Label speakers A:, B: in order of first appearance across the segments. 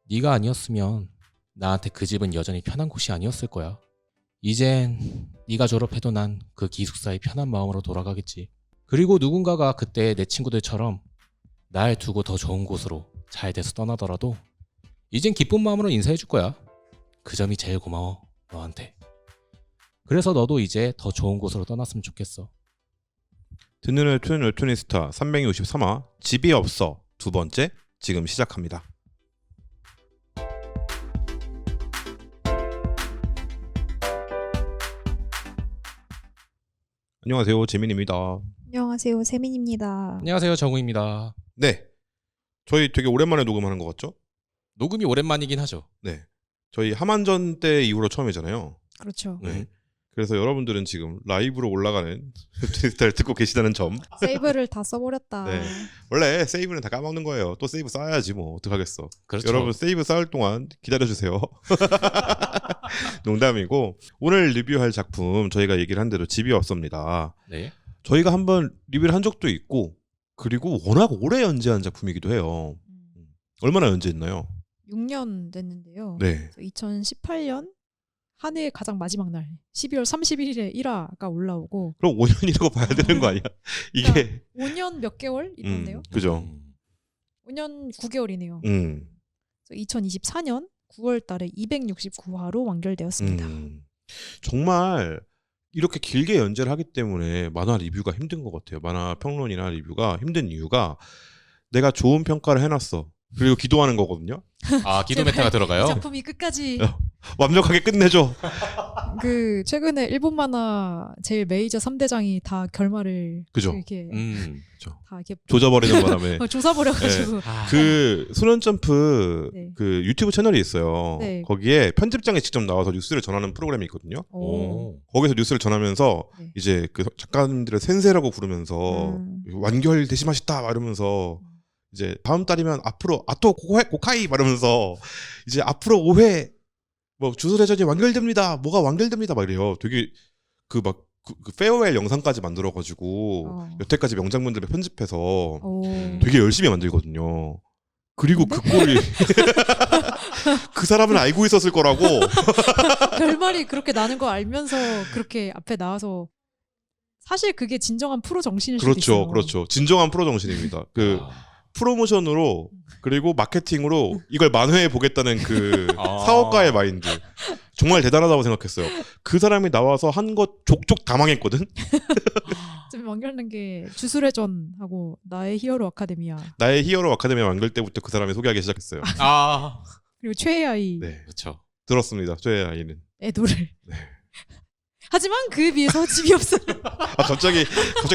A: 네가 아니었으면 나한테 그 집은 여전히 편한 곳이 아니었을 거야. 이젠 네가 졸업해도 난 그 기숙사의 편한 마음으로 돌아가겠지. 그리고 누군가가 그때 내 친구들처럼 날 두고 더 좋은 곳으로 잘 돼서 떠나더라도 이젠 기쁜 마음으로 인사해 줄 거야. 그 점이 제일 고마워, 너한테. 그래서 너도 이제 더 좋은 곳으로 떠났으면 좋겠어.
B: 듣는 웹툰 웹툰이스타 363화 집이 없어 두 번째 지금 시작합니다. 안녕하세요, 재민입니다.
C: 안녕하세요, 세민입니다.
A: 안녕하세요, 정우입니다.
B: 네, 저희 되게 오랜만에 녹음하는 것 같죠?
A: 녹음이 오랜만이긴 하죠.
B: 네, 저희 하만전 때 이후로 처음이잖아요.
C: 그렇죠.
B: 네, 그래서 여러분들은 지금 라이브로 올라가는 웹툰이스타를 듣고 계시다는 점.
C: 세이브를 다 써버렸다.
B: 네. 원래 세이브는 다 까먹는 거예요. 또 세이브 쌓아야지 뭐 어떡하겠어.
A: 그렇죠.
B: 여러분 세이브 쌓을 동안 기다려주세요. 농담이고, 오늘 리뷰할 작품 저희가 얘기를 한 대로 집이 없습니다.
A: 네.
B: 저희가 한번 리뷰를 한 적도 있고, 그리고 워낙 오래 연재한 작품이기도 해요. 얼마나 연재했나요?
C: 6년 됐는데요.
B: 네.
C: 2018년 한 해의 가장 마지막 날 12월 31일에 1화가 올라오고,
B: 그럼 5년이라고 봐야 되는 거 아니야? 이게
C: 5년 몇 개월 있던데요.
B: 그죠.
C: 5년 9개월이네요. 2024년 9월 달에 269화로 완결되었습니다.
B: 정말 이렇게 길게 연재를 하기 때문에 만화 리뷰가 힘든 것 같아요. 만화 평론이나 리뷰가 힘든 이유가, 내가 좋은 평가를 해놨어. 그리고 기도하는 거거든요.
A: 아, 기도 메타가
C: 이
A: 들어가요?
C: 작품이 끝까지
B: 완벽하게 끝내줘.
C: 그 최근에 일본 만화 제일 메이저 3대장이 다 결말을
B: 그죠.
C: 이렇게 다 이렇게
B: 조져버리는 바람에
C: 조사버려가지고
B: 그 소년점프
C: 네.
B: 그 유튜브 채널이 있어요.
C: 네.
B: 거기에 편집장이 직접 나와서 뉴스를 전하는 프로그램이 있거든요.
C: 오.
B: 거기서 뉴스를 전하면서
C: 네.
B: 이제 그 작가님들을 센세라고 부르면서 완결 대심하셨다 막 이러면서 이제 다음 달이면 앞으로 아토 고카이 말하면서 이제 앞으로 5회 뭐 주술회전이 완결됩니다. 뭐가 완결됩니다. 막 이래요. 되게 그 막 그 페어웰 영상까지 만들어가지고 여태까지 명장면들을 편집해서 되게 열심히 만들거든요. 그리고 그 꼴이 그 사람은 알고 있었을 거라고.
C: 결말이 그렇게 나는 거 알면서 그렇게 앞에 나와서, 사실 그게 진정한 프로 정신일 수도 있어요.
B: 그렇죠. 진정한 프로 정신입니다. 그 프로모션으로 그리고 마케팅으로 이걸 만회해 보겠다는 그 사업가의 마인드, 정말 대단하다고 생각했어요. 그 사람이 나와서 한 것 족족 다 망했거든.
C: 좀 완결된 게 주술회전하고 나의 히어로 아카데미아,
B: 나의 히어로 아카데미아 완결 때부터 그 사람이 소개하기 시작했어요.
A: 아,
C: 그리고 최애 아이
B: 네,
A: 그렇죠.
B: 들었습니다. 저의 아이는.
C: 애도를.
B: 네.
C: 하지만 그에 비해서 집이 없어요.
B: 갑자기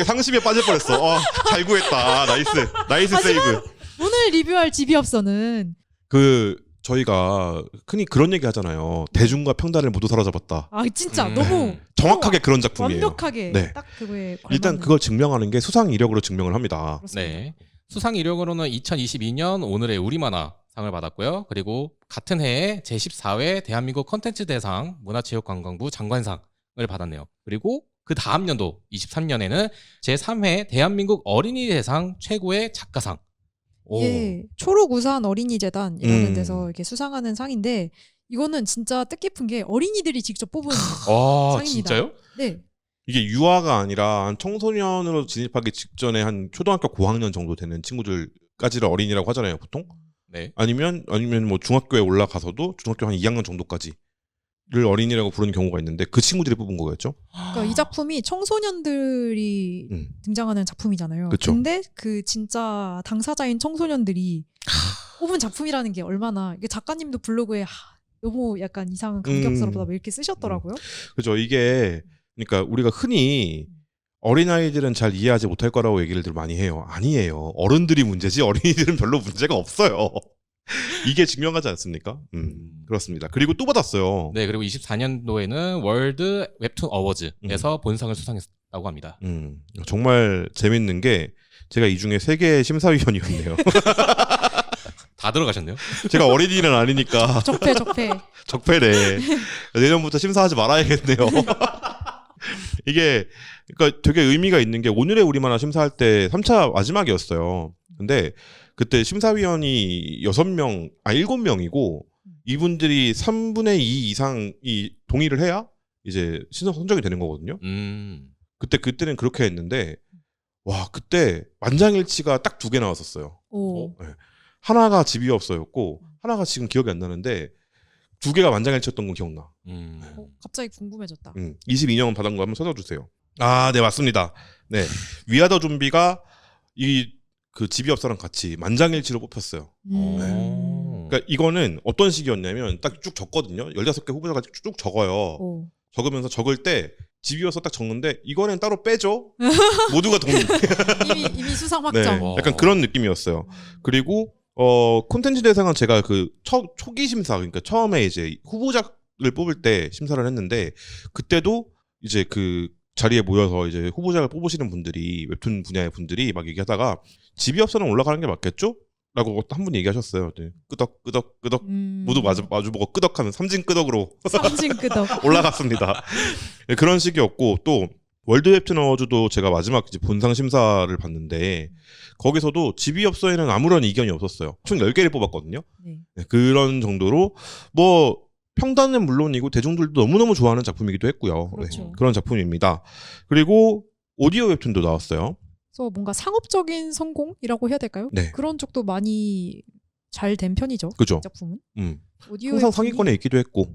B: 상심에 빠질 뻔했어. 잘 구했다. 나이스 세이브.
C: 오늘 리뷰할 집이 없어는
B: 그 저희가 흔히 그런 얘기 하잖아요. 대중과 평단을 모두 사로잡았다.
C: 진짜 너무
B: 정확하게 그런 작품이에요.
C: 완벽하게
B: 네.
C: 딱 그거에 걸맞는.
B: 일단 그걸 증명하는 게 수상 이력으로 증명을 합니다.
C: 그렇습니다.
A: 네. 수상 이력으로는 2022년 오늘의 우리만화 상을 받았고요. 그리고 같은 해에 제14회 대한민국 컨텐츠 대상 문화체육관광부 장관상을 받았네요. 그리고 그 다음 연도 23년에는 제3회 대한민국 어린이 대상 최고의 작가상.
C: 이게 초록우산 어린이재단이라는 데서 이렇게 수상하는 상인데, 이거는 진짜 뜻깊은 게 어린이들이 직접 뽑은 상입니다.
A: 진짜요?
C: 네.
B: 이게 유아가 아니라 한 청소년으로 진입하기 직전에 한 초등학교 고학년 정도 되는 친구들까지를 어린이라고 하잖아요, 보통.
A: 네.
B: 아니면 뭐 중학교에 올라가서도 중학교 한 2학년 정도까지를 어린이라고 부르는 경우가 있는데, 그 친구들이 뽑은 거였죠.
C: 그러니까 이 작품이 청소년들이 등장하는 작품이잖아요.
B: 그쵸.
C: 근데 그 진짜 당사자인 청소년들이 뽑은 작품이라는 게 얼마나, 이게 작가님도 블로그에 너무 약간 이상한 감격스럽다 뭐 이렇게 쓰셨더라고요.
B: 그죠. 이게 그러니까 우리가 흔히 어린아이들은 잘 이해하지 못할 거라고 얘기를 많이 해요. 아니에요. 어른들이 문제지 어린이들은 별로 문제가 없어요. 이게 증명하지 않습니까? 그렇습니다. 그리고 또 받았어요.
A: 네, 그리고 24년도에는 월드 웹툰 어워즈에서 본상을 수상했다고 합니다.
B: 정말 재밌는 게, 제가 이 중에 3개의 심사위원이었네요.
A: 다 들어가셨네요.
B: 제가 어린이는 아니니까 적폐래. 내년부터 심사하지 말아야겠네요. 이게 그러니까 되게 의미가 있는 게, 오늘의 우리만화 심사할 때 3차 마지막이었어요. 근데 그때 심사위원이 7명이고 이분들이 3분의 2 이상이 동의를 해야 이제 선정이 되는 거거든요. 그때는 그렇게 했는데 와 그때 만장일치가 딱 2개 나왔었어요.
C: 오.
B: 네. 하나가 집이없어였고 하나가 지금 기억이 안 나는데 2개가 만장일치였던 건 기억나.
C: 갑자기 궁금해졌다.
B: 22년 받은 거 한번 찾아주세요. 아, 네 맞습니다. 네 위아더 좀비가 이 그 집이없어랑 같이 만장일치로 뽑혔어요. 그러니까 이거는 어떤 식이었냐면 딱 쭉 적거든요. 16개 후보자가 쭉 적어요.
C: 오.
B: 적으면서 적을 때 집이어서 딱 적는데 이거는 따로 빼죠. 모두가 동의.
C: 이미 수상
B: 네,
C: 확정.
B: 약간 그런 느낌이었어요. 그리고 콘텐츠 대상은 제가 그 초기 심사 그러니까 처음에 이제 후보작을 뽑을 때 심사를 했는데 그때도 이제 그 자리에 모여서 이제 후보작을 뽑으시는 분들이 웹툰 분야의 분들이 막 얘기하다가 집이없어는 올라가는 게 맞겠죠? 라고 한 분 얘기하셨어요. 네. 끄덕 모두 마주보고 끄덕하는 삼진끄덕으로
C: 삼진끄덕.
B: 올라갔습니다. 네, 그런 식이었고 또 월드 웹툰 어워즈도 제가 마지막 이제 본상 심사를 봤는데 거기서도 집이없어에는 아무런 이견이 없었어요. 총 10개를 뽑았거든요.
C: 네.
B: 네, 그런 정도로 뭐 평단은 물론이고 대중들도 너무너무 좋아하는 작품이기도 했고요.
C: 그렇죠.
B: 네, 그런 작품입니다. 그리고 오디오 웹툰도 나왔어요.
C: 그래서 뭔가 상업적인 성공이라고 해야 될까요?
B: 네.
C: 그런 쪽도 많이 잘 된 편이죠.
B: 그죠.
C: 이 작품은. 오디오
B: 항상
C: 웹툰이
B: 상위권에 있기도 했고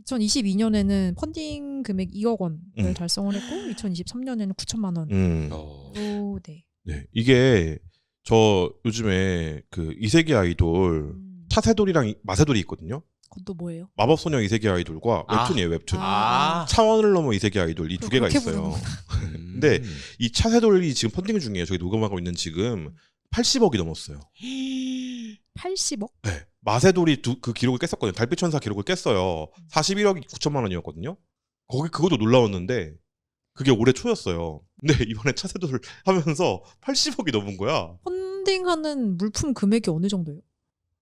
C: 2022년에는 펀딩 금액 2억 원을
B: 음.
C: 달성을 했고 2023년에는 9천만 원. 오, 네.
B: 네. 이게 저 요즘에 그 이세계 아이돌 차세돌이랑 마세돌이 있거든요.
C: 그건 또 뭐예요?
B: 마법소녀 이세계 아이돌과 웹툰이에요. 웹툰.
C: 아.
B: 차원을 넘어 이세계 아이돌 이 2개가
C: 그렇게
B: 있어요. 근데 이 차세돌이 지금 펀딩 중이에요. 저희 녹음하고 있는 지금 80억이 넘었어요.
C: 80억?
B: 네. 마세돌이 그 기록을 깼었거든요. 달빛천사 기록을 깼어요. 41억 9천만 원이었거든요. 그것도 놀라웠는데 그게 올해 초였어요. 근데 이번에 차세돌을 하면서 80억이 넘은 거야.
C: 펀딩하는 물품 금액이 어느 정도예요?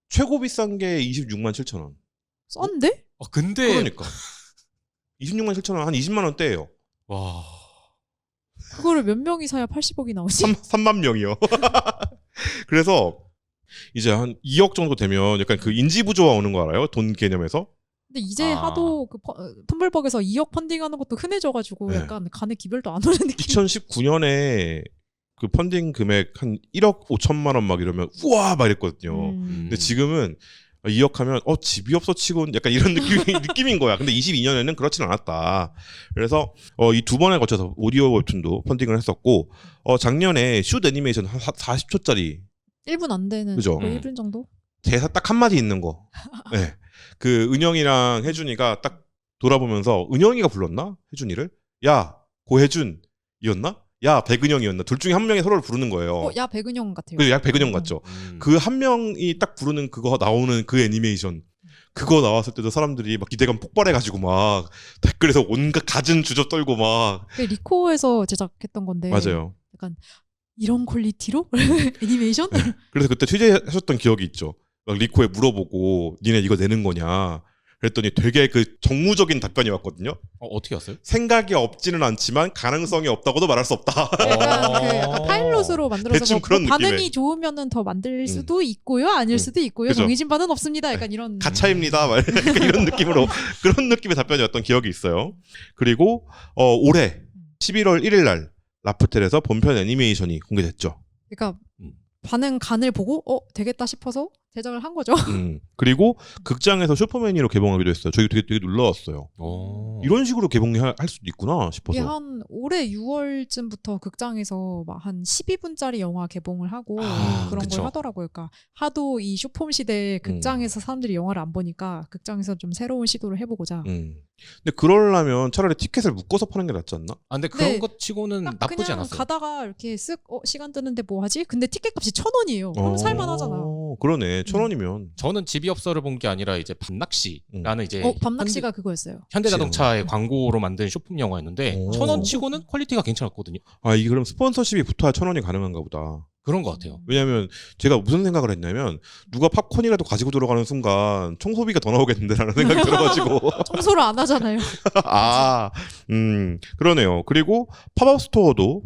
B: 최고 비싼 게 26만 7천 원.
C: 싼데?
A: 근데
B: 그러니까 26만 7천 원 한 20만 원대예요.
A: 와.
C: 그거를 몇 명이 사야 80억이 나오지?
B: 3만 명이요. 그래서 이제 한 2억 정도 되면 약간 그 인지 부조화 오는 거 알아요? 돈 개념에서?
C: 근데 이제 하도 그 텀블벅에서 2억 펀딩하는 것도 흔해져가지고
B: 네.
C: 약간 간에 기별도 안 오는 느낌.
B: 2019년에 그 펀딩 금액 한 1억 5천만 원 막 이러면 우와 막 이랬거든요. 근데 지금은 2억 하면 집이 없어 치곤 약간 이런 느낌인 거야. 근데 22년에는 그렇진 않았다. 그래서 이 2번에 거쳐서 오디오 웹툰도 펀딩을 했었고 작년에 슛 애니메이션 한 40초짜리
C: 1분 안 되는
B: 그죠?
C: 거의 1분 정도?
B: 대사 딱 한마디 있는 거. 네. 그 은영이랑 혜준이가 딱 돌아보면서 은영이가 불렀나? 혜준이를? 야 고혜준이었나? 야 백은영이었나? 둘 중에 한 명이 서로를 부르는 거예요.
C: 야 백은영 같아요.
B: 그 약 백은영 같죠? 그 한 명이 딱 부르는 그거 나오는 그 애니메이션 그거 나왔을 때도 사람들이 막 기대감 폭발해가지고 막 댓글에서 온갖 갖은 주저 떨고 막
C: 그게 리코에서 제작했던 건데
B: 맞아요.
C: 약간 이런 퀄리티로 애니메이션?
B: 네. 그래서 그때 취재하셨던 기억이 있죠. 막 리코에 물어보고 니네 이거 내는 거냐? 그랬더니 되게 그 정무적인 답변이 왔거든요.
A: 어떻게 왔어요?
B: 생각이 없지는 않지만 가능성이 없다고도 말할 수 없다.
C: 약간 파일럿으로 만들어서
B: 대충
C: 뭐
B: 그런
C: 반응이
B: 느낌의.
C: 좋으면은 더 만들 수도 있고요, 아닐 수도 있고요.
B: 그죠.
C: 정해진 바는 없습니다. 약간 이런.
B: 가차입니다. 막 이런 느낌으로 그런 느낌의 답변이었던 기억이 있어요. 그리고 올해 11월 1일 날 라프텔에서 본편 애니메이션이 공개됐죠.
C: 그러니까 반응 간을 보고 되겠다 싶어서 제작을 한 거죠.
B: 그리고 극장에서 슈퍼맨이로 개봉하기도 했어요. 저희 되게 놀라웠어요. 이런 식으로 개봉할 수도 있구나 싶어서.
C: 이게 한 올해 6월쯤부터 극장에서 막 한 12분짜리 영화 개봉을 하고 그런
B: 그쵸.
C: 걸 하더라고요. 그러니까 하도 이 쇼폼 시대에 극장에서 사람들이 영화를 안 보니까 극장에서 좀 새로운 시도를 해보고자.
B: 근데 그러려면 차라리 티켓을 묶어서 파는 게 낫지 않나?
A: 근데 그런
C: 네.
A: 것 치고는
C: 딱
A: 나쁘지
C: 그냥
A: 않았어요.
C: 가다가 이렇게 쓱 시간 뜨는데 뭐 하지? 근데 티켓 값이 1,000원이에요. 그럼 살만하잖아.
B: 그러네. 1,000원이면.
A: 저는 집이 없어를 본 게 아니라 이제 밤낚시라는 이제
C: 밤낚시가 그거였어요.
A: 현대자동차의 광고로 만든 쇼품 영화였는데
B: 오.
A: 1,000원 치고는 퀄리티가 괜찮았거든요.
B: 아 이게 그럼 스폰서십이 붙어야 1,000원이 가능한가 보다.
A: 그런 것 같아요.
B: 왜냐면 제가 무슨 생각을 했냐면 누가 팝콘이라도 가지고 들어가는 순간 청소비가 더 나오겠는데라는 생각이 들어가지고
C: 청소를 안 하잖아요.
B: 그러네요. 그리고 팝업 스토어도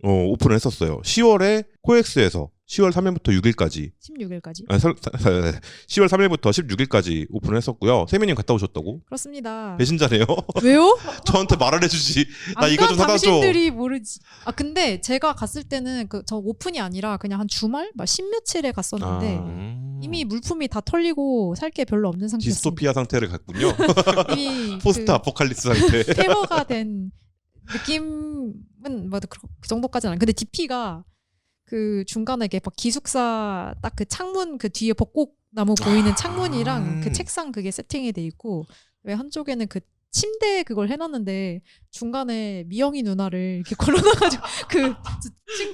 B: 오픈을 했었어요. 10월에 코엑스에서 10월 3일부터 6일까지
C: 16일까지.
B: 10월 3일부터 16일까지 오픈을 했었고요. 세미님 갔다 오셨다고?
C: 그렇습니다.
B: 배신자네요.
C: 왜요?
B: 저한테 말을 해주지. 나
C: 안
B: 이거 좀
C: 간
B: 사다 줘.
C: 당신들이 모르지. 아 근데 제가 갔을 때는 저 오픈이 아니라 그냥 한 주말, 막 10며칠에 갔었는데
B: 아.
C: 이미 물품이 다 털리고 살 게 별로 없는 상태였습니다.
B: 디스토피아 상태를 갔군요.
C: 이미
B: 포스트 아포칼립스 상태.
C: 테러가 된 느낌은 뭐 그 정도까지는 아니. 근데 DP가 그 중간에 이게 막 기숙사 딱 그 창문 그 뒤에 벚꽃나무 보이는 창문이랑 그 책상 그게 세팅이 돼 있고 왜 한쪽에는 그 침대 그걸 해놨는데 중간에 미영이 누나를 이렇게 걸어놔가지고 그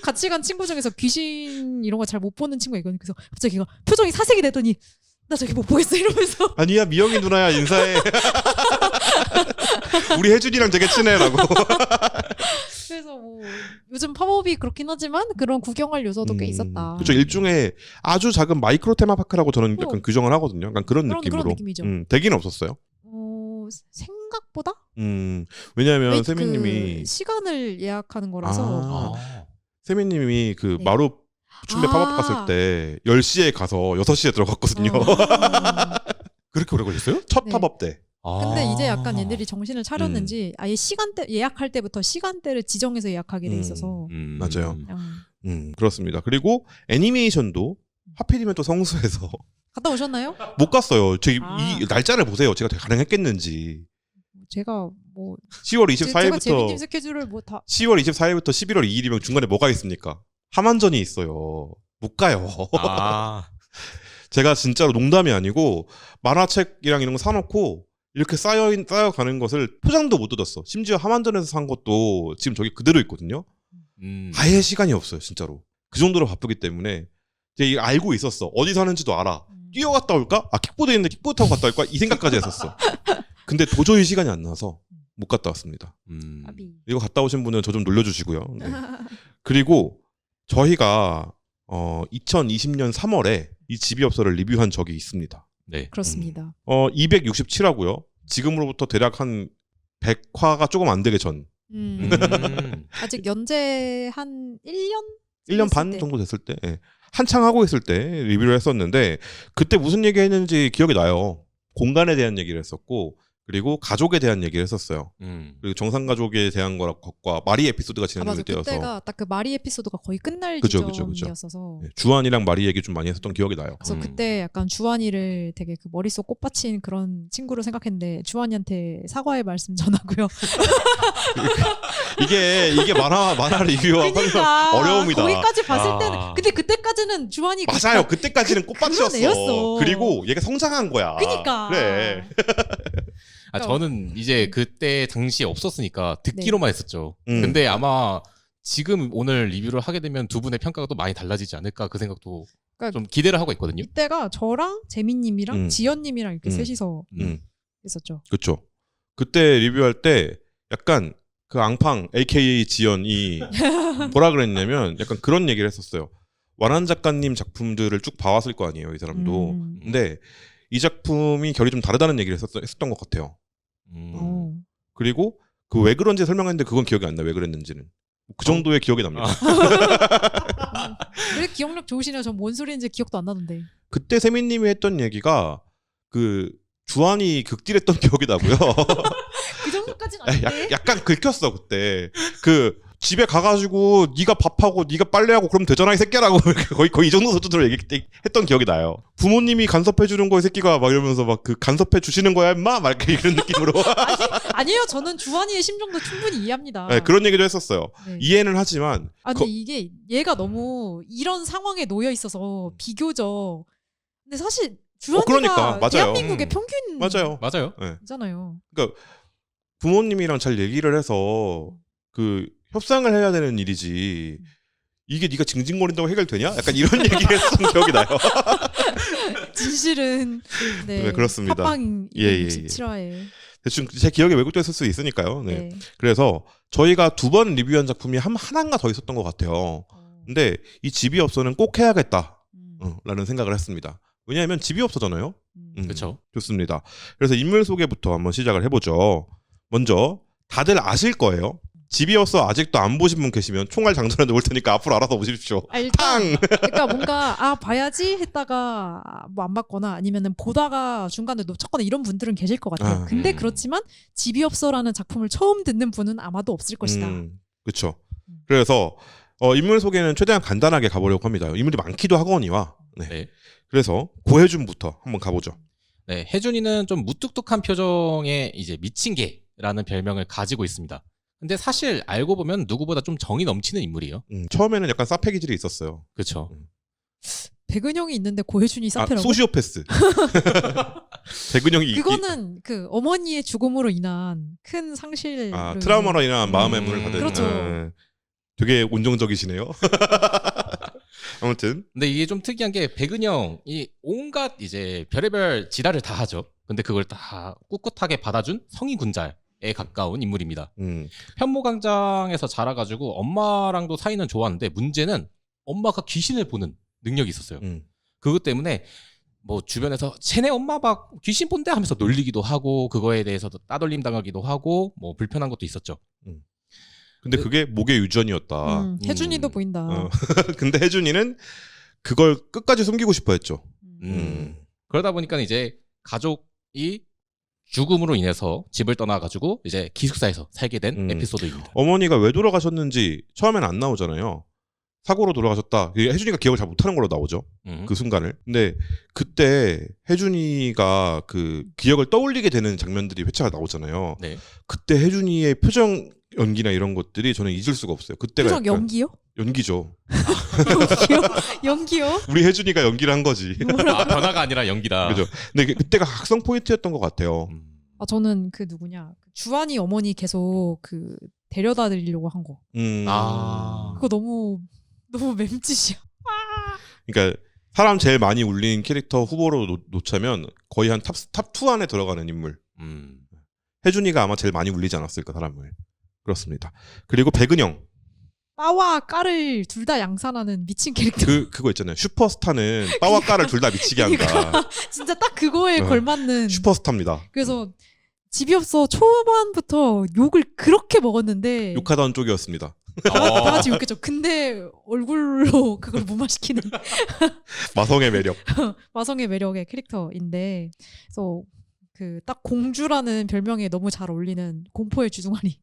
C: 같이 간 친구 중에서 귀신 이런 거 잘 못 보는 친구가 있거든요. 그래서 갑자기 걔가 표정이 사색이 되더니 나 저기 못 보겠어 이러면서
B: 아니야 미영이 누나야 인사해. 우리 혜준이랑 되게 친해라고.
C: 그래서 뭐 요즘 팝업이 그렇긴 하지만 그런 구경할 요소도 꽤 있었다.
B: 그렇죠. 일종의 아주 작은 마이크로 테마파크라고 저는 약간
C: 어.
B: 규정을 하거든요. 약간 그런
C: 그런
B: 느낌으로.
C: 느낌이죠.
B: 되기는 없었어요.
C: 생각보다
B: 왜냐하면
C: 왜
B: 세미님이
C: 그 시간을 예약하는 거라서
B: 세미님이 그
C: 네.
B: 마루 춘배 팝업 갔을 때 10시에 가서 6시에 들어갔거든요.
A: 그렇게 오래 걸렸어요?
B: 첫
C: 네.
B: 팝업 때.
C: 근데 이제 약간 얘들이 정신을 차렸는지 아예 시간대 예약할 때부터 시간대를 지정해서 예약하게 돼 있어서
B: 맞아요.
C: 그냥
B: 그렇습니다. 그리고 애니메이션도 하필이면 또 성수에서
C: 갔다 오셨나요?
B: 못 갔어요. 이 날짜를 보세요. 제가 가능했겠는지.
C: 제가 뭐
B: 10월
C: 제가
B: 24일부터
C: 재민님 스케줄을 뭐 다
B: 10월 24일부터 11월 2일이면 중간에 뭐가 있습니까? 하만전이 있어요. 못 가요. 제가 진짜로 농담이 아니고 만화책이랑 이런 거 사놓고 이렇게 쌓여가는 것을 포장도 못 뜯었어. 심지어 하만전에서 산 것도 지금 저기 그대로 있거든요. 아예 시간이 없어요. 진짜로. 그 정도로 바쁘기 때문에 제가 이거 알고 있었어. 어디 사는지도 알아. 뛰어갔다 올까? 킥보드 있는데 킥보드 타고 갔다 올까? 이 생각까지 했었어. 근데 도저히 시간이 안 나서 못 갔다 왔습니다.
C: 아비.
B: 이거 갔다 오신 분은 저 좀 놀려주시고요. 네. 그리고 저희가 2020년 3월에 이 집이업소를 리뷰한 적이 있습니다.
A: 네.
C: 그렇습니다.
B: 267화고요. 지금으로부터 대략 한 100화가 조금 안 되게 전.
C: 아직 연재 한
B: 1년 반
C: 때.
B: 정도 됐을 때 한창 하고 있을 때 리뷰를 했었는데 그때 무슨 얘기 했는지 기억이 나요. 공간에 대한 얘기를 했었고 그리고 가족에 대한 얘기를 했었어요. 그리고 정상가족에 대한 것과 마리 에피소드가 진행될 때여서
C: 그때가 딱 그 마리 에피소드가 거의 끝날
B: 그죠.
C: 지점이었어서
B: 주한이랑 마리 얘기 좀 많이 했었던 기억이 나요.
C: 그래서 그때 약간 주한이를 되게 그 머릿속 꽃받친 그런 친구로 생각했는데 주한이한테 사과의 말씀 전하고요.
B: 이게 만화 리뷰와
C: 그러니까
B: 어려움이다.
C: 거기까지 봤을 때는 근데 그때까지는 주한이
B: 맞아요. 그때까지는
C: 그런
B: 꽃밭이었어.
C: 애였어.
B: 그리고 얘가 성장한 거야.
C: 그러니까
B: 그래.
A: 저는 이제 그때 당시에 없었으니까 듣기로만 했었죠. 근데 아마 지금 오늘 리뷰를 하게 되면 두 분의 평가가 또 많이 달라지지 않을까 그 생각도
C: 그러니까
A: 좀 기대를 하고 있거든요.
C: 이때가 저랑 재민님이랑 지연님이랑 이렇게 셋이서 있었죠.
B: 그렇죠. 그때 리뷰할 때 약간 그 앙팡 AKA 지연이 뭐라 그랬냐면 약간 그런 얘기를 했었어요. 완한 작가님 작품들을 쭉 봐왔을 거 아니에요, 이 사람도. 근데 이 작품이 결이 좀 다르다는 얘기를 했었던 것 같아요. 그리고 그 왜 그런지 설명했는데 그건 기억이 안 나. 왜 그랬는지는. 그 정도의 기억이 납니다.
C: 왜 기억력 좋으시네요. 전 뭔 소리인지 기억도 안 나는데.
B: 그때 세민님이 했던 얘기가 그 주한이 극딜했던 기억이 나고요.
C: 그 정도까지는 아닌데.
B: 약간 긁혔어 그때. 그 집에 가가지고 네가 밥하고 네가 빨래하고 그러면 되잖아 이 새끼라고 거의 이 정도 수준으로 얘기했던 기억이 나요. 부모님이 간섭해 주는 거 이 새끼가 막 이러면서 막 그 간섭해 주시는 거야 임마 막 이런 느낌으로.
C: 아니에요. 저는 주한이의 심정도 충분히 이해합니다.
B: 네, 그런 얘기도 했었어요.
C: 네.
B: 이해는 하지만.
C: 근데 이게 얘가 너무 이런 상황에 놓여 있어서 비교적. 근데 사실 주한이가
B: 그러니까, 맞아요.
C: 대한민국의 평균
B: 맞아요.
C: 잖아요.
B: 그러니까 부모님이랑 잘 얘기를 해서 그 협상을 해야 되는 일이지. 이게 네가 징징거린다고 해결되냐? 약간 이런 얘기를 했던 기억이 나요.
C: 진실은
B: 네, 그렇습니다.
C: 팟빵
B: 예.
C: 67화에
B: 대충 제 기억에 왜곡됐을 수 있으니까요. 네. 그래서 저희가 2번 리뷰한 작품이 하나인가 더 있었던 것 같아요. 근데 이 집이업소는 꼭 해야겠다 라는 생각을 했습니다. 왜냐하면 집이업소잖아요.
A: 그렇죠.
B: 좋습니다. 그래서 인물 소개부터 한번 시작을 해보죠. 먼저 다들 아실 거예요. 집이어서 아직도 안 보신 분 계시면 총알 장전해 놓을 테니까 앞으로 알아서 보십시오.
C: 일단 그러니까 뭔가 봐야지 했다가 뭐 안 봤거나 아니면은 보다가 중간에 놓쳤거나 이런 분들은 계실 것 같아요. 근데 그렇지만 집이 없어라는 작품을 처음 듣는 분은 아마도 없을 것이다.
B: 그렇죠. 그래서 인물 소개는 최대한 간단하게 가보려고 합니다. 인물이 많기도 하거니와. 네.
A: 네.
B: 그래서 고혜준부터 한번 가보죠.
A: 네, 혜준이는 좀 무뚝뚝한 표정의 이제 미친 개라는 별명을 가지고 있습니다. 근데 사실 알고 보면 누구보다 좀 정이 넘치는 인물이에요.
B: 처음에는 약간 싸패 기질이 있었어요.
A: 그렇죠.
C: 백은영이 있는데 고혜준이 사패라고?
B: 소시오패스. 백은영이
C: 그거는 그 어머니의 죽음으로 인한 큰 상실.
B: 트라우마로 인한 마음의 문을 닫은.
C: 그렇죠.
B: 되게 온정적이시네요. 아무튼.
A: 근데 이게 좀 특이한 게 백은영이 온갖 이제 별의별 지랄을 다 하죠. 근데 그걸 다 꿋꿋하게 받아준 성인 군자에 가까운 인물입니다. 현모광장에서 자라가지고 엄마랑도 사이는 좋았는데 문제는 엄마가 귀신을 보는 능력이 있었어요. 그것 때문에 뭐 주변에서 쟤네 엄마 막 귀신 본대 하면서 놀리기도 하고 그거에 대해서도 따돌림 당하기도 하고 뭐 불편한 것도 있었죠.
B: 근데 그게 목의 유전이었다.
C: 혜준이도 보인다.
B: 근데 혜준이는 그걸 끝까지 숨기고 싶어 했죠.
A: 그러다 보니까 이제 가족이 죽음으로 인해서 집을 떠나가지고 이제 기숙사에서 살게 된 에피소드입니다.
B: 어머니가 왜 돌아가셨는지 처음엔 안 나오잖아요. 사고로 돌아가셨다. 혜준이가 기억을 잘 못하는 걸로 나오죠. 그 순간을. 근데 그때 혜준이가 그 기억을 떠올리게 되는 장면들이 회차가 나오잖아요.
A: 네.
B: 그때 혜준이의 표정 연기나 이런 것들이 저는 잊을 수가 없어요. 그때가
C: 표정 연기요?
B: 연기죠.
C: 연기요?
B: 우리 혜준이가 연기를 한 거지.
A: 변화가 아니라 연기다.
B: 그죠. 근데 그때가 각성 포인트였던 것 같아요.
C: 저는 그 누구냐 주한이 어머니 계속 그 데려다 드리려고 한 거. 그거 너무 맴짓이야.
B: 그러니까 사람 제일 많이 울린 캐릭터 후보로 놓자면 거의 한 탑2 안에 들어가는 인물. 혜준이가 아마 제일 많이 울리지 않았을까 사람을. 그렇습니다. 그리고 백은영.
C: 빠와 까를 둘 다 양산하는 미친 캐릭터.
B: 그거 있잖아요. 슈퍼스타는 빠와 까를 둘 다 미치게 한다.
C: 진짜 딱 그거에 걸맞는.
B: 슈퍼스타입니다.
C: 그래서 집이 없어 초반부터 욕을 그렇게 먹었는데.
B: 욕하던 쪽이었습니다.
C: 다 같이 욕했죠. 근데 얼굴로 그걸 무마시키는.
B: 마성의 매력.
C: 마성의 매력의 캐릭터인데, 그래서 그 딱 공주라는 별명에 너무 잘 어울리는 공포의 주둥아리.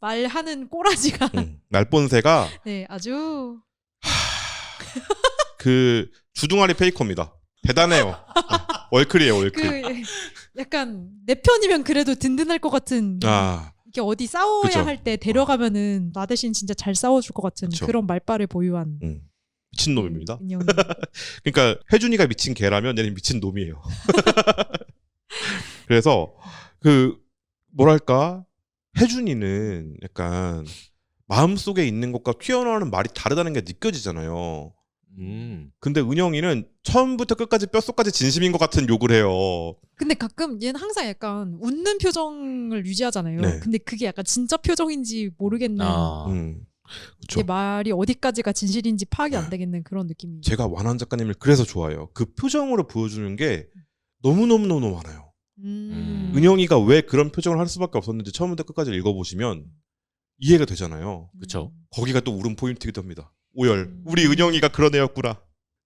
C: 말하는 꼬라지가.
B: 날본새가.
C: 네, 아주.
B: 그 주둥아리 페이커입니다. 대단해요. 월클이에요, 월클.
C: 그 약간 내 편이면 그래도 든든할 것 같은. 이게 어디 싸워야 할 때 데려가면은 나 대신 진짜 잘 싸워줄 것 같은 그런 말빨을 보유한
B: 미친놈입니다. 그러니까 혜준이가 미친 개라면 얘는 미친 놈이에요. 그래서 그 뭐랄까 혜준이는 약간 마음속에 있는 것과 튀어나오는 말이 다르다는 게 느껴지잖아요. 근데 은영이는 처음부터 끝까지 뼛속까지 진심인 것 같은 욕을 해요.
C: 근데 가끔 얘는 항상 약간 웃는 표정을 유지하잖아요.
B: 네.
C: 근데 그게 약간 진짜 표정인지 모르겠는.
B: 그쵸.
C: 이게 말이 어디까지가 진실인지 파악이 안 되겠는 그런 느낌이.
B: 제가 완한 작가님을 그래서 좋아해요. 그 표정으로 보여주는 게 너무너무너무 많아요. 은영이가 왜 그런 표정을 할 수밖에 없었는지 처음부터 끝까지 읽어보시면 이해가 되잖아요.
A: 그렇죠.
B: 거기가 또 울음 포인트이기도 합니다. 오열. 우리 은영이가 그런 애였구나.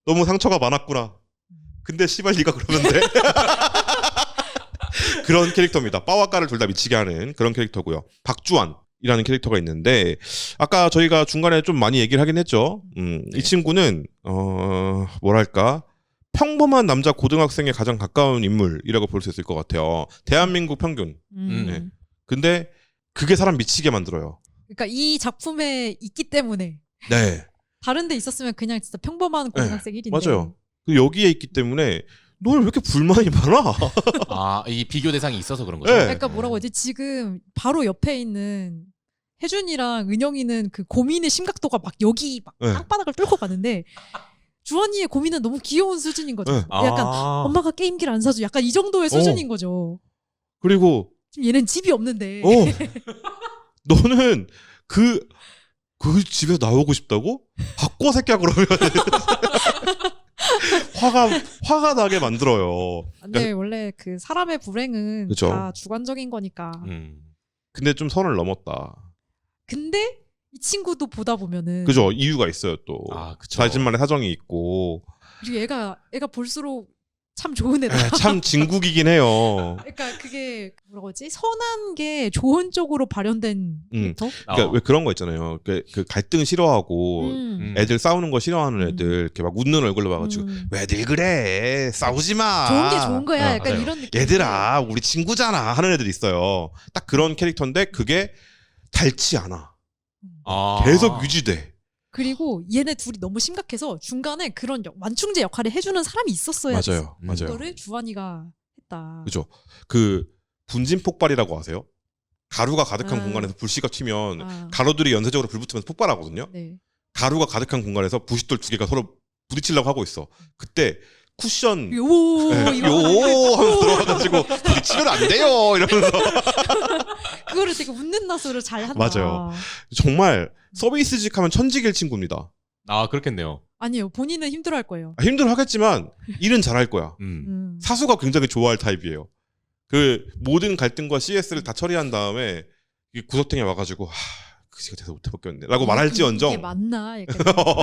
B: 너무 상처가 많았구나. 근데 씨발 네가 그러면 돼? 그런 캐릭터입니다. 빠와 까를 둘 다 미치게 하는 그런 캐릭터고요. 박주환이라는 캐릭터가 있는데 아까 저희가 중간에 좀 많이 얘기를 하긴 했죠. 이 친구는 뭐랄까 평범한 남자 고등학생에 가장 가까운 인물이라고 볼 수 있을 것 같아요. 대한민국 평균. 네. 근데 그게 사람 미치게 만들어요.
C: 그러니까 이 작품에 있기 때문에.
B: 네.
C: 다른 데 있었으면 그냥 진짜 평범한 고등학생 1인데.
B: 맞아요. 여기에 있기 때문에 너 왜 이렇게 불만이 많아?
A: 이 비교 대상이 있어서 그런 거죠.
B: 네.
C: 그러니까 뭐라고 하지? 지금 바로 옆에 있는 혜준이랑 은영이는 그 고민의 심각도가 막 여기 막 땅바닥을 뚫고 가는데 주원이의 고민은 너무 귀여운 수준인 거죠. 약간 엄마가 게임기를 안 사줘. 약간 이 정도의 수준인 거죠.
B: 그리고
C: 지금 얘는 집이 없는데.
B: 너는 그 집에서 나오고 싶다고? 바꿔 새끼야 그러면 화가 나게 만들어요.
C: 근데 원래 그 사람의 불행은
B: 그쵸?
C: 다 주관적인 거니까.
B: 근데 좀 선을 넘었다.
C: 근데 이 친구도 보다 보면은
B: 그죠? 이유가 있어요 또.
A: 아, 그쵸.
B: 자신만의 사정이 있고.
C: 그리고 애가 볼수록 참 좋은 애다.
B: 참 진국이긴 해요.
C: 그러니까 그게 뭐라고 하지? 선한 게 좋은 쪽으로 발현된 캐릭터?
B: 그러니까 왜 그런 거 있잖아요. 그 갈등 싫어하고 애들 싸우는 거 싫어하는 애들 이렇게 막 웃는 얼굴로 봐가지고 왜들 그래 싸우지 마.
C: 좋은 게 좋은 거야.
B: 어,
C: 약간
A: 맞아요.
C: 이런 느낌.
B: 얘들아 우리 친구잖아 하는 애들이 있어요. 딱 그런 캐릭터인데 그게 닳지 않아.
A: 아.
B: 계속 유지돼.
C: 그리고 얘네 둘이 너무 심각해서 중간에 그런 완충제 역할을 해주는 사람이 있었어야 됐어.
B: 맞아요, 맞아요.
C: 그거를 주환이가 했다.
B: 그죠. 그 분진 폭발이라고 아세요? 가루가 가득한
C: 아.
B: 공간에서 불씨가 튀면
C: 아,
B: 가루들이 연쇄적으로 불붙으면서 폭발하거든요.
C: 네.
B: 가루가 가득한 공간에서 부싯돌 두 개가 서로 부딪히려고 하고 있어. 그때 쿠션
C: 요
B: 네,
C: 이거
B: 요 하면서 들어가가지고 부딪히면 안 돼요 이러면서
C: 그거를 되게 웃는 낯으로 잘 한다.
B: 맞아요. 정말 서비스직 하면 천직일 친구입니다.
A: 아, 그렇겠네요.
C: 아니요, 본인은 힘들어할 거예요.
B: 힘들어하겠지만 일은 잘할 거야. 사수가 굉장히 좋아할 타입이에요. 그 모든 갈등과 CS를 다 처리한 다음에 이 구석탱이에 와가지고 그 시가 돼서 못해먹겠네 라고
C: 이게
B: 말할지언정
C: 맞나? 약간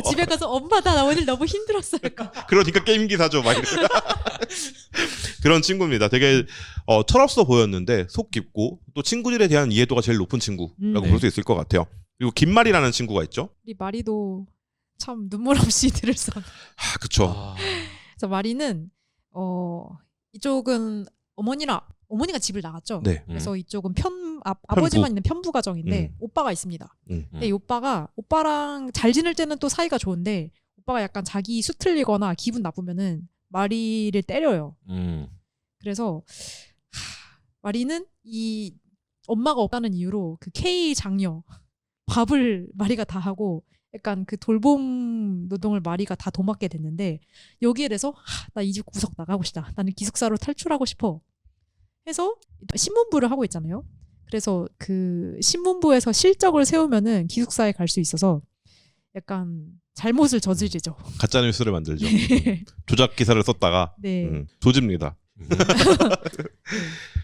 C: 집에 가서 엄마 나 오늘 너무 힘들었어요.
B: 그러니까 게임기 사줘 막 이렇게. 그런 친구입니다. 되게 철없어 보였는데 속 깊고 또 친구들에 대한 이해도가 제일 높은 친구라고
A: 네.
B: 볼 수 있을 것 같아요. 그리고 김말이라는 친구가 있죠.
C: 우리 마리도 참 눈물 없이 들을 수 없는.
B: 그쵸.
A: 아.
C: 그래서 마리는 이쪽은 어머니가 집을 나갔죠.
B: 네.
C: 그래서 이쪽은 아버지만 있는 편부 가정인데
B: 음.
C: 오빠가 있습니다.
B: 음.
C: 근데 이 오빠랑 잘 지낼 때는 또 사이가 좋은데 오빠가 약간 자기 수 틀리거나 기분 나쁘면은 마리를 때려요. 그래서 마리는 이 엄마가 없다는 이유로 그 K 장녀 밥을 마리가 다 하고 약간 그 돌봄 노동을 마리가 다 도맡게 됐는데 여기에 대해서 나 이 집 구석 나가고 싶다. 나는 기숙사로 탈출하고 싶어. 해서 신문부를 하고 있잖아요. 그래서 그 신문부에서 실적을 세우면은 기숙사에 갈 수 있어서 약간 잘못을 저지르죠.
B: 가짜 뉴스를 만들죠. 조작 기사를 썼다가
C: 네.
B: 조집니다.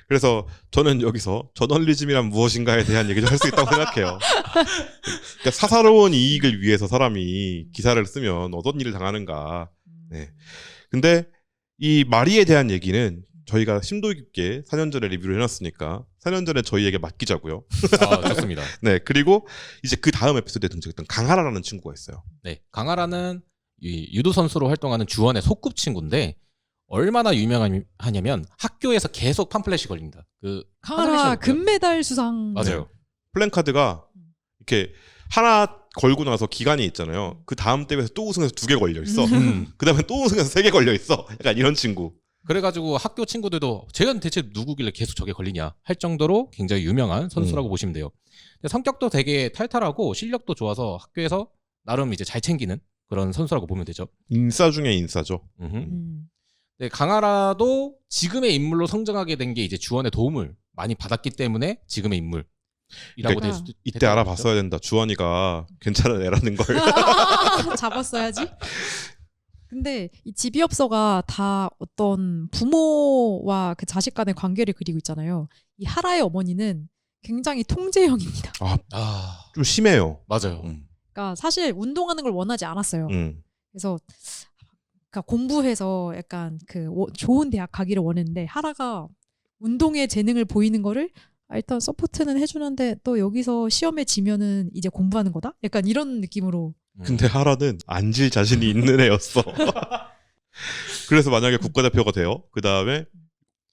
B: 그래서 저는 여기서 저널리즘이란 무엇인가에 대한 얘기를 할 수 있다고 생각해요. 그러니까 사사로운 이익을 위해서 사람이 기사를 쓰면 어떤 일을 당하는가. 네. 근데 이 마리에 대한 얘기는 저희가 심도 깊게 4년 전에 리뷰를 해놨으니까 4년 전에 저희에게 맡기자고요.
A: 아, 좋습니다.
B: 네. 그리고 이제 그 다음 에피소드에 등장했던 강하라라는 친구가 있어요.
A: 네, 강하라는 이 유도 선수로 활동하는 주원의 소꿉친구인데 얼마나 유명하냐면 학교에서 계속 팜플렛이 걸립니다. 그
C: 강하라 금메달 수상.
A: 맞아요.
B: 플랜카드가 이렇게 하나 걸고 나서 기간이 있잖아요. 그 다음 대회에서 또 우승해서 2개 걸려 있어. 그 다음에 또 우승해서 3개 걸려 있어. 약간 이런 친구.
A: 그래가지고 학교 친구들도 제가 대체 누구길래 계속 저게 걸리냐 할 정도로 굉장히 유명한 선수라고 보시면 돼요. 근데 성격도 되게 탈탈하고 실력도 좋아서 학교에서 나름 이제 잘 챙기는 그런 선수라고 보면 되죠.
B: 인싸 중에 인싸죠.
A: 네, 강하라도 지금의 인물로 성장하게 된 게 이제 주원의 도움을 많이 받았기 때문에 지금의 인물이라고
B: 그러니까
A: 될 수도
B: 이때
A: 됐다는
B: 알아봤어야 된다. 주원이가 괜찮은 애라는 걸.
C: 잡았어야지. 근데 이 집이업서가 다 어떤 부모와 그 자식 간의 관계를 그리고 있잖아요. 이 하라의 어머니는 굉장히 통제형입니다.
B: 좀 심해요.
A: 맞아요.
C: 그러니까 사실 운동하는 걸 원하지 않았어요. 그래서 그러니까 공부해서 약간 그 좋은 대학 가기를 원했는데 하라가 운동에 재능을 보이는 거를 일단 서포트는 해주는데 또 여기서 시험에 지면은 이제 공부하는 거다? 약간 이런 느낌으로.
B: 근데 하라는 앉을 자신이 있는 애였어. 그래서 만약에 국가대표가 돼요. 그 다음에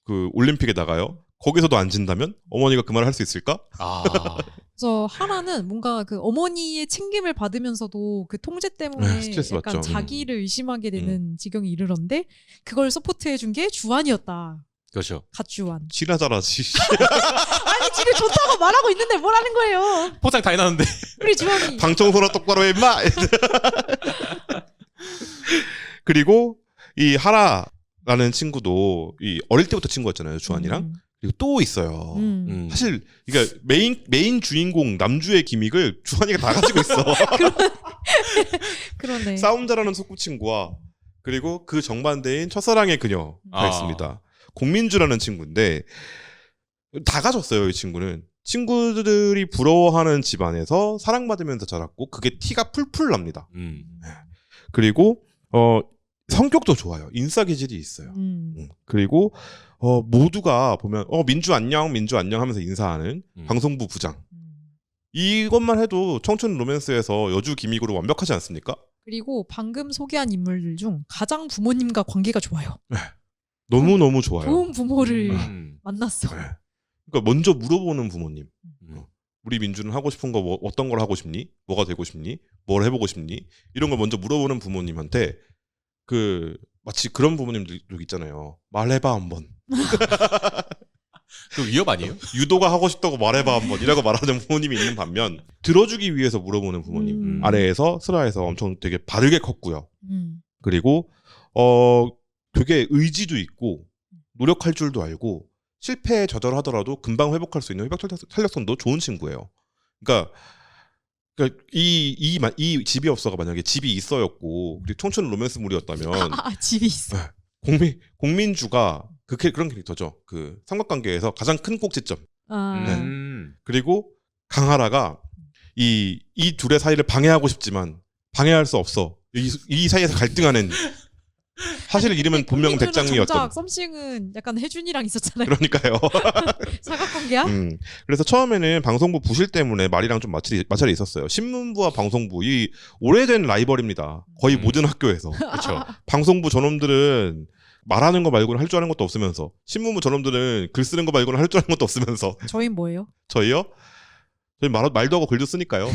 B: 그 올림픽에 나가요. 거기서도 안 진다면 어머니가 그 말을 할 수 있을까?
C: 그래서 하라는 뭔가 그 어머니의 챙김을 받으면서도 그 통제 때문에
B: 스트레스
C: 약간
B: 받죠.
C: 자기를 의심하게 되는 지경에 이르렀는데 그걸 서포트해 준 게 주환이었다.
A: 그렇죠.
C: 갓주환.
B: 지나 잘하지.
C: 아니 지금 좋다고 말하고 있는데 뭐라는 거예요?
A: 포장 다 해놨는데.
C: 우리 주환이.
B: 방청소나 똑바로 해 임마. 그리고 이 하라라는 친구도 이 어릴 때부터 친구였잖아요. 주환이랑. 그리고 또 있어요. 사실 그러니까 메인 주인공 남주의 기믹을 주환이가 다 가지고 있어.
C: 그러네.
B: 싸움 잘하는 소꿉친구와 그리고 그 정반대인 첫사랑의 그녀가 있습니다. 공민주라는 친구인데 다 가졌어요. 이 친구는. 친구들이 부러워하는 집안에서 사랑받으면서 자랐고 그게 티가 풀풀 납니다. 그리고 성격도 좋아요. 인싸 기질이 있어요. 그리고 모두가 보면 민주 안녕 민주 안녕 하면서 인사하는 방송부 부장. 이것만 해도 청춘 로맨스에서 여주 김익으로 완벽하지 않습니까?
C: 그리고 방금 소개한 인물들 중 가장 부모님과 관계가 좋아요.
B: 너무너무 좋아요.
C: 좋은 부모를 만났어.
B: 네. 그러니까 먼저 물어보는 부모님. 우리 민주는 하고 싶은 거 어떤 걸 하고 싶니? 뭐가 되고 싶니? 뭘 해보고 싶니? 이런 걸 먼저 물어보는 부모님한테 마치 그런 부모님들도 있잖아요. 말해봐 한번.
A: 그 위협 아니에요?
B: 유도가 하고 싶다고 말해봐 한번 이라고 말하는 부모님이 있는 반면 들어주기 위해서 물어보는 부모님 아래에서 슬하에서 엄청 되게 바르게 컸고요. 그리고 되게 의지도 있고 노력할 줄도 알고 실패에 좌절하더라도 금방 회복할 수 있는 회복 탄력성도 좋은 친구예요. 그러니까 이 집이 없어가 만약에 집이 있어였고 우리 청춘 로맨스물이었다면
C: 집이 있어.
B: 공민주가 그런 캐릭터죠. 그 삼각관계에서 가장 큰 꼭지점. 그리고 강하라가 이 둘의 사이를 방해하고 싶지만 방해할 수 없어. 이 사이에서 갈등하는 사실 이름은 본명 백장미였던.
C: 정작 썸씽은 약간 혜준이랑 있었잖아요.
B: 그러니까요.
C: 사각관계야?
B: 그래서 처음에는 방송부 부실 때문에 말이랑 좀 마찰이 있었어요. 신문부와 방송부 이 오래된 라이벌입니다. 거의 모든 학교에서.
A: 그렇죠.
B: 방송부 저놈들은 말하는 거 말고는 할 줄 아는 것도 없으면서 신문부 저놈들은 글 쓰는 거 말고는 할 줄 아는 것도 없으면서
C: 저희는 뭐예요?
B: 저희요? 저희 말도 하고 글도 쓰니까요.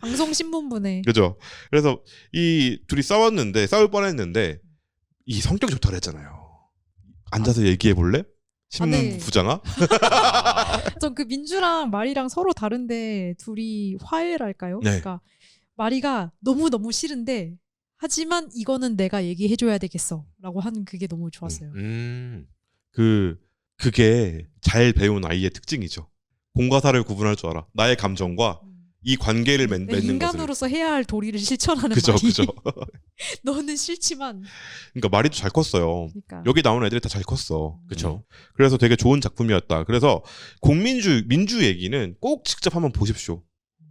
C: 방송신문부네.
B: 그죠. 그래서 이 둘이 싸울 뻔했는데 이 성격이 좋다 그랬잖아요. 앉아서 얘기해 볼래? 신문
C: 네.
B: 부장아?
C: 전 그 민주랑 마리랑 서로 다른데 둘이 화해랄까요?
B: 네.
C: 그러니까 마리가 너무너무 싫은데 하지만 이거는 내가 얘기해줘야 되겠어라고 하는 그게 너무 좋았어요.
B: 그게 잘 배운 아이의 특징이죠. 공과 사를 구분할 줄 알아. 나의 감정과 이 관계를 맺는 것을.
C: 인간으로서 해야 할 도리를 실천하는
B: 그죠,
C: 마리.
B: 그죠.
C: 너는 싫지만.
B: 그러니까 마리도 잘 컸어요.
C: 그러니까.
B: 여기 나오는 애들이 다 잘 컸어.
A: 그렇죠.
B: 그래서 되게 좋은 작품이었다. 그래서 민주 얘기는 꼭 직접 한번 보십시오.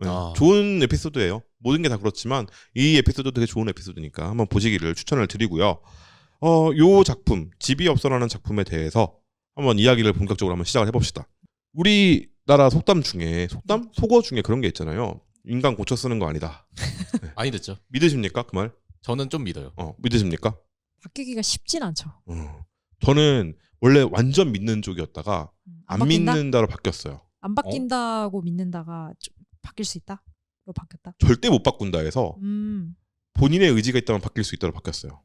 B: 네. 좋은 에피소드예요. 모든 게 다 그렇지만 이 에피소드 되게 좋은 에피소드니까 한번 보시기를 추천을 드리고요. 요 작품 집이 없어라는 작품에 대해서 한번 이야기를 본격적으로 한번 시작을 해봅시다. 우리나라 속담 중에 속어 중에 그런 게 있잖아요. 인간 고쳐 쓰는 거 아니다. 네.
A: 많이 듣죠.
B: 믿으십니까 그 말?
A: 저는 좀 믿어요.
B: 믿으십니까?
C: 바뀌기가 쉽진 않죠.
B: 저는 원래 완전 믿는 쪽이었다가 안
C: 바뀐다?
B: 믿는다로 바뀌었어요.
C: 안 바뀐다고 믿는다가 좀 바뀔 수 있다? 로 바뀌었다?
B: 절대 못 바꾼다 해서 본인의 의지가 있다면 바뀔 수 있다로 바뀌었어요.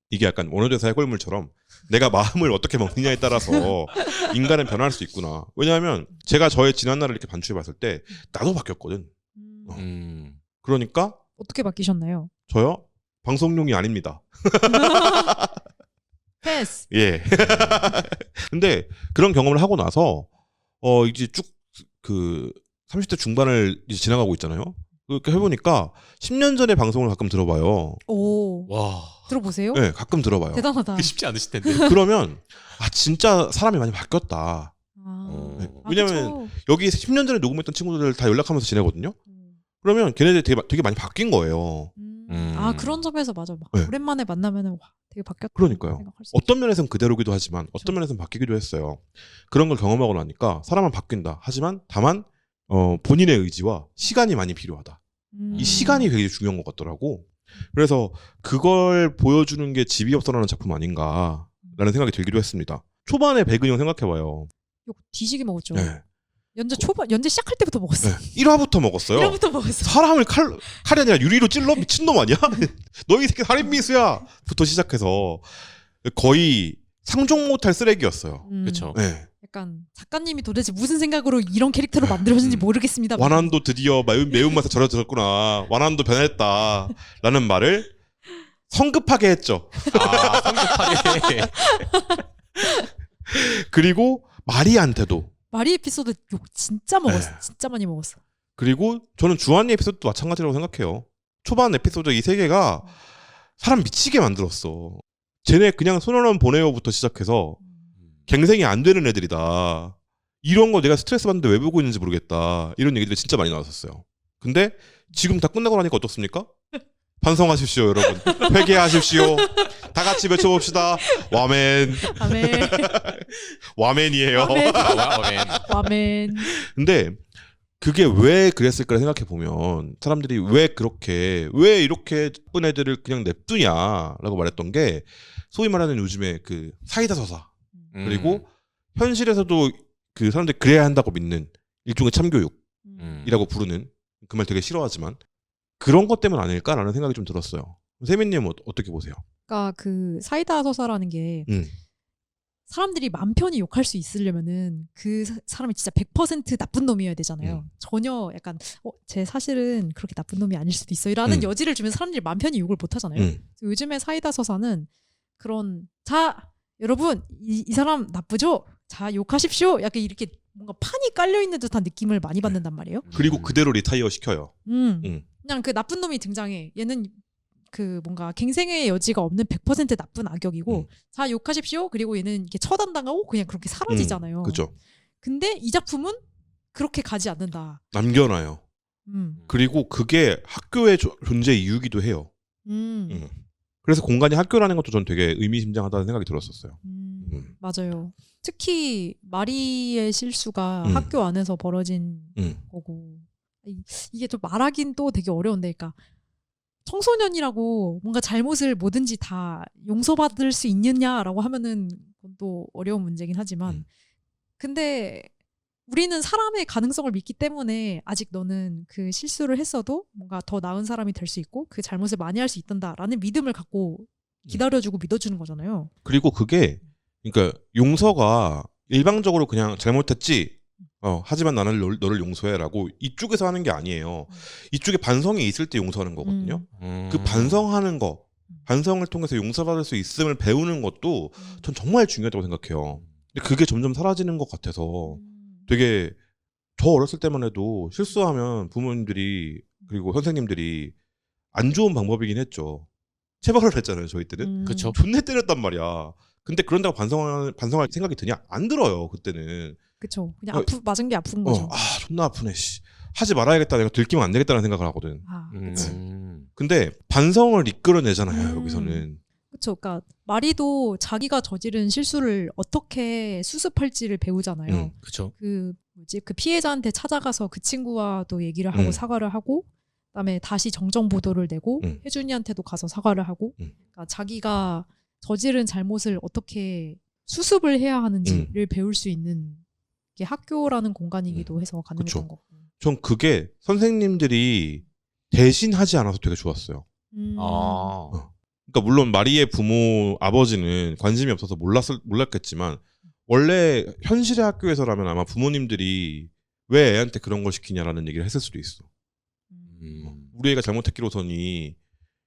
B: 이게 약간 원효대사 해골물처럼 내가 마음을 어떻게 먹느냐에 따라서 인간은 변할 수 있구나. 왜냐하면 제가 저의 지난날을 이렇게 반추해봤을 때 나도 바뀌었거든. 그러니까
C: 어떻게 바뀌셨나요?
B: 저요? 방송용이 아닙니다.
C: 패스.
B: 예. 근데 그런 경험을 하고 나서 이제 쭉 30대 중반을 이제 지나가고 있잖아요. 그렇게 해보니까 10년 전의 방송을 가끔 들어봐요.
C: 오.
A: 와.
C: 들어보세요?
B: 네, 가끔 들어봐요.
C: 대단하다.
A: 그 쉽지 않으실 텐데.
B: 그러면 진짜 사람이 많이 바뀌었다. 네. 왜냐면
C: 그쵸.
B: 여기 10년 전에 녹음했던 친구들 다 연락하면서 지내거든요. 그러면 걔네들 되게 많이 바뀐 거예요.
C: 그런 점에서 맞아.
B: 네.
C: 오랜만에 만나면 와, 되게 바뀌었다.
B: 그러니까요. 어떤 면에서는 그대로기도 하지만 어떤 면에서는 바뀌기도 했어요. 그런 걸 경험하고 나니까 사람은 바뀐다. 하지만 다만 본인의 의지와 시간이 많이 필요하다. 이 시간이 되게 중요한 것 같더라고. 그래서 그걸 보여주는 게 집이 없어라는 작품 아닌가라는 생각이 들기도 했습니다. 초반에 백은영 생각해봐요.
C: 욕 뒤지게 먹었죠.
B: 네.
C: 연재 시작할 때부터 먹었어.
B: 네. 1화부터 먹었어요.
C: 1화부터 먹었어.
B: 사람을 칼이 아니라 유리로 찔러? 미친놈 아니야? 너희 새끼 살인미수야! 부터 시작해서 거의 상종 못할 쓰레기였어요.
A: 그렇죠.
B: 네.
C: 약간 작가님이 도대체 무슨 생각으로 이런 캐릭터로 만들어진지 모르겠습니다.
B: 완환도 드디어 매운맛에 절여들었구나. 완환도 변했다. 라는 말을 성급하게 했죠.
A: 성급하게.
B: 그리고 마리한테도.
C: 마리 에피소드 욕 진짜 먹었어.
B: 네.
C: 진짜 많이 먹었어.
B: 그리고 저는 주한이 에피소드도 마찬가지라고 생각해요. 초반 에피소드 이 세 개가 사람 미치게 만들었어. 쟤네 그냥 소년원 보내요부터 시작해서 갱생이 안 되는 애들이다. 이런 거 내가 스트레스 받는데 왜 보고 있는지 모르겠다. 이런 얘기들이 진짜 많이 나왔었어요. 근데 지금 다 끝나고 나니까 어떻습니까? 반성하십시오, 여러분. 회개하십시오. 다 같이 외쳐봅시다. 와멘.
C: 아멘.
B: 와멘이에요.
C: 와멘.
A: 와멘.
C: 와멘.
B: 근데 그게 왜 그랬을까 생각해 보면 사람들이 왜 이렇게 예쁜 애들을 그냥 냅두냐라고 말했던 게 소위 말하는 요즘에 그 사이다 서사 그리고 현실에서도 그 사람들이 그래야 한다고 믿는 일종의 참교육이라고 부르는 그 말 되게 싫어하지만 그런 것 때문 아닐까라는 생각이 좀 들었어요. 세민님 어떻게 보세요?
C: 그러니까 그 사이다 서사라는 게 사람들이 맘 편히 욕할 수 있으려면은 그 사람이 진짜 100% 나쁜 놈이어야 되잖아요. 전혀 약간 쟤 사실은 그렇게 나쁜 놈이 아닐 수도 있어. 라는 여지를 주면 사람들이 맘 편히 욕을 못 하잖아요. 요즘에 사이다 서사는 그런 자 여러분 이 사람 나쁘죠? 자 욕하십시오. 약간 이렇게 뭔가 판이 깔려 있는 듯한 느낌을 많이 받는단 말이에요.
B: 그리고 그대로 리타이어 시켜요.
C: 그냥 그 나쁜 놈이 등장해. 얘는 그 뭔가 갱생의 여지가 없는 100% 나쁜 악역이고 자 욕하십시오. 그리고 얘는 이렇게 처단당하고 그냥 그렇게 사라지잖아요.
B: 그죠.
C: 근데 이 작품은 그렇게 가지 않는다.
B: 남겨놔요. 그리고 그게 학교의 존재 이유기도 해요. 그래서 공간이 학교라는 것도 전 되게 의미심장하다는 생각이 들었었어요.
C: 맞아요. 특히 마리의 실수가 학교 안에서 벌어진 거고 이게 좀 말하긴 또 되게 어려운데 그러니까 청소년이라고 뭔가 잘못을 뭐든지 다 용서받을 수 있느냐라고 하면은 그건 또 어려운 문제긴 하지만 근데 우리는 사람의 가능성을 믿기 때문에 아직 너는 그 실수를 했어도 뭔가 더 나은 사람이 될 수 있고 그 잘못을 많이 할 수 있단다라는 믿음을 갖고 기다려주고 믿어주는 거잖아요.
B: 그리고 그게 그러니까 용서가 일방적으로 그냥 잘못했지 하지만 나는 너를 용서해라고 이쪽에서 하는 게 아니에요. 이쪽에 반성이 있을 때 용서하는 거거든요. 그 반성하는 거 반성을 통해서 용서받을 수 있음을 배우는 것도 전 정말 중요하다고 생각해요. 근데 그게 점점 사라지는 것 같아서 되게 저 어렸을 때만 해도 실수하면 부모님들이 그리고 선생님들이 안 좋은 방법이긴 했죠. 체벌을 했잖아요. 저희 때는.
A: 그쵸.
B: 존내 때렸단 말이야. 근데 그런다고 반성할 생각이 드냐? 안 들어요. 그때는.
C: 그쵸. 그냥 맞은 게 아픈 거죠.
B: 존나 아프네. 씨. 하지 말아야겠다. 내가 들키면 안 되겠다는 생각을 하거든.
C: 그치.
B: 근데 반성을 이끌어내잖아요. 여기서는.
C: 그쵸. 그러니까 마리도 자기가 저지른 실수를 어떻게 수습할지를 배우잖아요.
A: 그쵸.
C: 그 피해자한테 찾아가서 그 친구와도 얘기를 하고 사과를 하고 그다음에 다시 정정 보도를 내고 혜준이한테도 가서 사과를 하고 그러니까 자기가 저지른 잘못을 어떻게 수습을 해야 하는지를 배울 수 있는 게 학교라는 공간이기도 해서 가능했던 거고.
B: 전 그게 선생님들이 대신하지 않아서 되게 좋았어요. 그러니까 물론 마리의 부모 아버지는 관심이 없어서 몰랐겠지만 원래 현실의 학교에서라면 아마 부모님들이 왜 애한테 그런 걸 시키냐라는 얘기를 했을 수도 있어. 우리 애가 잘못했기로서니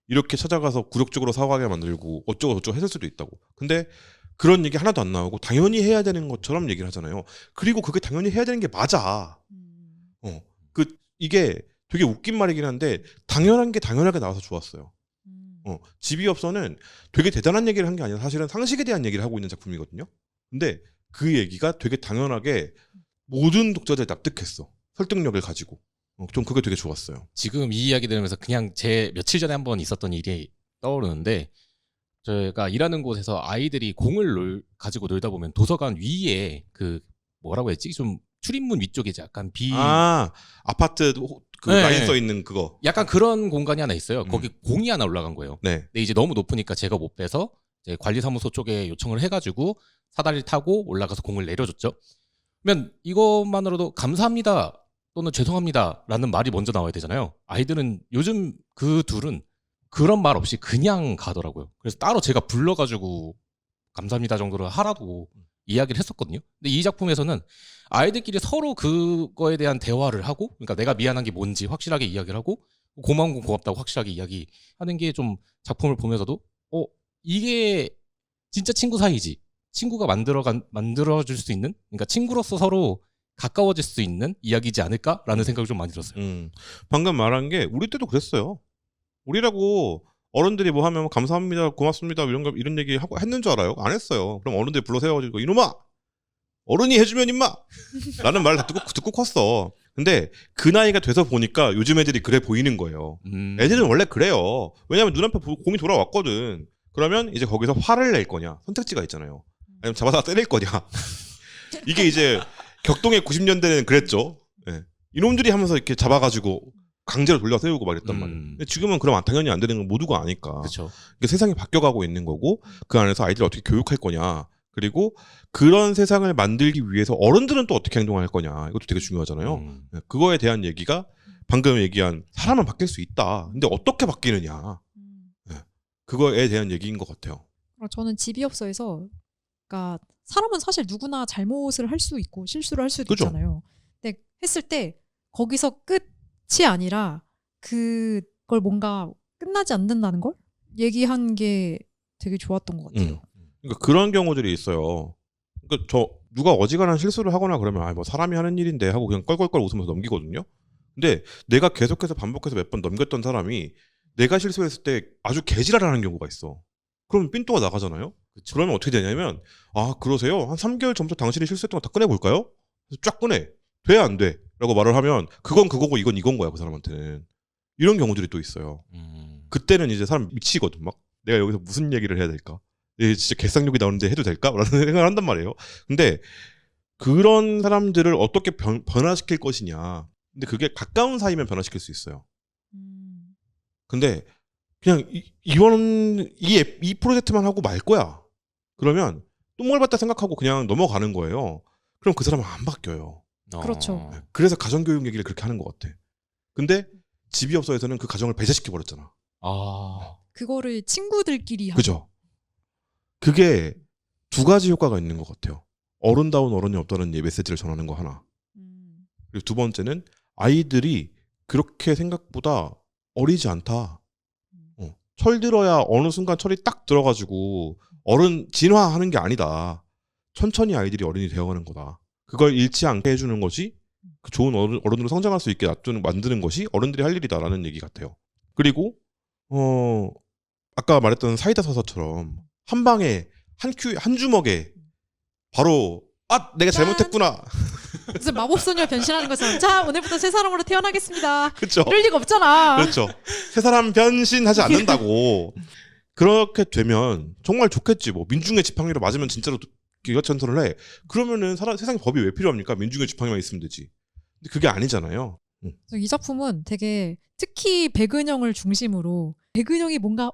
B: 이렇게 찾아가서 굴욕적으로 사과하게 만들고 어쩌고 저쩌고 했을 수도 있다고. 근데 그런 얘기 하나도 안 나오고 당연히 해야 되는 것처럼 얘기를 하잖아요. 그리고 그게 당연히 해야 되는 게 맞아. 이게 되게 웃긴 말이긴 한데 당연한 게 당연하게 나와서 좋았어요. 집이 없어는 되게 대단한 얘기를 한 게 아니라 사실은 상식에 대한 얘기를 하고 있는 작품이거든요. 근데 그 얘기가 되게 당연하게 모든 독자들 납득했어. 설득력을 가지고. 좀 그게 되게 좋았어요.
A: 지금 이 이야기 들으면서 그냥 제 며칠 전에 한번 있었던 일이 떠오르는데 저희가 일하는 곳에서 아이들이 공을 가지고 놀다 보면 도서관 위에 그 뭐라고 했지? 좀 출입문 위쪽에 이제 약간
B: 아파트 그
A: 네.
B: 라인 써 있는 그거.
A: 약간 그런 공간이 하나 있어요. 거기 공이 하나 올라간 거예요.
B: 네.
A: 근데 이제 너무 높으니까 제가 못 빼서 이제 관리사무소 쪽에 요청을 해가지고 사다리를 타고 올라가서 공을 내려줬죠. 그러면 이것만으로도 감사합니다 또는 죄송합니다라는 말이 먼저 나와야 되잖아요. 아이들은 요즘 그 둘은 그런 말 없이 그냥 가더라고요. 그래서 따로 제가 불러가지고 감사합니다 정도로 하라고 이야기를 했었거든요. 근데 이 작품에서는 아이들끼리 서로 그거에 대한 대화를 하고, 그러니까 내가 미안한 게 뭔지 확실하게 이야기를 하고, 고마운 건 고맙다고 확실하게 이야기하는 게 좀 작품을 보면서도 이게 진짜 친구 사이지. 친구가 만들어줄 수 있는, 그러니까 친구로서 서로 가까워질 수 있는 이야기지 않을까라는 생각이 좀 많이 들었어요.
B: 방금 말한 게 우리 때도 그랬어요. 우리라고 어른들이 뭐 하면 감사합니다, 고맙습니다 이런 얘기 하고 했는 줄 알아요? 안 했어요. 그럼 어른들이 불러 세워가지고 이놈아 어른이 해주면 임마 라는 말을 다 듣고 컸어. 근데 그 나이가 돼서 보니까 요즘 애들이 그래 보이는 거예요. 애들은 원래 그래요. 왜냐면 눈앞에 공이 돌아왔거든. 그러면 이제 거기서 화를 낼 거냐 선택지가 있잖아요. 아니면 잡아다 때릴 거냐. 이게 이제 격동의 90년대는 그랬죠. 예. 이놈들이 하면서 이렇게 잡아가지고 강제로 돌려 세우고 말했단 말이에요. 근데 지금은 그럼 당연히 안 되는 건 모두가 아니까.
A: 그렇죠.
B: 세상이 바뀌어가고 있는 거고 그 안에서 아이들을 어떻게 교육할 거냐. 그리고 그런 세상을 만들기 위해서 어른들은 또 어떻게 행동할 거냐. 이것도 되게 중요하잖아요. 예, 그거에 대한 얘기가 방금 얘기한 사람은 바뀔 수 있다. 근데 어떻게 바뀌느냐. 예, 그거에 대한 얘기인 것 같아요.
C: 저는 집이업소에서 그러니까 사람은 사실 누구나 잘못을 할 수 있고 실수를 할 수도
B: 그죠?
C: 있잖아요. 근데 했을 때 거기서 끝이 아니라 그걸 뭔가 끝나지 않는다는 걸 얘기한 게 되게 좋았던 것 같아요.
B: 그러니까 그런 경우들이 있어요. 그러니까 저 누가 어지간한 실수를 하거나 그러면 아, 뭐 사람이 하는 일인데 하고 그냥 껄껄껄 웃으면서 넘기거든요. 근데 내가 계속해서 반복해서 몇 번 넘겼던 사람이 내가 실수했을 때 아주 개지랄하는 경우가 있어. 그럼 삔또가 나가잖아요.
A: 그쵸.
B: 그러면 어떻게 되냐면 아 그러세요? 한 3개월 전부터 당신이 실수했던 거 다 꺼내볼까요? 그래서 쫙 꺼내. 돼 안 돼? 라고 말을 하면 그건 그거고 이건 이건 거야 그 사람한테는. 이런 경우들이 또 있어요. 그때는 이제 사람 미치거든. 막 내가 여기서 무슨 얘기를 해야 될까? 진짜 개쌍욕이 나오는데 해도 될까? 라는 생각을 한단 말이에요. 근데 그런 사람들을 어떻게 변화시킬 것이냐. 근데 그게 가까운 사이면 변화시킬 수 있어요. 근데 그냥 이 프로젝트만 하고 말 거야. 그러면 똥을 봤다 생각하고 그냥 넘어가는 거예요. 그럼 그 사람은 안 바뀌어요.
C: 그렇죠.
B: 그래서 가정교육 얘기를 그렇게 하는 것 같아. 근데 집이업소에서는 그 가정을 배제시켜버렸잖아.
C: 그거를 친구들끼리 하는.
B: 그죠? 그게 두 가지 효과가 있는 것 같아요. 어른다운 어른이 없다는 메시지를 전하는 거 하나. 그리고 두 번째는 아이들이 그렇게 생각보다 어리지 않다. 철들어야 어느 순간 철이 딱 들어가지고 어른 진화하는 게 아니다. 천천히 아이들이 어른이 되어가는 거다. 그걸 잃지 않게 해주는 것이 그 좋은 어른으로 성장할 수 있게 만드는 것이 어른들이 할 일이다라는 얘기 같아요. 그리고 아까 말했던 사이다 서서처럼 한 방에 한 주먹에 바로 내가 잘못했구나.
C: 무슨 마법소녀 변신하는 것처럼 자 오늘부터 새 사람으로 태어나겠습니다.
B: 그렇죠.
C: 이럴 리가 없잖아.
B: 그렇죠. 새 사람 변신하지 않는다고. 그렇게 되면 정말 좋겠지. 뭐 민중의 지팡이로 맞으면 진짜로 기가천선을 해. 그러면은 세상에 법이 왜 필요합니까? 민중의 지팡이만 있으면 되지. 근데 그게 아니잖아요.
C: 이 작품은 되게 특히 백은영을 중심으로 백은영이 뭔가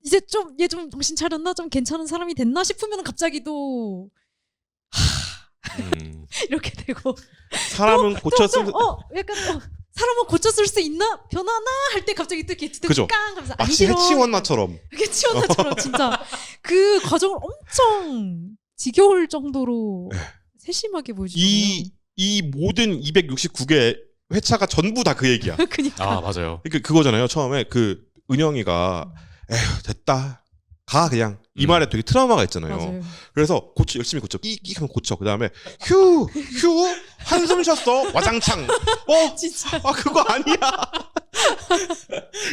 C: 이제 좀 얘 좀 정신 차렸나 좀 괜찮은 사람이 됐나 싶으면 갑자기 또 이렇게 되고
B: 사람은 고쳤을
C: 약간 사람은 고쳤을 수 있나 변하나 할 때 갑자기 또 이렇게
B: 그죠?
C: 깡 하면서
B: 마치 해치웠나처럼.
C: 해치웠나처럼 진짜 그 과정을 엄청 지겨울 정도로 세심하게 보여주잖아요.
B: 이 모든 269개 회차가 전부 다 그 얘기야.
C: 그니까.
A: 맞아요.
B: 그거잖아요. 처음에 그 은영이가 에휴 됐다 가 그냥 이 말에 되게 트라우마가 있잖아요.
C: 맞아요.
B: 그래서 열심히 고쳐 끼익 하면 고쳐. 그 다음에 휴 한숨 쉬었어 와장창.
C: 진짜.
B: 그거 아니야.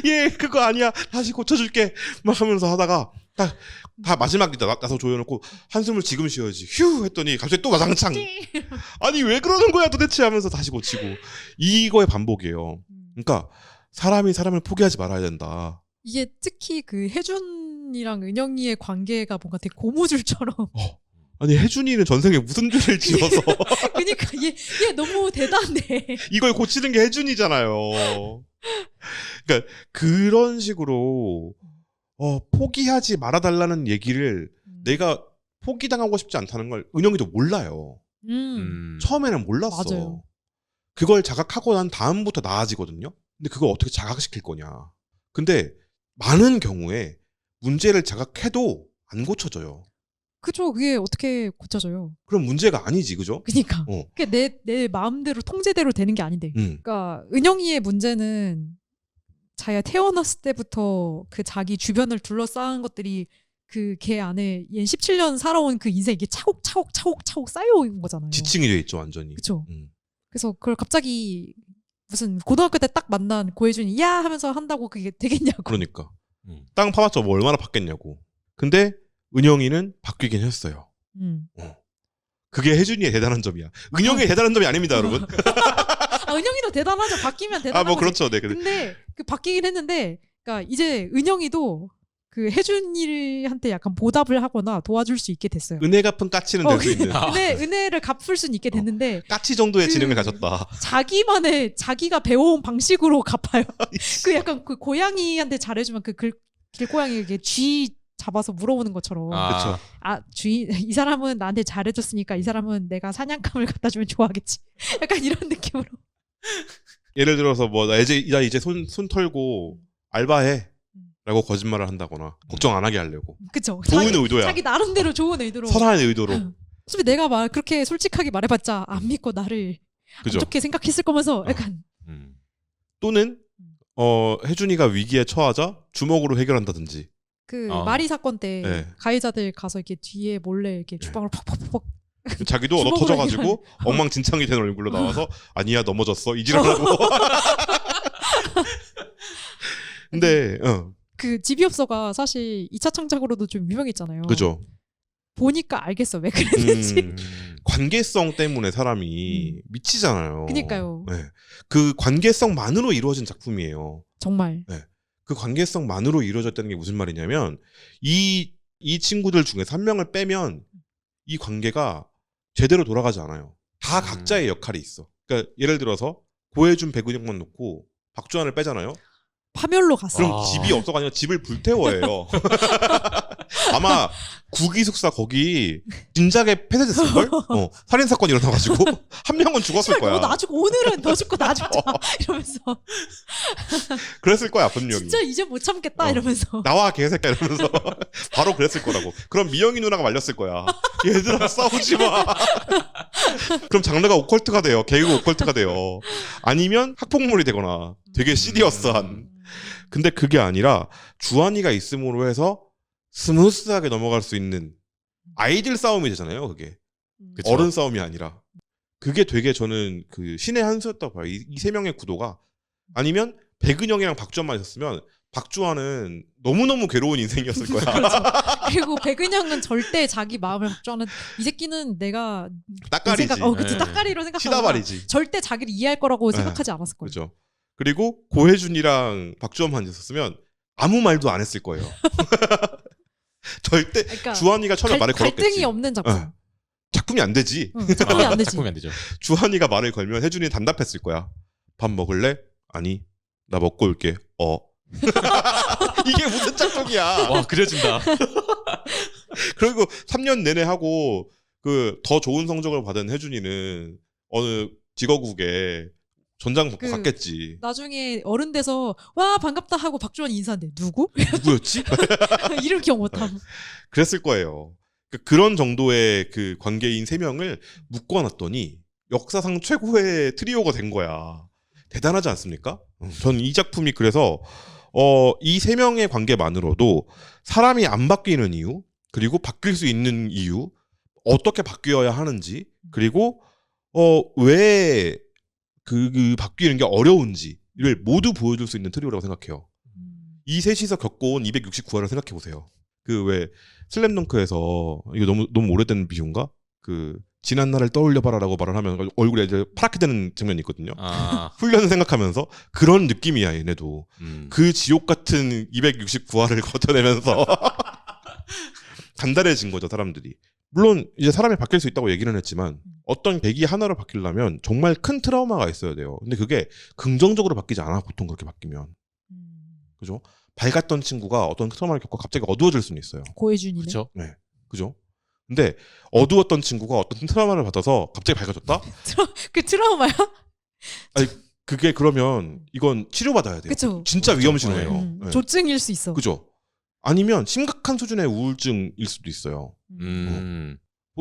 B: 예 그거 아니야. 다시 고쳐줄게 막 하면서 하다가 다 마지막이다 나서 조여놓고 한숨을 지금 쉬어야지 휴 했더니 갑자기 또 와장창. 아니 왜 그러는 거야 도대체 하면서 다시 고치고. 이거의 반복이에요. 그러니까 사람이 사람을 포기하지 말아야 된다.
C: 이게 특히 그 혜준이랑 은영이의 관계가 뭔가 되게 고무줄처럼.
B: 아니 혜준이는 전생에 무슨 죄를 지어서
C: 그러니까 얘 너무 대단해.
B: 이걸 고치는 게 혜준이잖아요. 그러니까 그런 식으로 포기하지 말아달라는 얘기를 내가 포기당하고 싶지 않다는 걸 은영이도 몰라요. 처음에는 몰랐어.
C: 맞아요.
B: 그걸 자각하고 난 다음부터 나아지거든요. 근데 그걸 어떻게 자각시킬 거냐. 근데 많은 경우에 문제를 자각해도 안 고쳐져요.
C: 그죠. 그게 어떻게 고쳐져요.
B: 그럼 문제가 아니지, 그죠?
C: 그니까. 그게 내 마음대로 통제대로 되는 게 아닌데.
B: 음.
C: 그러니까 은영이의 문제는 자기가 태어났을 때부터 그 자기 주변을 둘러싸은 것들이 그 걔 안에 얘 17년 살아온 그 인생 이게 차곡차곡 쌓여온 거잖아요.
B: 지층이 돼 있죠, 완전히.
C: 그렇죠. 그래서 그걸 갑자기 무슨 고등학교 때 딱 만난 고혜준이 야 하면서 한다고 그게 되겠냐고.
B: 그러니까. 땅 파봤자 뭐 얼마나 바뀌었냐고. 근데 은영이는 바뀌긴 했어요. 그게 혜준이의 대단한 점이야. 은영의 대단한 점이 아닙니다, 여러분.
C: 은영이도 대단하죠. 바뀌면 대단한
B: 뭐
C: 거지.
B: 그렇죠. 네.
C: 근데 그 바뀌긴 했는데, 그러니까 이제 은영이도 그 혜준이한테 약간 보답을 하거나 도와줄 수 있게 됐어요.
B: 은혜 갚은 까치는 될 수 있는
C: 은혜를 갚을 수는 있게 됐는데
B: 까치 정도의
C: 그-
B: 지능을 가졌다.
C: 자기가 배워온 방식으로 갚아요. 그 약간 그 고양이한테 잘해주면 그 길고양이에게 쥐 잡아서 물어보는 것처럼
B: 그쵸.
C: 이 사람은 나한테 잘해줬으니까 이 사람은 내가 사냥감을 갖다 주면 좋아하겠지. 약간 이런 느낌으로.
B: 예를 들어서 뭐 나 이제 손 털고 알바해. 라고 거짓말을 한다거나 걱정 안 하게 하려고.
C: 그쵸.
B: 좋은 의도야.
C: 자기 나름대로 좋은 의도로.
B: 선한 의도로.
C: 어차피 내가 그렇게 솔직하게 말해봤자 안 믿고 나를 안
B: 그죠.
C: 좋게 생각했을 거면서 약간
B: 또는 혜준이가 위기에 처하자 주먹으로 해결한다든지.
C: 그
A: 어.
C: 마리 사건 때
B: 네.
C: 가해자들 가서 이렇게 뒤에 몰래 이렇게 주방을 퍽퍽퍽
B: 자기도 얻어
C: 주먹으로
B: 터져가지고 엉망진창이 된 얼굴로 나와서 아니야 넘어졌어 이지랄하고. 근데
C: 그 집이업소가 사실 2차 창작으로도 좀 유명했잖아요.
B: 그죠.
C: 보니까 알겠어 왜 그랬는지.
B: 관계성 때문에 사람이 미치잖아요.
C: 그니까요.
B: 네. 그 관계성만으로 이루어진 작품이에요.
C: 정말.
B: 그 관계성만으로 이루어졌다는 게 무슨 말이냐면 이 친구들 중에서 한 명을 빼면 이 관계가 제대로 돌아가지 않아요. 다 각자의 역할이 있어. 그러니까 예를 들어서 고해준 백은영만 놓고 박주환을 빼잖아요.
C: 파멸로 갔어.
B: 그럼 집이 없어가 아니라 집을 불태워해요. 아마 구기숙사 거기 진작에 폐쇄됐을걸? 살인사건이 일어나가지고 한 명은 죽었을
C: 씨발,
B: 거야.
C: 너 죽고 오늘은 너 죽고 나 죽자 이러면서
B: 그랬을 거야 분명히.
C: 진짜 이제 못 참겠다 이러면서.
B: 나와 개새끼야 이러면서 바로 그랬을 거라고. 그럼 미영이 누나가 말렸을 거야. 얘들아 싸우지 마. 그럼 장르가 오컬트가 돼요. 개그 오컬트가 돼요. 아니면 학폭물이 되거나 되게 시리어스한. 근데 그게 아니라 주한이가 있음으로 해서 스무스하게 넘어갈 수 있는 아이들 싸움이 되잖아요. 그게
A: 그쵸.
B: 어른 싸움이 아니라. 그게 되게 저는 그 신의 한 수였다고 봐요. 이 세 명의 구도가. 아니면 백은영이랑 박주환만 있었으면 박주환은 너무너무 괴로운 인생이었을 거야.
C: 그리고 백은영은 절대 자기 마음을 걱정하는 이 새끼는 내가
B: 따까리지.
C: 그치
A: 네.
C: 따까리로 생각하거나
B: 시다발이지.
C: 절대 자기를 이해할 거라고
B: 네.
C: 생각하지 않았을 거예요.
B: 그렇죠. 그리고 고혜준이랑 박주환만 있었으면 아무 말도 안 했을 거예요. 절대
C: 그러니까
B: 주한이가 처음에 말을 걸었겠지.
C: 갈등이 없는 작품.
B: 어. 작품이 안 되지.
C: 작품이 안 되지.
A: 작품이 안 되죠.
B: 주한이가 말을 걸면 혜준이는 답답했을 거야. 밥 먹을래? 아니. 나 먹고 올게. 이게 무슨 작품이야.
A: 와 그려진다.
B: 그리고 3년 내내 하고 그 더 좋은 성적을 받은 혜준이는 어느 직어국에 전장 받고 갔겠지.
C: 나중에 어른 돼서 와 반갑다 하고 박주원 인사한대. 누구?
B: 누구였지?
C: 이름 기억 못함.
B: 그랬을 거예요. 그런 정도의 그 관계인 3명을 묶어놨더니 역사상 최고의 트리오가 된 거야. 대단하지 않습니까? 전 이 작품이 그래서 이 3명의 관계만으로도 사람이 안 바뀌는 이유, 그리고 바뀔 수 있는 이유, 어떻게 바뀌어야 하는지, 그리고 왜 그 바뀌는 게 어려운지를 모두 보여줄 수 있는 트리오라고 생각해요. 이 셋이서 겪어온 269화를 생각해 보세요. 그 왜 슬램덩크에서 이거 너무 오래된 비유인가? 그 지난 날을 떠올려봐라라고 말을 하면 얼굴에 이제 파랗게 되는 장면이 있거든요. 훈련을 생각하면서 그런 느낌이야 얘네도. 그 지옥 같은 269화를 거쳐내면서 단단해진 거죠 사람들이. 물론 이제 사람이 바뀔 수 있다고 얘기는 했지만 어떤 계기 하나로 바뀌려면 정말 큰 트라우마가 있어야 돼요. 근데 그게 긍정적으로 바뀌지 않아 보통 그렇게 바뀌면. 그죠? 밝았던 친구가 어떤 트라우마를 겪고 갑자기 어두워질 수는 있어요.
C: 고혜준이네.
A: 그렇죠.
B: 네, 그죠? 근데 어두웠던 친구가 어떤 트라우마를 받아서 갑자기 밝아졌다?
C: 그 트라우마야?
B: 그게 그러면 이건 치료받아야 돼요.
C: 그쵸.
B: 진짜
A: 그렇죠.
B: 위험신호예요. 네.
C: 조증일 수 있어.
B: 그죠? 아니면 심각한 수준의 우울증일 수도 있어요.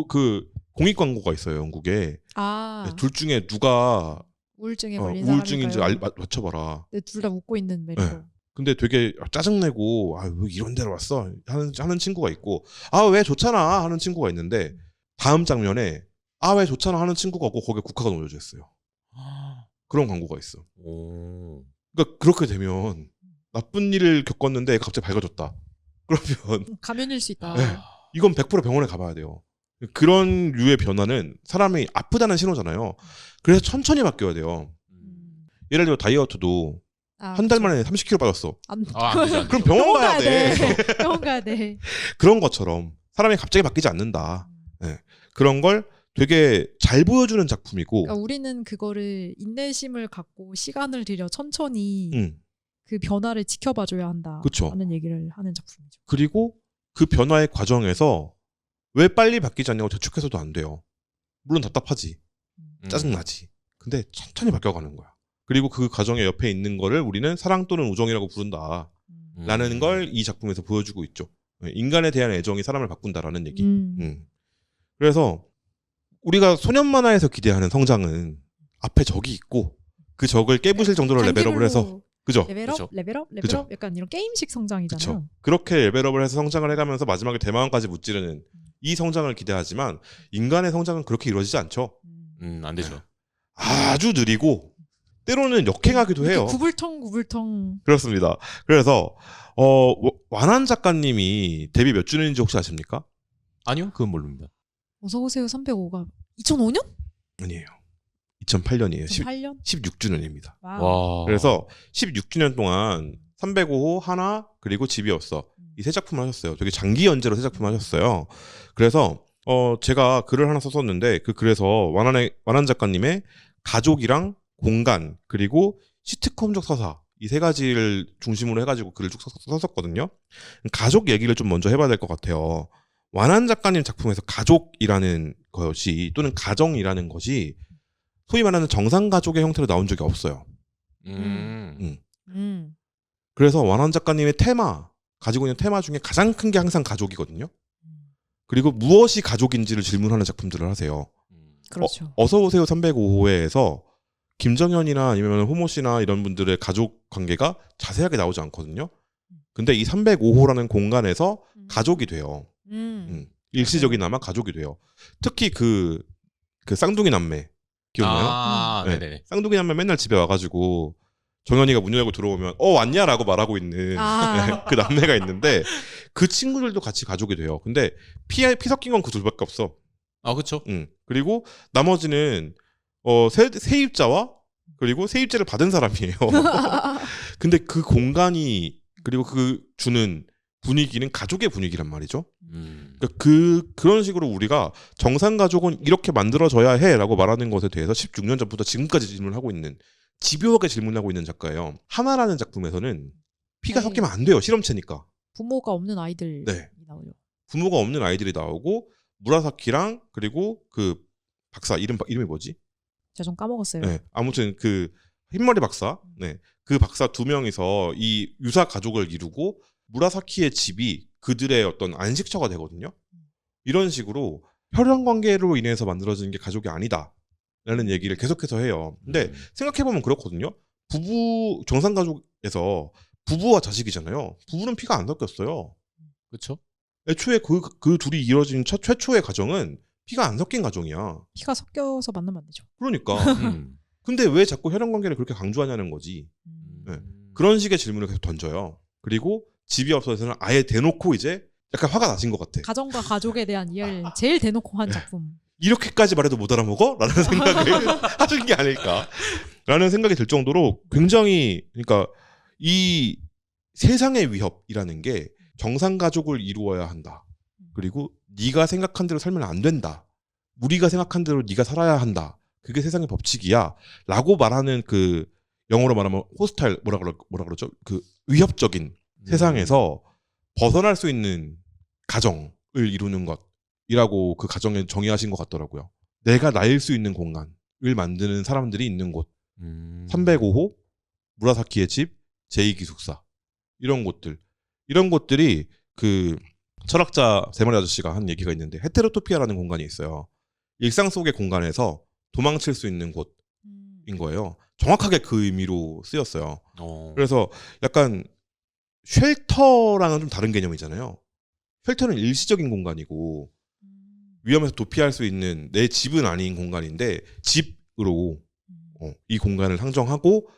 B: 그 공익 광고가 있어요 영국에. 네, 둘 중에 누가
C: 우울증에 걸린
B: 우울증인지
C: 사람인가요?
B: 맞춰봐라.
C: 둘 다 웃고 있는 매력.
B: 네. 근데 되게 짜증내고 왜 이런 데로 왔어 하는 친구가 있고 왜 좋잖아 하는 친구가 있는데 다음 장면에 왜 좋잖아 하는 친구가 없고 거기에 국화가 놓여져 있어요. 그런 광고가 있어. 그러니까 그렇게 되면 나쁜 일을 겪었는데 갑자기 밝아졌다. 그러면
C: 가면일 수 있다.
B: 네. 이건 100% 병원에 가봐야 돼요. 그런 류의 변화는 사람이 아프다는 신호잖아요. 그래서 천천히 바뀌어야 돼요. 예를 들어 다이어트도 한 달 만에 30kg 빠졌어.
C: 안,
A: 안 되죠, 안
B: 그럼
A: 되죠.
B: 병원 가야 돼.
C: 병원 가야 돼.
B: 그런 것처럼 사람이 갑자기 바뀌지 않는다. 네. 그런 걸 되게 잘 보여주는 작품이고
C: 그러니까 우리는 그거를 인내심을 갖고 시간을 들여 천천히 그 변화를 지켜봐줘야 한다.
B: 그쵸.
C: 라는 얘기를 하는 작품이죠.
B: 그리고 그 변화의 과정에서 왜 빨리 바뀌지 않냐고 재촉해서도 안 돼요. 물론 답답하지. 짜증나지. 근데 천천히 바뀌어가는 거야. 그리고 그 과정의 옆에 있는 거를 우리는 사랑 또는 우정이라고 부른다. 라는 걸 이 작품에서 보여주고 있죠. 인간에 대한 애정이 사람을 바꾼다라는 얘기. 그래서 우리가 소년 만화에서 기대하는 성장은 앞에 적이 있고 그 적을 깨부실 정도로 레벨업을 해서 그죠?
C: 레벨업,
A: 그쵸.
C: 레벨업,
B: 그죠.
C: 레벨업 약간 이런 게임식 성장이잖아요.
B: 그렇죠. 그렇게 레벨업을 해서 성장을 해가면서 마지막에 대마왕까지 무찌르는 이 성장을 기대하지만 인간의 성장은 그렇게 이루어지지 않죠.
A: 안 되죠.
B: 아주 느리고 때로는 역행하기도 해요.
C: 구불텅.
B: 그렇습니다. 그래서 완한 작가님이 데뷔 몇 주년인지 혹시 아십니까?
A: 아니요, 그건 모릅니다.
C: 어서 오세요 305가 2005년?
B: 아니에요. 2008년이에요.
C: 2008년?
B: 16주년입니다.
A: 와.
B: 그래서 16주년 동안 305호, 하나, 그리고 집이 없어. 이 세 작품을 하셨어요. 되게 장기 연재로 세 작품을 하셨어요. 그래서 제가 글을 하나 썼었는데 그 글에서 완한 작가님의 가족이랑 공간 그리고 시트콤적 서사 이 세 가지를 중심으로 해가지고 글을 쭉 썼었거든요. 가족 얘기를 좀 먼저 해봐야 될 것 같아요. 완한 작가님 작품에서 가족이라는 것이 또는 가정이라는 것이 소위 말하는 정상 가족의 형태로 나온 적이 없어요. 그래서 완한 작가님의 가지고 있는 테마 중에 가장 큰 게 항상 가족이거든요. 그리고 무엇이 가족인지를 질문하는 작품들을 하세요.
C: 그렇죠.
B: 어서 오세요 305호에서 김정현이나 아니면 호모 씨나 이런 분들의 가족 관계가 자세하게 나오지 않거든요. 근데 이 305호라는 공간에서 가족이 돼요. 일시적이나마 가족이 돼요. 특히 그 쌍둥이 남매 기억나요?
A: 아,
B: 네.
A: 네네.
B: 쌍둥이 남매 맨날 집에 와가지고 정현이가 문 열고 들어오면 왔냐라고 말하고 있는 그 남매가 있는데 그 친구들도 같이 가족이 돼요. 근데 피 섞인 건 그 둘밖에 없어.
A: 아, 그렇죠.
B: 그리고 나머지는 세입자와 그리고 세입자를 받은 사람이에요. 근데 그 공간이 그리고 그 주는 분위기는 가족의 분위기란 말이죠. 그러니까 그런 식으로 우리가 정상 가족은 이렇게 만들어져야 해라고 말하는 것에 대해서 16년 전부터 지금까지 질문을 하고 있는 집요하게 질문하고 있는 작가예요. 하나라는 작품에서는 피가
C: 네.
B: 섞이면 안 돼요. 실험체니까.
C: 부모가 없는 아이들이
B: 네.
C: 나오죠.
B: 부모가 없는 아이들이 나오고 무라사키랑 그리고 그 박사 이름이 뭐지?
C: 제가 좀 까먹었어요.
B: 네. 아무튼 그 흰머리 박사, 그 박사 두 명이서 이 유사 가족을 이루고 무라사키의 집이 그들의 어떤 안식처가 되거든요. 이런 식으로 혈연 관계로 인해서 만들어지는 게 가족이 아니다라는 얘기를 계속해서 해요. 근데 생각해 보면 그렇거든요. 부부 정상 가족에서 부부와 자식이잖아요. 부부는 피가 안 섞였어요.
A: 그렇죠.
B: 애초에 그 둘이 이루어진 최초의 가정은 피가 안 섞인 가정이야.
C: 피가 섞여서 만나면 안 되죠.
B: 그러니까. 근데 왜 자꾸 혈연 관계를 그렇게 강조하냐는 거지. 네. 그런 식의 질문을 계속 던져요. 그리고 집이 없어서는 아예 대놓고 이제 약간 화가 나신 것 같아.
C: 가정과 가족에 대한 이해를 제일 대놓고 한 작품.
B: 이렇게까지 말해도 못 알아먹어? 라는 생각을 하신 게 아닐까. 라는 생각이 들 정도로 굉장히 그러니까 이 세상의 위협이라는 게 정상 가족을 이루어야 한다. 그리고 네가 생각한 대로 살면 안 된다. 우리가 생각한 대로 네가 살아야 한다. 그게 세상의 법칙이야. 라고 말하는 그 영어로 말하면 호스타일 뭐라 그러죠? 그 위협적인 세상에서 벗어날 수 있는 가정을 이루는 것이라고 그 가정에 정의하신 것 같더라고요. 내가 나일 수 있는 공간을 만드는 사람들이 있는 곳. 305호, 무라사키의 집, 제2기숙사 이런 곳들이 그 철학자 세마리 아저씨가 한 얘기가 있는데 헤테로토피아라는 공간이 있어요. 일상 속의 공간에서 도망칠 수 있는 곳인 거예요. 정확하게 그 의미로 쓰였어요. 그래서 약간 쉘터랑은 좀 다른 개념이잖아요. 쉘터는 일시적인 공간이고 위험에서 도피할 수 있는 내 집은 아닌 공간인데 집으로 이 공간을 상정하고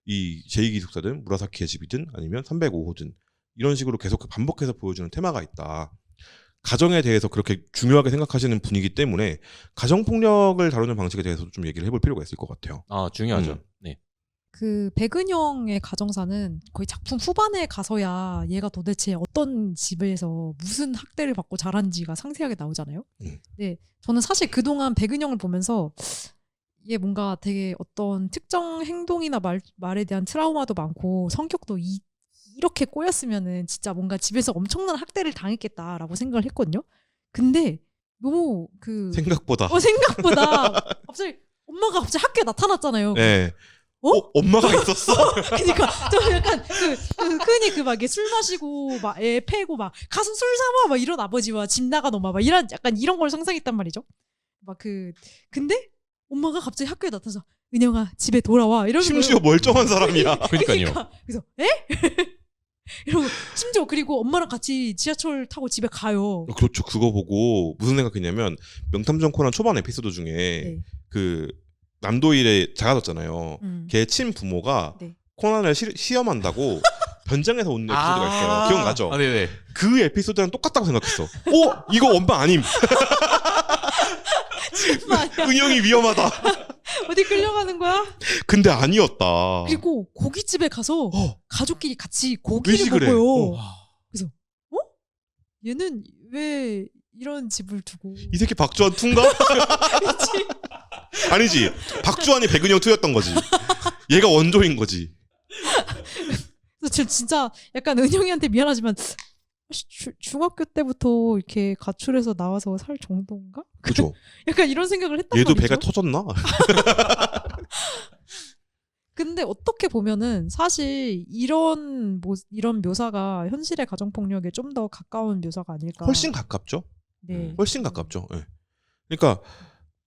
B: 이 제2기숙사든 무라사키의 집이든 아니면 305호든 이런 식으로 계속 반복해서 보여주는 테마가 있다. 가정에 대해서 그렇게 중요하게 생각하시는 분이기 때문에 가정폭력을 다루는 방식에 대해서 좀 얘기를 해볼 필요가 있을 것 같아요.
A: 아, 중요하죠. 네.
C: 그 백은영의 가정사는 거의 작품 후반에 가서야 얘가 도대체 어떤 집에서 무슨 학대를 받고 자란지가 상세하게 나오잖아요. 네, 저는 사실 그동안 백은영을 보면서 얘 뭔가 되게 어떤 특정 행동이나 말에 대한 트라우마도 많고 성격도 이렇게 꼬였으면은 진짜 뭔가 집에서 엄청난 학대를 당했겠다라고 생각을 했거든요. 근데 너무
B: 생각보다.
C: 생각보다 갑자기 엄마가 갑자기 학교에 나타났잖아요.
B: 네. 엄마가 있었어?
C: 그러니까 좀 약간 흔히 막 술 마시고 막 애 패고 막 가서 술 사와 막 이런 아버지와 집 나가 놈아 막 이런 약간 이런 걸 상상했단 말이죠. 막 근데 엄마가 갑자기 학교에 나타나서 은영아 집에 돌아와 이러는
B: 심지어
C: 거예요.
B: 멀쩡한 사람이야.
A: 그러니까요.
C: 그래서 에? 이러고 심지어 그리고 엄마랑 같이 지하철 타고 집에 가요.
B: 그렇죠. 그거 보고 무슨 생각했냐면 명탐정 코난 초반 에피소드 중에
C: 네.
B: 그 남도일에 작아졌잖아요. 걔 친부모가
C: 네.
B: 코난을 시험한다고 변장해서 온 에피소드가 있어요. 기억나죠?
A: 아, 네네.
B: 그 에피소드랑 똑같다고 생각했어. 이거 엄마 아님. 은영이 위험하다.
C: 어디 끌려가는 거야?
B: 근데 아니었다.
C: 그리고 고깃집에 가서 가족끼리 같이 고기를
B: 외식을 해.
C: 먹어요. 그래서 얘는 왜 이런 집을 두고
B: 이 새끼 박주환 2인가?
C: 그치?
B: 아니지. 박주환이 백은영 2였던 거지. 얘가 원조인 거지.
C: 그래서 진짜 약간 은영이한테 미안하지만 중학교 때부터 이렇게 가출해서 나와서 살 정도인가?
B: 그죠.
C: 약간 이런 생각을 했단
B: 얘도
C: 말이죠.
B: 배가 터졌나?
C: 근데 어떻게 보면은 사실 이런 묘사가 현실의 가정폭력에 좀 더 가까운 묘사가 아닐까.
B: 훨씬 가깝죠.
C: 네.
B: 훨씬 가깝죠. 네. 그러니까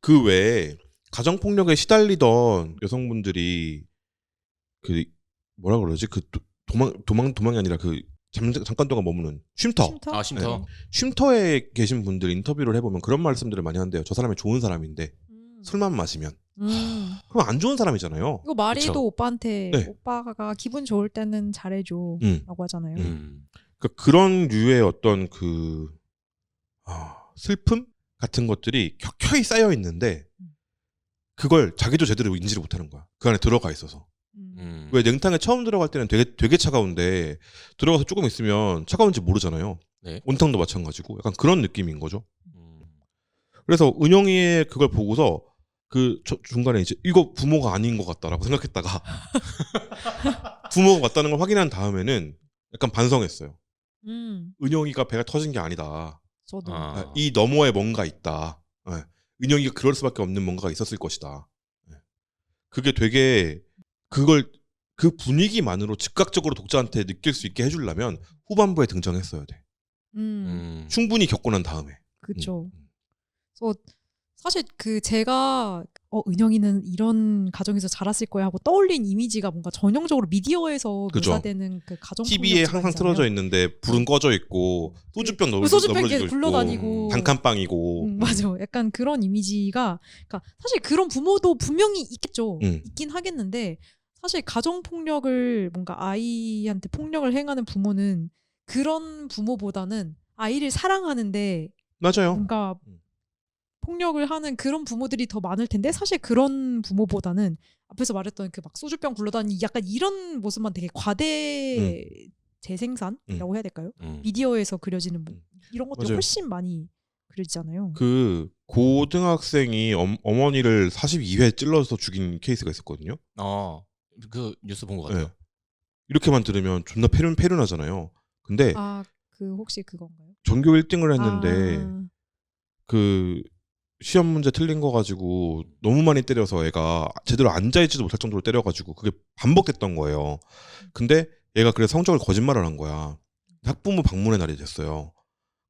B: 그 외에 가정폭력에 시달리던 여성분들이 그 뭐라 그러지? 그 도망이 아니라 그 잠깐 동안 머무는 쉼터.
A: 아, 쉼터.
C: 네.
B: 쉼터에 계신 분들 인터뷰를 해보면 그런 말씀들을 많이 한대요. 저 사람이 좋은 사람인데 술만 마시면. 그럼 안 좋은 사람이잖아요.
C: 이거 마리도
A: 그쵸.
C: 오빠한테
B: 네.
C: 오빠가 기분 좋을 때는 잘해줘 라고 하잖아요.
B: 그러니까 그런 류의 어떤 슬픔 같은 것들이 켜켜이 쌓여 있는데 그걸 자기도 제대로 인지를 못하는 거야. 그 안에 들어가 있어서. 왜 냉탕에 처음 들어갈 때는 되게 차가운데 들어가서 조금 있으면 차가운지 모르잖아요.
A: 네.
B: 온탕도 마찬가지고 약간 그런 느낌인 거죠. 그래서 은영이의 그걸 보고서 중간에 이제 이거 부모가 아닌 것 같다라고 생각했다가 부모가 맞다는 걸 확인한 다음에는 약간 반성했어요. 은영이가 배가 터진 게 아니다.
C: 저도.
B: 이 너머에 뭔가 있다. 은영이가 그럴 수밖에 없는 뭔가가 있었을 것이다. 그게 되게 그 분위기만으로 즉각적으로 독자한테 느낄 수 있게 해주려면 후반부에 등장했어야 돼. 충분히 겪고 난 다음에.
C: 그렇죠. 그래서 사실 제가 은영이는 이런 가정에서 자랐을 거야 하고 떠올린 이미지가 뭔가 전형적으로 미디어에서
B: 그죠.
C: 묘사되는 그 가정
B: TV에 항상 틀어져 있는데 불은 꺼져 있고 소주병
C: 소주병
B: 넘어지고
C: 굴러다니고
B: 단칸방이고
C: 맞아. 약간 그런 이미지가 그러니까 사실 그런 부모도 분명히 있겠죠. 있긴 하겠는데 사실 가정 폭력을 뭔가 아이한테 폭력을 행하는 부모는 그런 부모보다는 아이를 사랑하는데
B: 맞아요.
C: 뭔가 폭력을 하는 그런 부모들이 더 많을 텐데 사실 그런 부모보다는 앞에서 말했던 그 막 소주병 굴러다니는 약간 이런 모습만 되게 과대 재생산이라고 해야 될까요? 미디어에서 그려지는 이런 것들이
B: 맞아요.
C: 훨씬 많이 그려지잖아요.
B: 그 고등학생이 어머니를 42회 찔러서 죽인 케이스가 있었거든요.
A: 그 뉴스 본 것 같아요.
B: 네. 이렇게만 들으면 존나 패륜하잖아요. 근데
C: 혹시 그건가요?
B: 전교 1등을 했는데 그 시험 문제 틀린 거 가지고 너무 많이 때려서 애가 제대로 앉아있지도 못할 정도로 때려가지고 그게 반복됐던 거예요. 근데 얘가 그래서 성적을 거짓말을 한 거야. 학부모 방문의 날이 됐어요.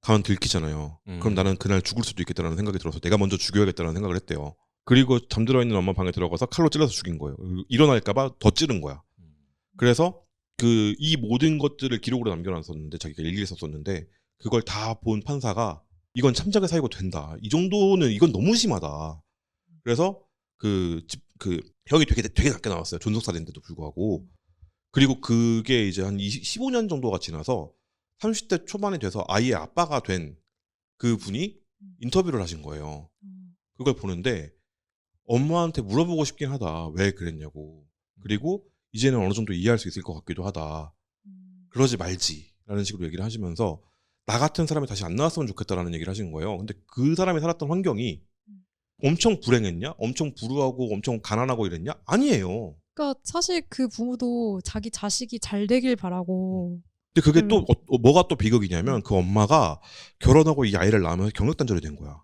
B: 가면 들키잖아요. 그럼 나는 그날 죽을 수도 있겠다라는 생각이 들어서 내가 먼저 죽여야겠다는 생각을 했대요. 그리고 잠들어 있는 엄마 방에 들어가서 칼로 찔러서 죽인 거예요. 일어날까봐 더 찌른 거야. 그래서 이 모든 것들을 기록으로 남겨놨었는데 자기가 일기를 썼었는데 그걸 다 본 판사가 이건 참작에 사유가 된다. 이 정도는 이건 너무 심하다. 그래서 형이 되게 낮게 나왔어요. 존속살인데도 불구하고. 그리고 그게 이제 한 15년 정도가 지나서 30대 초반이 돼서 아이의 아빠가 된 그 분이 인터뷰를 하신 거예요. 그걸 보는데 엄마한테 물어보고 싶긴 하다. 왜 그랬냐고. 그리고 이제는 어느 정도 이해할 수 있을 것 같기도 하다. 그러지 말지. 라는 식으로 얘기를 하시면서 나 같은 사람이 다시 안 나왔으면 좋겠다라는 얘기를 하시는 거예요. 근데 그 사람이 살았던 환경이 엄청 불행했냐? 엄청 불우하고 엄청 가난하고 이랬냐? 아니에요.
C: 그러니까 사실 그 부모도 자기 자식이 잘 되길 바라고.
B: 근데 그게 또 뭐가 또 비극이냐면 그 엄마가 결혼하고 이 아이를 낳으면서 경력단절이 된 거야.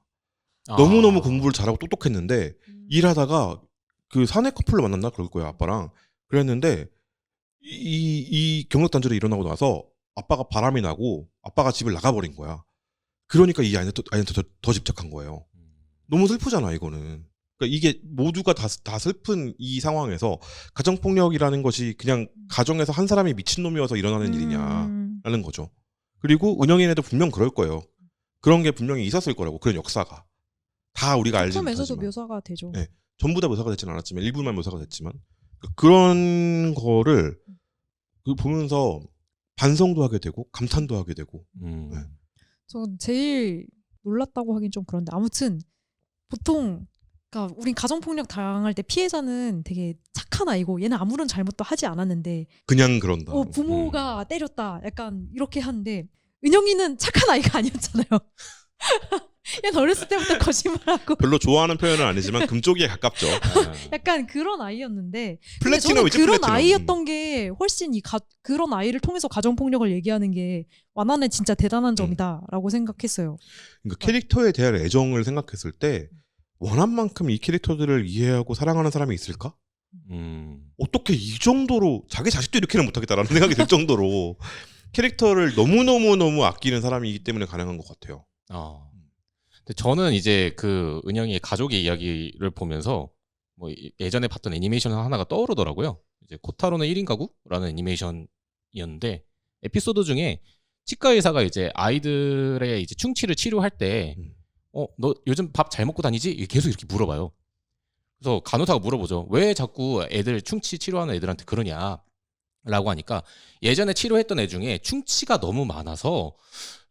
B: 너무너무 공부를 잘하고 똑똑했는데 일하다가 그 사내 커플로 만났나 그럴 거예요. 아빠랑. 그랬는데 이 경력단절이 일어나고 나서 아빠가 바람이 나고 아빠가 집을 나가버린 거야. 그러니까 이 아이한테 더 집착한 거예요. 너무 슬프잖아 이거는. 그러니까 이게 모두가 다 슬픈 이 상황에서 가정폭력이라는 것이 그냥 가정에서 한 사람이 미친놈이어서 일어나는 일이냐라는 거죠. 그리고 은영이네도 분명 그럴 거예요. 그런 게 분명히 있었을 거라고. 그런 역사가. 다 우리가 알지
C: 작품에서도
B: 못하지만.
C: 묘사가 되죠.
B: 네, 전부 다 묘사가 되지는 않았지만 일부만 묘사가 됐지만 그런 거를 보면서 반성도 하게 되고 감탄도 하게 되고. 네.
C: 전 제일 놀랐다고 하긴 좀 그런데 아무튼 보통 그러니까 우린 가정폭력 당할 때 피해자는 되게 착한 아이고 얘는 아무런 잘못도 하지 않았는데
B: 그냥 그런다.
C: 부모가 때렸다 약간 이렇게 하는데 은영이는 착한 아이가 아니었잖아요. 얘는 어렸을 때부터 거짓말하고
B: 별로 좋아하는 표현은 아니지만 금쪽이에 가깝죠.
C: 약간 그런 아이였는데
B: 플래티넘 이제
C: 그런
B: 플래티넘.
C: 아이였던 게 훨씬 그런 아이를 통해서 가정폭력을 얘기하는 게 완화는 진짜 대단한 점이다라고 생각했어요.
B: 그러니까 캐릭터에 대한 애정을 생각했을 때 원한만큼 이 캐릭터들을 이해하고 사랑하는 사람이 있을까? 어떻게 이 정도로 자기 자식도 이렇게는 못하겠다라는 생각이 들 정도로 캐릭터를 너무너무 아끼는 사람이기 때문에 가능한 것 같아요.
A: 근데 저는 이제 그 은영이의 가족의 이야기를 보면서 뭐 예전에 봤던 애니메이션 하나가 떠오르더라고요. 이제 코타로는 1인 가구라는 애니메이션이었는데 에피소드 중에 치과 의사가 이제 아이들의 이제 충치를 치료할 때 너 요즘 밥 잘 먹고 다니지? 계속 이렇게 물어봐요. 그래서 간호사가 물어보죠. 왜 자꾸 애들 충치 치료하는 애들한테 그러냐? 라고 하니까 예전에 치료했던 애 중에 충치가 너무 많아서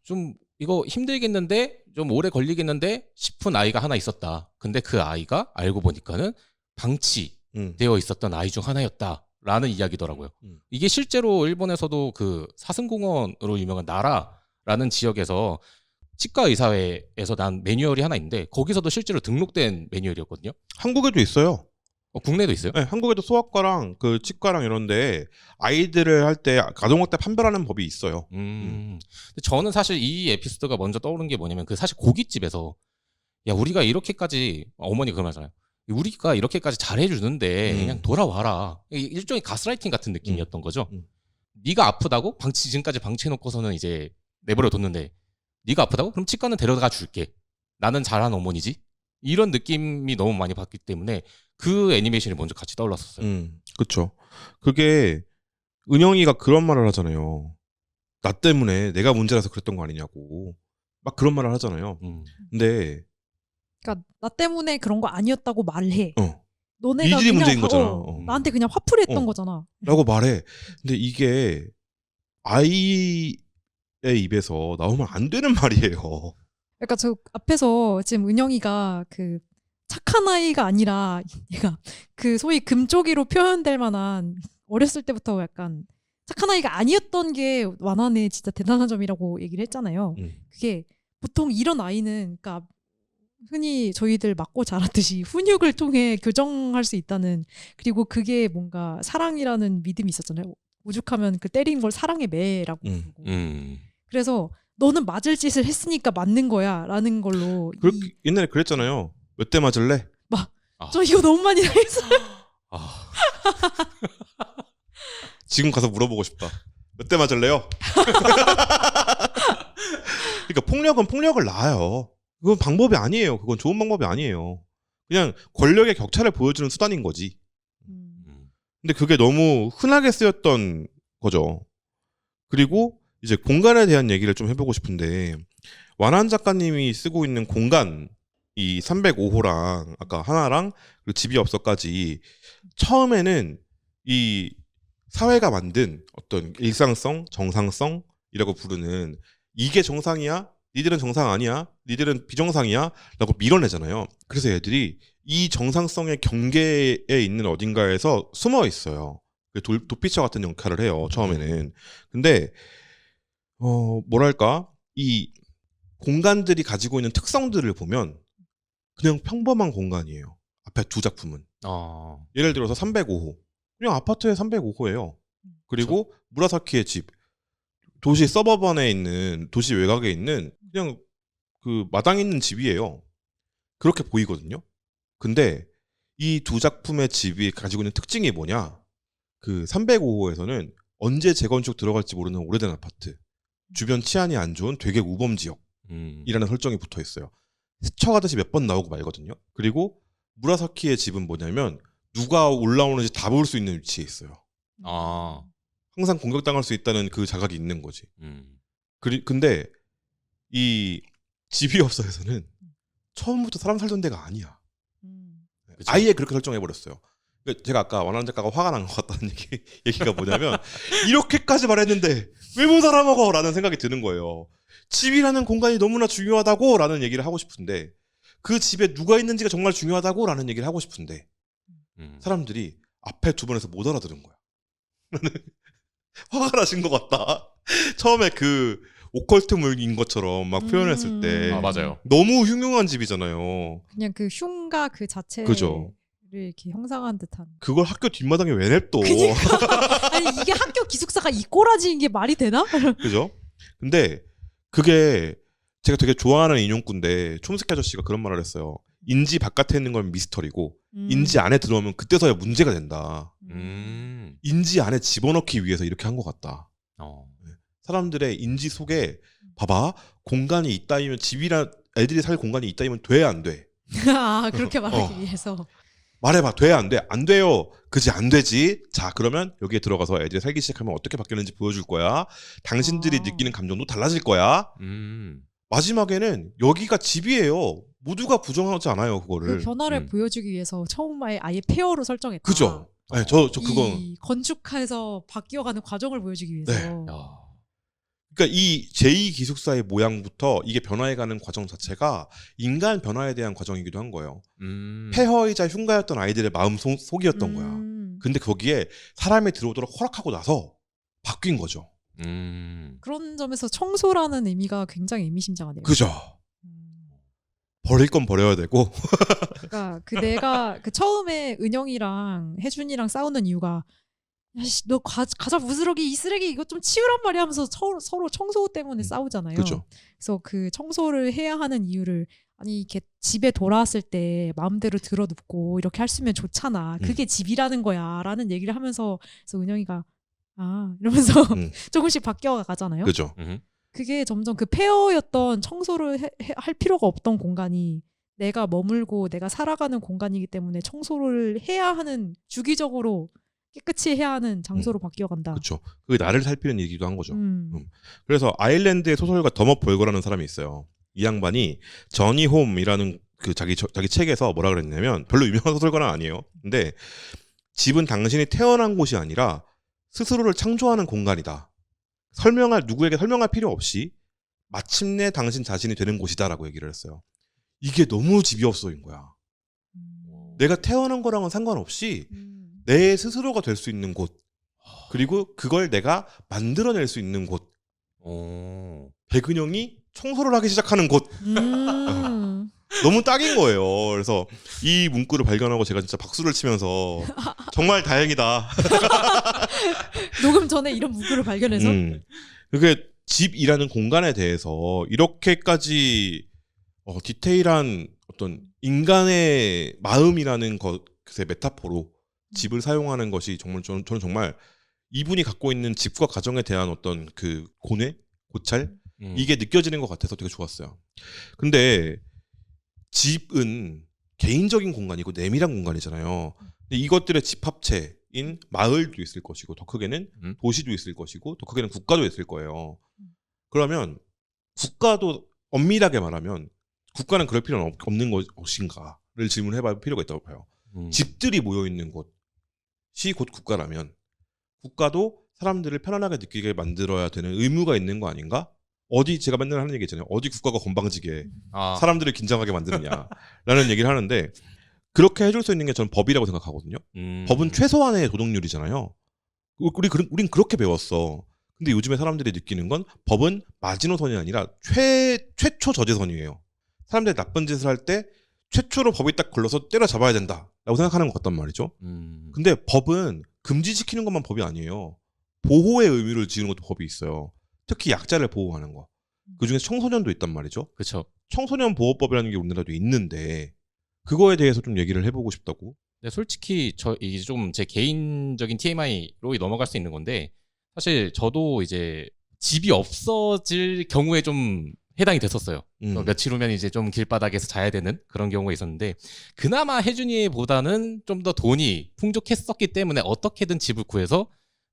A: 좀 이거 힘들겠는데 좀 오래 걸리겠는데 싶은 아이가 하나 있었다. 근데 그 아이가 알고 보니까는 방치되어 있었던 아이 중 하나였다라는 이야기더라고요. 이게 실제로 일본에서도 그 사슴공원으로 유명한 나라라는 지역에서 치과 의사회에서 난 매뉴얼이 하나 있는데 거기서도 실제로 등록된 매뉴얼이었거든요.
B: 한국에도 있어요.
A: 국내도 있어요?
B: 네, 한국에도 소아과랑 그 치과랑 이런데 아이들을 할 때 가정학대 판별하는 법이 있어요.
A: 근데 저는 사실 이 에피소드가 먼저 떠오른 게 뭐냐면 그 사실 고깃집에서 야 우리가 이렇게까지 어머니가 그러잖아요. 우리가 이렇게까지 잘해주는데 그냥 돌아와라. 일종의 가스라이팅 같은 느낌이었던 거죠. 네가 아프다고 지금까지 방치해놓고서는 이제 내버려 뒀는데 네가 아프다고? 그럼 치과는 데려가 줄게. 나는 잘한 어머니지. 이런 느낌이 너무 많이 받기 때문에 그 애니메이션이 먼저 같이 떠올랐었어요.
B: 그렇죠. 그게 은영이가 그런 말을 하잖아요. 나 때문에 내가 문제라서 그랬던 거 아니냐고. 막 그런 말을 하잖아요. 근데
C: 그러니까 나 때문에 그런 거 아니었다고 말해. 너네가
B: 니들이
C: 그냥
B: 문제인 거잖아.
C: 나한테 그냥 화풀이 했던 거잖아.
B: 라고 말해. 근데 이게 아이의 입에서 나오면 안 되는 말이에요.
C: 그러니까 저 앞에서 지금 은영이가 그 착한 아이가 아니라 얘가 그 소위 금쪽이로 표현될 만한 어렸을 때부터 약간 착한 아이가 아니었던 게 완화의 진짜 대단한 점이라고 얘기를 했잖아요. 그게 보통 이런 아이는 그러니까 흔히 저희들 맞고 자랐듯이 훈육을 통해 교정할 수 있다는, 그리고 그게 뭔가 사랑이라는 믿음이 있었잖아요. 오죽하면 그 때린 걸 사랑의 매라고 부르고. 그래서 너는 맞을 짓을 했으니까 맞는 거야 라는 걸로.
B: 옛날에 그랬잖아요. 몇 대 맞을래?
C: 저 이거 너무 많이 당했어요.
B: 지금 가서 물어보고 싶다. 몇 대 맞을래요? 그러니까 폭력은 폭력을 낳아요. 그건 방법이 아니에요. 그건 좋은 방법이 아니에요. 그냥 권력의 격차를 보여주는 수단인 거지. 근데 그게 너무 흔하게 쓰였던 거죠. 그리고 이제 공간에 대한 얘기를 좀 해보고 싶은데, 완한 작가님이 쓰고 있는 공간, 이 305호랑 아까 하나랑 그리고 집이 없어까지 처음에는 이 사회가 만든 어떤 일상성, 정상성이라고 부르는 이게 정상이야? 니들은 정상 아니야, 니들은 비정상이야 라고 밀어내잖아요. 그래서 얘들이 이 정상성의 경계에 있는 어딘가에서 숨어 있어요. 도피처 같은 역할을 해요, 처음에는. 근데 뭐랄까, 이 공간들이 가지고 있는 특성들을 보면 그냥 평범한 공간이에요. 앞에 두 작품은. 예를 들어서 305호. 그냥 아파트의 305호예요. 그리고 무라사키의 집. 도시 서버번에 있는, 도시 외곽에 있는 그냥 그 마당에 있는 집이에요. 그렇게 보이거든요. 근데 이 두 작품의 집이 가지고 있는 특징이 뭐냐? 그 305호에서는 언제 재건축 들어갈지 모르는 오래된 아파트. 주변 치안이 안 좋은 되게 우범 지역이라는 설정이 붙어 있어요. 스쳐가듯이 몇 번 나오고 말거든요. 그리고 무라사키의 집은 뭐냐면 누가 올라오는지 다 볼 수 있는 위치에 있어요. 항상 공격당할 수 있다는 그 자각이 있는 거지. 근데 이 집이업소에서는 처음부터 사람 살던 데가 아니야.
A: 그쵸.
B: 아예 그렇게 설정해버렸어요. 제가 아까 완환 작가가 화가 난 것 같다는 얘기가 뭐냐면 이렇게까지 말했는데 왜 못 알아먹어? 라는 생각이 드는 거예요. 집이라는 공간이 너무나 중요하다고 라는 얘기를 하고 싶은데 그 집에 누가 있는지가 정말 중요하다고 라는 얘기를 하고 싶은데 사람들이 앞에 두 번에서 못 알아들은 거야. 화가 나신 것 같다. 처음에 그 오컬트물인 것처럼 막 표현했을 때
A: 맞아요.
B: 너무 흉흉한 집이잖아요.
C: 그냥 그 흉가 그 자체를
B: 그죠.
C: 이렇게 형상한 듯한.
B: 그걸 학교 뒷마당에 왜 냅둬?
C: 아니 이게 학교 기숙사가 이 꼬라지인 게 말이 되나?
B: 그죠? 근데 그게 제가 되게 좋아하는 인용구인데 촘스키 아저씨가 그런 말을 했어요. 인지 바깥에 있는 건 미스터리고 인지 안에 들어오면 그때서야 문제가 된다. 인지 안에 집어넣기 위해서 이렇게 한 것 같다. 사람들의 인지 속에 봐봐, 공간이 있다면, 집이란 애들이 살 공간이 있다면 돼, 안 돼?
C: 아 그렇게 말하기 위해서.
B: 말해봐, 돼, 안 돼? 안 돼요. 그지, 안 되지. 자, 그러면 여기에 들어가서 애들이 살기 시작하면 어떻게 바뀌는지 보여줄 거야. 당신들이 느끼는 감정도 달라질 거야. 마지막에는 여기가 집이에요. 모두가 부정하지 않아요, 그거를.
C: 그 변화를 보여주기 위해서 처음에 아예 폐허로 설정했다.
B: 그죠? 네, 저 그건.
C: 이 건축해서 바뀌어가는 과정을 보여주기 위해서.
B: 네. 그러니까 이 제2기숙사의 모양부터 이게 변화해가는 과정 자체가 인간 변화에 대한 과정이기도 한 거예요. 폐허이자 흉가였던 아이들의 마음 속이었던 거야. 근데 거기에 사람이 들어오도록 허락하고 나서 바뀐 거죠.
C: 그런 점에서 청소라는 의미가 굉장히 의미심장하네요.
B: 그죠. 버릴 건 버려야 되고.
C: 그러니까 그 내가 그 처음에 은영이랑 혜준이랑 싸우는 이유가 야씨 너 가자 부스러기 이 쓰레기 이거 좀 치우란 말이야 하면서 서로 청소 때문에 싸우잖아요.
B: 그죠.
C: 그래서 그 청소를 해야 하는 이유를 아니 이렇게 집에 돌아왔을 때 마음대로 들어눕고 이렇게 할 수 있으면 좋잖아. 그게 집이라는 거야라는 얘기를 하면서 그래서 은영이가 아 이러면서 조금씩 바뀌어 가잖아요.
B: 그죠.
C: 그게 점점 그 폐허였던 청소를 할 필요가 없던 공간이 내가 머물고 내가 살아가는 공간이기 때문에 청소를 해야 하는 주기적으로 깨끗이 해야 하는 장소로 바뀌어간다.
B: 그렇죠. 그게 나를 살피는 일이기도 한 거죠. 그래서 아일랜드의 소설가 더머 볼거라는 사람이 있어요. 이 양반이 저니 홈이라는 그 자기 책에서 뭐라 그랬냐면 별로 유명한 소설가는 아니에요. 근데 집은 당신이 태어난 곳이 아니라 스스로를 창조하는 공간이다. 누구에게 설명할 필요 없이 마침내 당신 자신이 되는 곳이다라고 얘기를 했어요. 이게 너무 집이업소인 거야. 내가 태어난 거랑은 상관없이 내 스스로가 될 수 있는 곳, 그리고 그걸 내가 만들어낼 수 있는 곳. 백은영이 청소를 하기 시작하는 곳. 너무 딱인 거예요. 그래서 이 문구를 발견하고 제가 진짜 박수를 치면서 정말 다행이다.
C: 녹음 전에 이런 문구를 발견해서
B: 그게 집이라는 공간에 대해서 이렇게까지 디테일한 어떤 인간의 마음이라는 것의 메타포로 집을 사용하는 것이 정말 저는 정말 이분이 갖고 있는 집과 가정에 대한 어떤 그 고찰 이게 느껴지는 것 같아서 되게 좋았어요. 근데 집은 개인적인 공간이고 내밀한 공간이잖아요. 근데 이것들의 집합체인 마을도 있을 것이고 더 크게는 도시도 있을 것이고 더 크게는 국가도 있을 거예요. 그러면 국가도 엄밀하게 말하면 국가는 그럴 필요는 없는 것인가를 질문해볼 필요가 있다고 봐요. 집들이 모여있는 곳이 곧 국가라면 국가도 사람들을 편안하게 느끼게 만들어야 되는 의무가 있는 거 아닌가? 어디 제가 맨날 하는 얘기 있잖아요. 어디 국가가 건방지게
A: 아,
B: 사람들을 긴장하게 만드느냐라는 얘기를 하는데 그렇게 해줄 수 있는 게 저는 법이라고 생각하거든요. 법은 최소한의 도덕률이잖아요. 우린 그렇게 배웠어. 근데 요즘에 사람들이 느끼는 건 법은 마지노선이 아니라 최초 저지선이에요. 사람들이 나쁜 짓을 할 때 최초로 법이 딱 걸러서 때려잡아야 된다라고 생각하는 것 같단 말이죠. 근데 법은 금지시키는 것만 법이 아니에요. 보호의 의무를 지는 것도 법이 있어요. 특히 약자를 보호하는 거. 그중에 청소년도 있단 말이죠.
A: 그렇죠.
B: 청소년 보호법이라는 게 우리나라도 있는데 그거에 대해서 좀 얘기를 해보고 싶다고.
A: 근데 솔직히 이게 좀 제 개인적인 TMI로 넘어갈 수 있는 건데 사실 저도 이제 집이 없어질 경우에 좀 해당이 됐었어요. 며칠 후면 이제 좀 길바닥에서 자야 되는 그런 경우가 있었는데 그나마 혜준이보다는 좀 더 돈이 풍족했었기 때문에 어떻게든 집을 구해서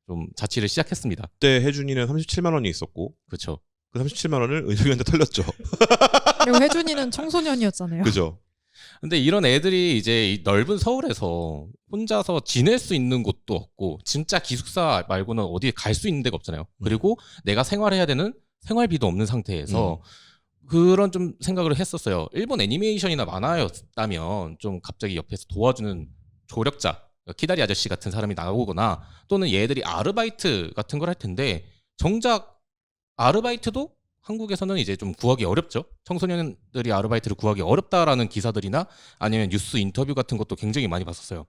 A: 좀 자취를 시작했습니다.
B: 그때 혜준이는 37만 원이 있었고
A: 그렇죠.
B: 그 37만 원을 은혁이한테 털렸죠.
C: 그리고 혜준이는 청소년이었잖아요.
B: 그죠?
A: 근데 이런 애들이 이제 이 넓은 서울에서 혼자서 지낼 수 있는 곳도 없고 진짜 기숙사 말고는 어디에 갈 수 있는 데가 없잖아요. 그리고 내가 생활해야 되는 생활비도 없는 상태에서 그런 좀 생각을 했었어요. 일본 애니메이션이나 만화였다면 좀 갑자기 옆에서 도와주는 조력자, 키다리 아저씨 같은 사람이 나오거나 또는 얘들이 아르바이트 같은 걸 할 텐데 정작 아르바이트도 한국에서는 이제 좀 구하기 어렵죠. 청소년들이 아르바이트를 구하기 어렵다라는 기사들이나 아니면 뉴스 인터뷰 같은 것도 굉장히 많이 봤었어요.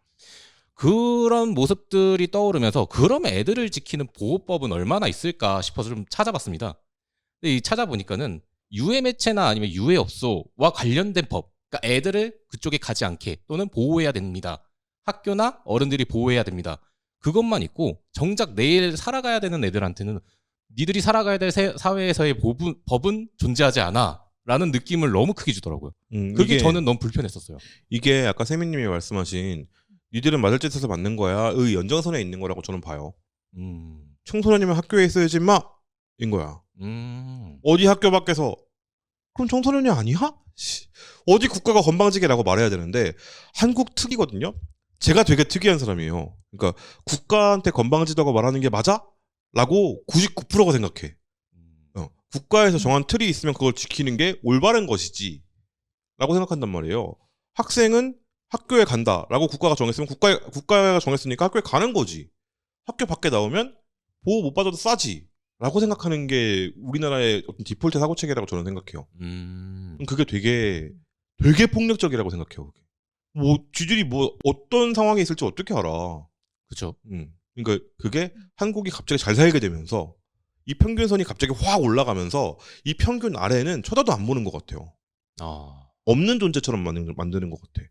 A: 그런 모습들이 떠오르면서 그럼 애들을 지키는 보호법은 얼마나 있을까 싶어서 좀 찾아봤습니다. 근데 이 찾아보니까는 유해매체나 아니면 유해업소와 관련된 법, 그러니까 애들을 그쪽에 가지 않게 또는 보호해야 됩니다. 학교나 어른들이 보호해야 됩니다. 그것만 있고 정작 내일 살아가야 되는 애들한테는 니들이 살아가야 될 사회에서의 법은 존재하지 않아 라는 느낌을 너무 크게 주더라고요. 그게 저는 너무 불편했었어요.
B: 이게 아까 세미님이 말씀하신 니들은 맞을 짓에서 맞는 거야 의 연장선에 있는 거라고 저는 봐요. 청소년이면 학교에 있어야지 마인 거야. 어디 학교 밖에서 그럼 청소년이 아니야? 어디 국가가 건방지게라고 말해야 되는데 한국 특이거든요. 제가 되게 특이한 사람이에요. 그러니까 국가한테 건방지다고 말하는 게 맞아? 라고 99%가 생각해. 국가에서 정한 틀이 있으면 그걸 지키는 게 올바른 것이지 라고 생각한단 말이에요. 학생은 학교에 간다 라고 국가가 정했으면 국가가 정했으니까 학교에 가는 거지. 학교 밖에 나오면 보호 못 받아도 싸지 라고 생각하는 게 우리나라의 어떤 디폴트 사고체계라고 저는 생각해요. 그게 되게 폭력적이라고 생각해요. 뭐 쥐들이 뭐 어떤 상황에 있을지 어떻게 알아.
A: 그렇죠.
B: 그러니까 그게 한국이 갑자기 잘 살게 되면서 이 평균선이 갑자기 확 올라가면서 이 평균 아래는 쳐다도 안 보는 것 같아요. 없는 존재처럼 만드는 것 같아.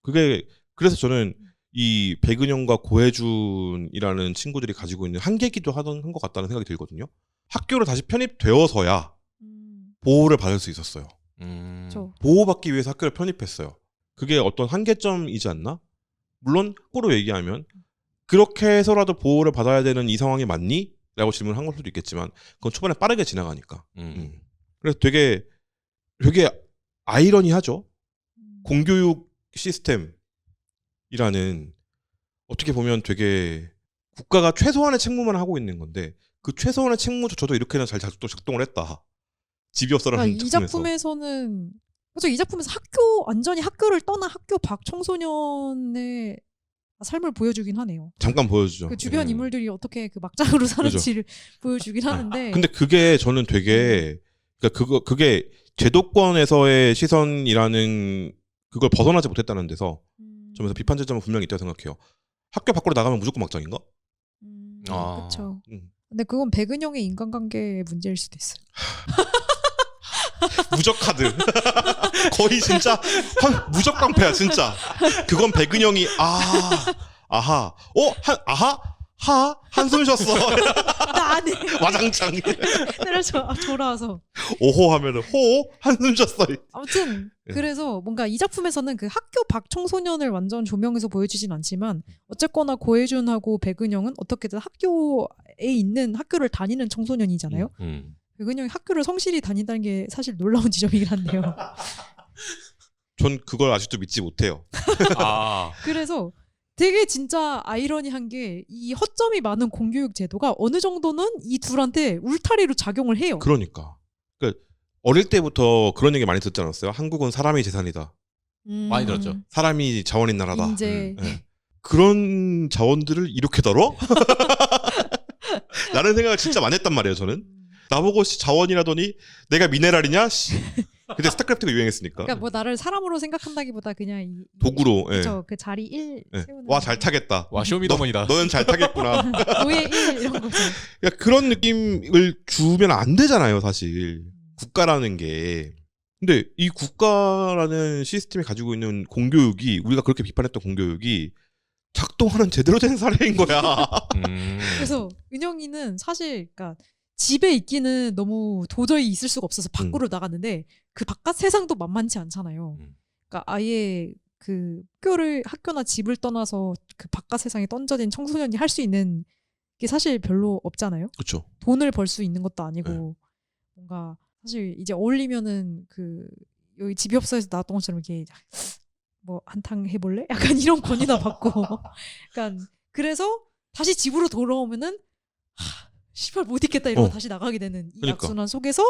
B: 그게 그래서 저는 이 백은영과 고혜준이라는 친구들이 가지고 있는 한계기도 한 것 같다는 생각이 들거든요. 학교로 다시 편입되어서야 보호를 받을 수 있었어요. 보호받기 위해서 학교를 편입했어요. 그게 어떤 한계점이지 않나? 물론 거꾸로 얘기하면 그렇게 해서라도 보호를 받아야 되는 이 상황이 맞니? 라고 질문을 한 걸 수도 있겠지만 그건 초반에 빠르게 지나가니까. 그래서 되게 아이러니하죠. 공교육 시스템이라는 어떻게 보면 되게 국가가 최소한의 책무만 하고 있는 건데 그 최소한의 책무조차도 이렇게나 잘 작동을 했다. 집이 없어라는
C: 이 작품에서는 그렇죠. 이 작품에서 완전히 학교를 떠난 학교 밖 청소년의 삶을 보여주긴 하네요.
B: 잠깐 보여주죠.
C: 그 주변 인물들이 어떻게 그 막장으로 사는지를 보여주긴 하는데.
B: 근데 그게 저는 되게 그러니까 그게 제도권에서의 시선이라는 그걸 벗어나지 못했다는 데서 점에서 비판 지점은 분명히 있다고 생각해요. 학교 밖으로 나가면 무조건 막장인가?
C: 그렇죠. 근데 그건 백은영의 인간관계의 문제일 수도 있어요.
B: 무적 카드. 거의 진짜 무적 깡패야 진짜. 그건 백은영이 아하 한숨 쉬었어.
C: 나 안 해.
B: 와장창.
C: 때려서 졸아서.
B: 오호 하면은 호 한숨 쉬었어.
C: 아무튼 그래서 뭔가 이 작품에서는 그 학교 밖 청소년을 완전 조명해서 보여주진 않지만 어쨌거나 고혜준하고 백은영은 어떻게든 학교를 다니는 청소년이잖아요. 백은영이 학교를 성실히 다닌다는 게 사실 놀라운 지점이긴 한데요.
B: 전 그걸 아직도 믿지 못해요.
C: 그래서 되게 진짜 아이러니한 게 이 허점이 많은 공교육 제도가 어느 정도는 이 둘한테 울타리로 작용을 해요.
B: 그러니까. 어릴 때부터 그런 얘기 많이 듣지 않았어요? 한국은 사람이 재산이다.
A: 많이 들었죠.
B: 사람이 자원인 나라다.
C: 인재.
B: 네. 그런 자원들을 이렇게 다뤄? 라는 생각을 진짜 많이 했단 말이에요. 저는 나보고 자원이라더니 내가 미네랄이냐? 그때 스타크래프트가 유행했으니까.
C: 그러니까 뭐 나를 사람으로 생각한다기보다 그냥
B: 도구로. 예.
C: 그쵸, 그 자리 1
B: 예.
C: 세우는
B: 와, 잘 타겠다.
A: 와 쇼미더머니다.
B: 너는 잘 타겠구나.
C: 노예 1 이런 거죠.
B: 그러니까 그런 느낌을 주면 안 되잖아요, 사실. 국가라는 게. 근데 이 국가라는 시스템이 가지고 있는 공교육이, 우리가 그렇게 비판했던 공교육이 작동하는 제대로 된 사례인 거야.
C: 그래서 은영이는 사실 그러니까 집에 있기는 너무 도저히 있을 수가 없어서 밖으로 나갔는데 그 바깥 세상도 만만치 않잖아요. 그러니까 아예 그 학교나 집을 떠나서 그 바깥 세상에 던져진 청소년이 할 수 있는 게 사실 별로 없잖아요.
B: 그렇죠.
C: 돈을 벌 수 있는 것도 아니고 뭔가 사실 이제 어울리면은 그 여기 집이업소에서 나왔던 것처럼 이렇게 뭐 한탕 해볼래? 약간 이런 권유나 받고 약간 그래서 다시 집으로 돌아오면은 씨발 못 있겠다 이러고 다시 나가게 되는 이
B: 그러니까.
C: 악순환 속에서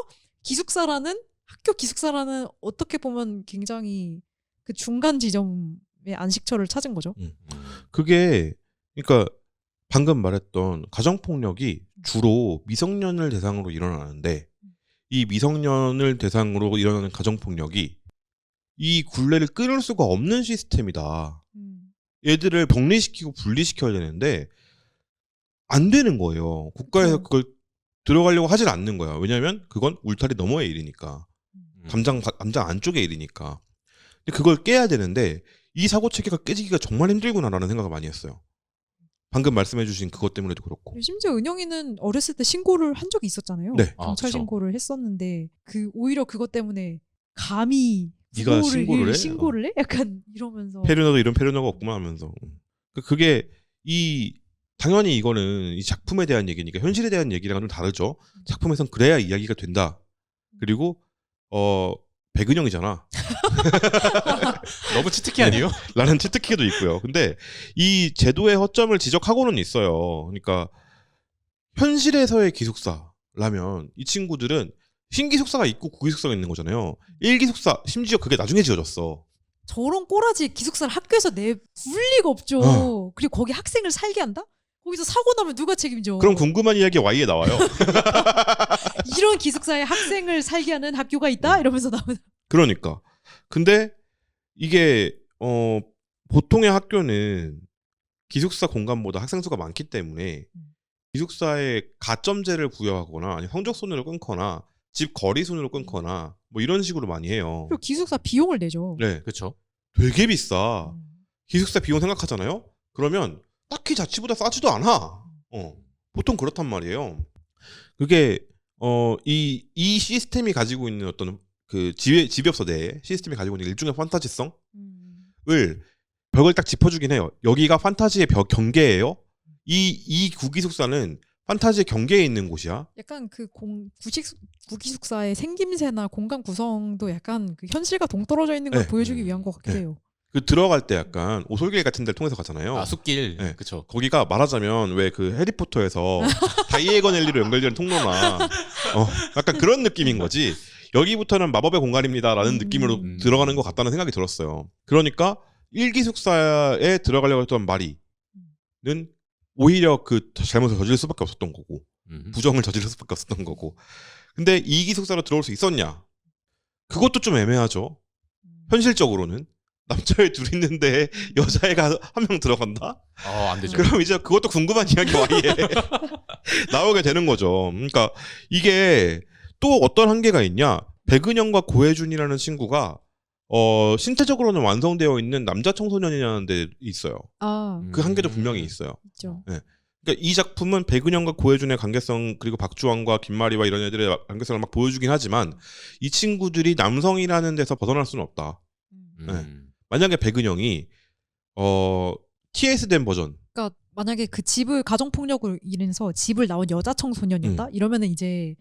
C: 학교 기숙사라는 어떻게 보면 굉장히 그 중간 지점의 안식처를 찾은 거죠.
B: 그게 그러니까 방금 말했던 가정폭력이 주로 미성년을 대상으로 일어나는데 이 미성년을 대상으로 일어나는 가정폭력이 이 굴레를 끊을 수가 없는 시스템이다. 얘들을 격리시키고 분리시켜야 되는데 안 되는 거예요. 국가에서 그걸 들어가려고 하질 않는 거야. 왜냐하면 그건 울타리 너머의 일이니까. 담장 안쪽의 일이니까. 근데 그걸 깨야 되는데 이 사고체계가 깨지기가 정말 힘들구나라는 생각을 많이 했어요. 방금 말씀해주신 그것 때문에도 그렇고.
C: 심지어 은영이는 어렸을 때 신고를 한 적이 있었잖아요.
B: 네.
C: 경찰
A: 그쵸.
C: 신고를 했었는데 오히려 그것 때문에 감히
B: 네가
C: 부모를
B: 신고를 해?
C: 해? 약간 이러면서
B: 페르노도 이런 페르노가 없구만 하면서. 그게 당연히 이거는 이 작품에 대한 얘기니까 현실에 대한 얘기랑은 좀 다르죠. 작품에선 그래야 이야기가 된다. 그리고 백은영이잖아.
A: 너무 치트키 아니에요?
B: 라는 치트키도 있고요. 근데 이 제도의 허점을 지적하고는 있어요. 그러니까 현실에서의 기숙사라면 이 친구들은 신기숙사가 있고 구기숙사가 있는 거잖아요. 1기숙사 심지어 그게 나중에 지어졌어.
C: 저런 꼬라지 기숙사를 학교에서 굴 리가 없죠. 그리고 거기 학생을 살게 한다? 거기서 사고 나면 누가 책임져?
B: 그럼 궁금한 이야기 Y에 나와요.
C: 이런 기숙사에 학생을 살게 하는 학교가 있다? 이러면서 나오는.
B: 그러니까. 근데 이게 보통의 학교는 기숙사 공간보다 학생 수가 많기 때문에 기숙사에 가점제를 부여하거나 아니면 성적 순위를 끊거나 집 거리 순위로 끊거나 뭐 이런 식으로 많이 해요.
C: 그리고 기숙사 비용을 내죠.
B: 네,
A: 그렇죠.
B: 되게 비싸. 기숙사 비용 생각하잖아요. 그러면 딱히 자취보다 싸지도 않아. 보통 그렇단 말이에요. 그게 이 시스템이 가지고 있는 어떤 그 집이업소 내 시스템이 가지고 있는 일종의 판타지성을 벽을 딱 짚어주긴 해요. 여기가 판타지의 경계예요. 이 구기숙사는 판타지의 경계에 있는 곳이야.
C: 약간 그 구기숙사의 생김새나 공간 구성도 약간 그 현실과 동떨어져 있는 걸
B: 네.
C: 보여주기 위한 것 같기도 해요.
B: 그 들어갈 때 약간 오솔길 같은 데를 통해서 가잖아요.
A: 아 숲길.
B: 네.
A: 그렇죠.
B: 거기가 말하자면 왜 그 해리포터에서 다이애건 앨리로 연결되는 통로나 약간 그런 느낌인 거지. 여기부터는 마법의 공간입니다라는 느낌으로 들어가는 것 같다는 생각이 들었어요. 그러니까 1기숙사에 들어가려고 했던 마리는 오히려 그 잘못을 저지를 수밖에 없었던 거고 부정을 저지를 수밖에 없었던 거고. 근데 2기숙사로 들어올 수 있었냐? 그것도 좀 애매하죠. 현실적으로는 남자애 둘 있는데 여자애가 한 명 들어간다?
A: 안 되죠.
B: 그럼 이제 그것도 궁금한 이야기 와이에 나오게 되는 거죠. 그러니까 이게 또 어떤 한계가 있냐? 백은영과 고혜준이라는 친구가 신체적으로는 완성되어 있는 남자 청소년이라는 데 있어요. 그 한계도 분명히 있어요.
C: 있죠.
B: 네. 그러니까 이 작품은 백은영과 고혜준의 관계성 그리고 박주환과 김마리와 이런 애들의 관계성을 막 보여주긴 하지만 이 친구들이 남성이라는 데서 벗어날 수는 없다. 네. 만약에 백은영이 TS된 버전.
C: 그러니까 만약에 그 집을 가정폭력으로 인해서 집을 나온 여자 청소년이었다? 이러면은 이제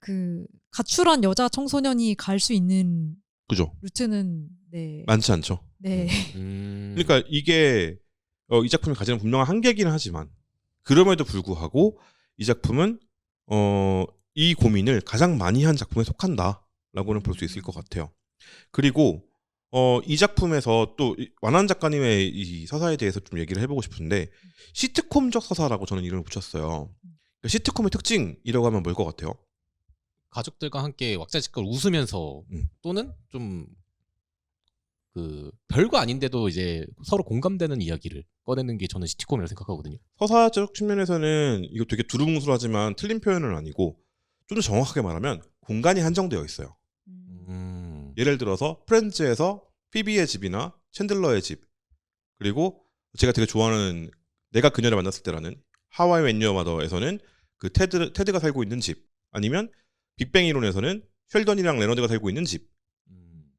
C: 그 가출한 여자 청소년이 갈 수 있는
B: 그죠?
C: 루트는 네.
B: 많지 않죠.
C: 네.
B: 그러니까 이게 이 작품이 가지는 분명한 한계이긴 하지만 그럼에도 불구하고 이 작품은 이 고민을 가장 많이 한 작품에 속한다라고는 볼 수 있을 것 같아요. 그리고 이 작품에서 또 완한 작가님의 이 서사에 대해서 좀 얘기를 해보고 싶은데 시트콤적 서사라고 저는 이름을 붙였어요. 그러니까 시트콤의 특징이라고 하면 뭘 것 같아요?
A: 가족들과 함께 왁자지껄 웃으면서 또는 좀 그 별거 아닌데도 이제 서로 공감되는 이야기를 꺼내는 게 저는 시트콤이라고 생각하거든요.
B: 서사적 측면에서는 이거 되게 두루뭉술하지만 틀린 표현은 아니고 좀 더 정확하게 말하면 공간이 한정되어 있어요. 예를 들어서 프렌즈에서 피비의 집이나 챈들러의 집, 그리고 제가 되게 좋아하는 내가 그녀를 만났을 때라는 하와이 웬 유어 마더에서는 그 테드가 살고 있는 집, 아니면 빅뱅 이론에서는 쉘던이랑 레너드가 살고 있는 집,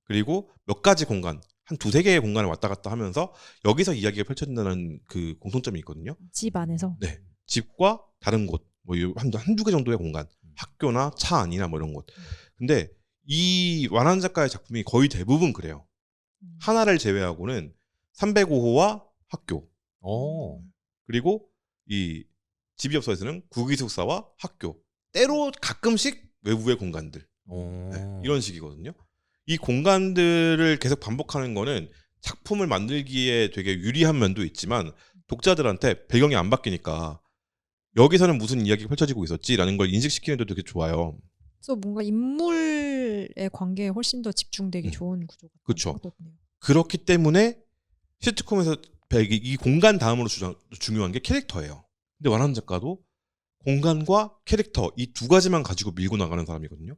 B: 그리고 몇 가지 공간, 한 두세 개의 공간을 왔다 갔다 하면서 여기서 이야기가 펼쳐진다는 그 공통점이 있거든요.
C: 집 안에서.
B: 네, 집과 다른 곳, 뭐 한두 개 정도의 공간, 학교나 차 안이나 뭐 이런 곳. 근데 이 완한 작가의 작품이 거의 대부분 그래요. 하나를 제외하고는 305호와 학교, 그리고 이 집이 없어에서는 구기숙사와 학교, 때로 가끔씩 외부의 공간들, 네, 이런 식이거든요. 이 공간들을 계속 반복하는 거는 작품을 만들기에 되게 유리한 면도 있지만 독자들한테 배경이 안 바뀌니까 여기서는 무슨 이야기가 펼쳐지고 있었지라는 걸 인식시키는 데도 되게 좋아요.
C: 그래서 뭔가 인물의 관계에 훨씬 더 집중되기 좋은 구조가
B: 그쵸.
C: 생겼네요.
B: 그렇기 때문에 시트콤에서 이 공간 다음으로 중요한 게 캐릭터예요. 근데 완한 작가도 공간과 캐릭터 이 두 가지만 가지고 밀고 나가는 사람이거든요.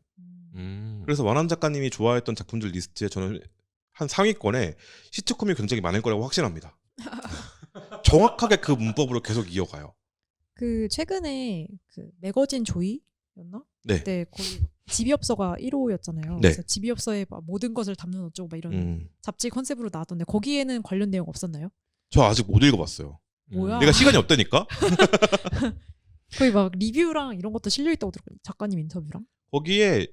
B: 그래서 완한 작가님이 좋아했던 작품들 리스트에 저는 한 상위권에 시트콤이 굉장히 많을 거라고 확신합니다. 정확하게 그 문법으로 계속 이어가요.
C: 그 최근에 그 매거진 조이였나?
B: 네.
C: 그때 거기 집이업서가 1호였잖아요.
B: 네.
C: 그래서 집이업서에 막 모든 것을 담는 어쩌고 막 이런 잡지 컨셉으로 나왔던데 거기에는 관련 내용 없었나요?
B: 저 아직 못 읽어봤어요.
C: 뭐야?
B: 내가 시간이 없다니까.
C: 거기 막 리뷰랑 이런 것도 실려 있다고 들었거든요. 작가님 인터뷰랑.
B: 거기에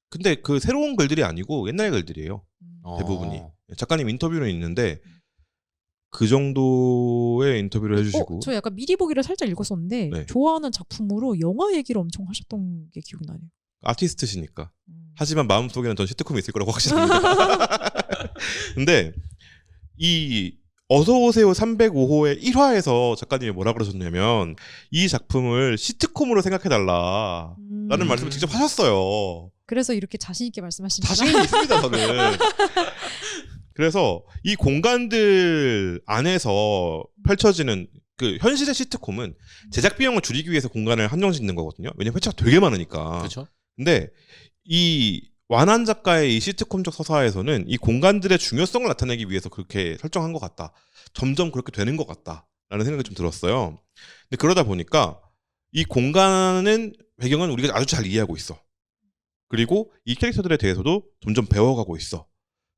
B: 근데 그 새로운 글들이 아니고 옛날 글들이에요. 대부분이. 작가님 인터뷰는 있는데 그 정도의 인터뷰를 해주시고.
C: 저 약간 미리 보기를 살짝 읽었었는데
B: 네.
C: 좋아하는 작품으로 영화 얘기를 엄청 하셨던 게 기억이 나네요.
B: 아티스트시니까. 하지만 마음속에는 전 시트콤이 있을 거라고 확신합니다. 근데 이 어서오세요 305호의 1화에서 작가님이 뭐라 그러셨냐면 이 작품을 시트콤으로 생각해달라 라는 말씀을 직접 하셨어요.
C: 그래서 이렇게 자신 있게 말씀하시는
B: 자신이 있습니다 저는. 그래서 이 공간들 안에서 펼쳐지는 그 현실의 시트콤은 제작 비용을 줄이기 위해서 공간을 한정짓는 거거든요. 왜냐면 회차가 되게 많으니까.
A: 그렇죠.
B: 근데 이 완한 작가의 이 시트콤적 서사에서는 이 공간들의 중요성을 나타내기 위해서 그렇게 설정한 것 같다. 점점 그렇게 되는 것 같다라는 생각이 좀 들었어요. 근데 그러다 보니까 이 공간은 배경은 우리가 아주 잘 이해하고 있어. 그리고 이 캐릭터들에 대해서도 점점 배워가고 있어.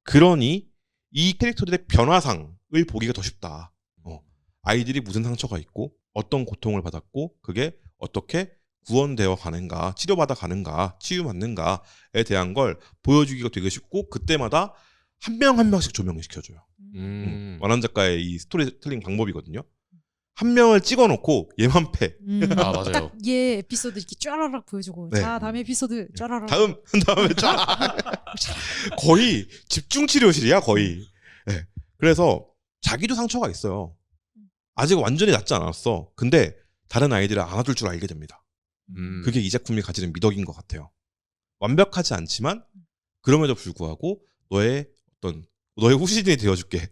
B: 그러니 이 캐릭터들의 변화상을 보기가 더 쉽다. 아이들이 무슨 상처가 있고 어떤 고통을 받았고 그게 어떻게 구원되어 가는가, 치료받아 가는가, 치유받는가에 대한 걸 보여주기가 되게 쉽고 그때마다 한 명 한 명씩 조명을 시켜줘요. 완한 작가의 이 스토리텔링 방법이거든요. 한 명을 찍어놓고 얘만 패.
A: 아 맞아요.
C: 딱 얘 에피소드 이렇게 쫘라락 보여주고
B: 네.
C: 자 다음 에피소드 쫘라락
B: 다음에 쫙 거의 집중 치료실이야 거의. 네. 그래서 자기도 상처가 있어요. 아직 완전히 낫지 않았어. 근데 다른 아이들을 안아줄 줄 알게 됩니다. 그게 이 작품이 가지는 미덕인 것 같아요. 완벽하지 않지만 그럼에도 불구하고 너의 후시딘이 되어줄게.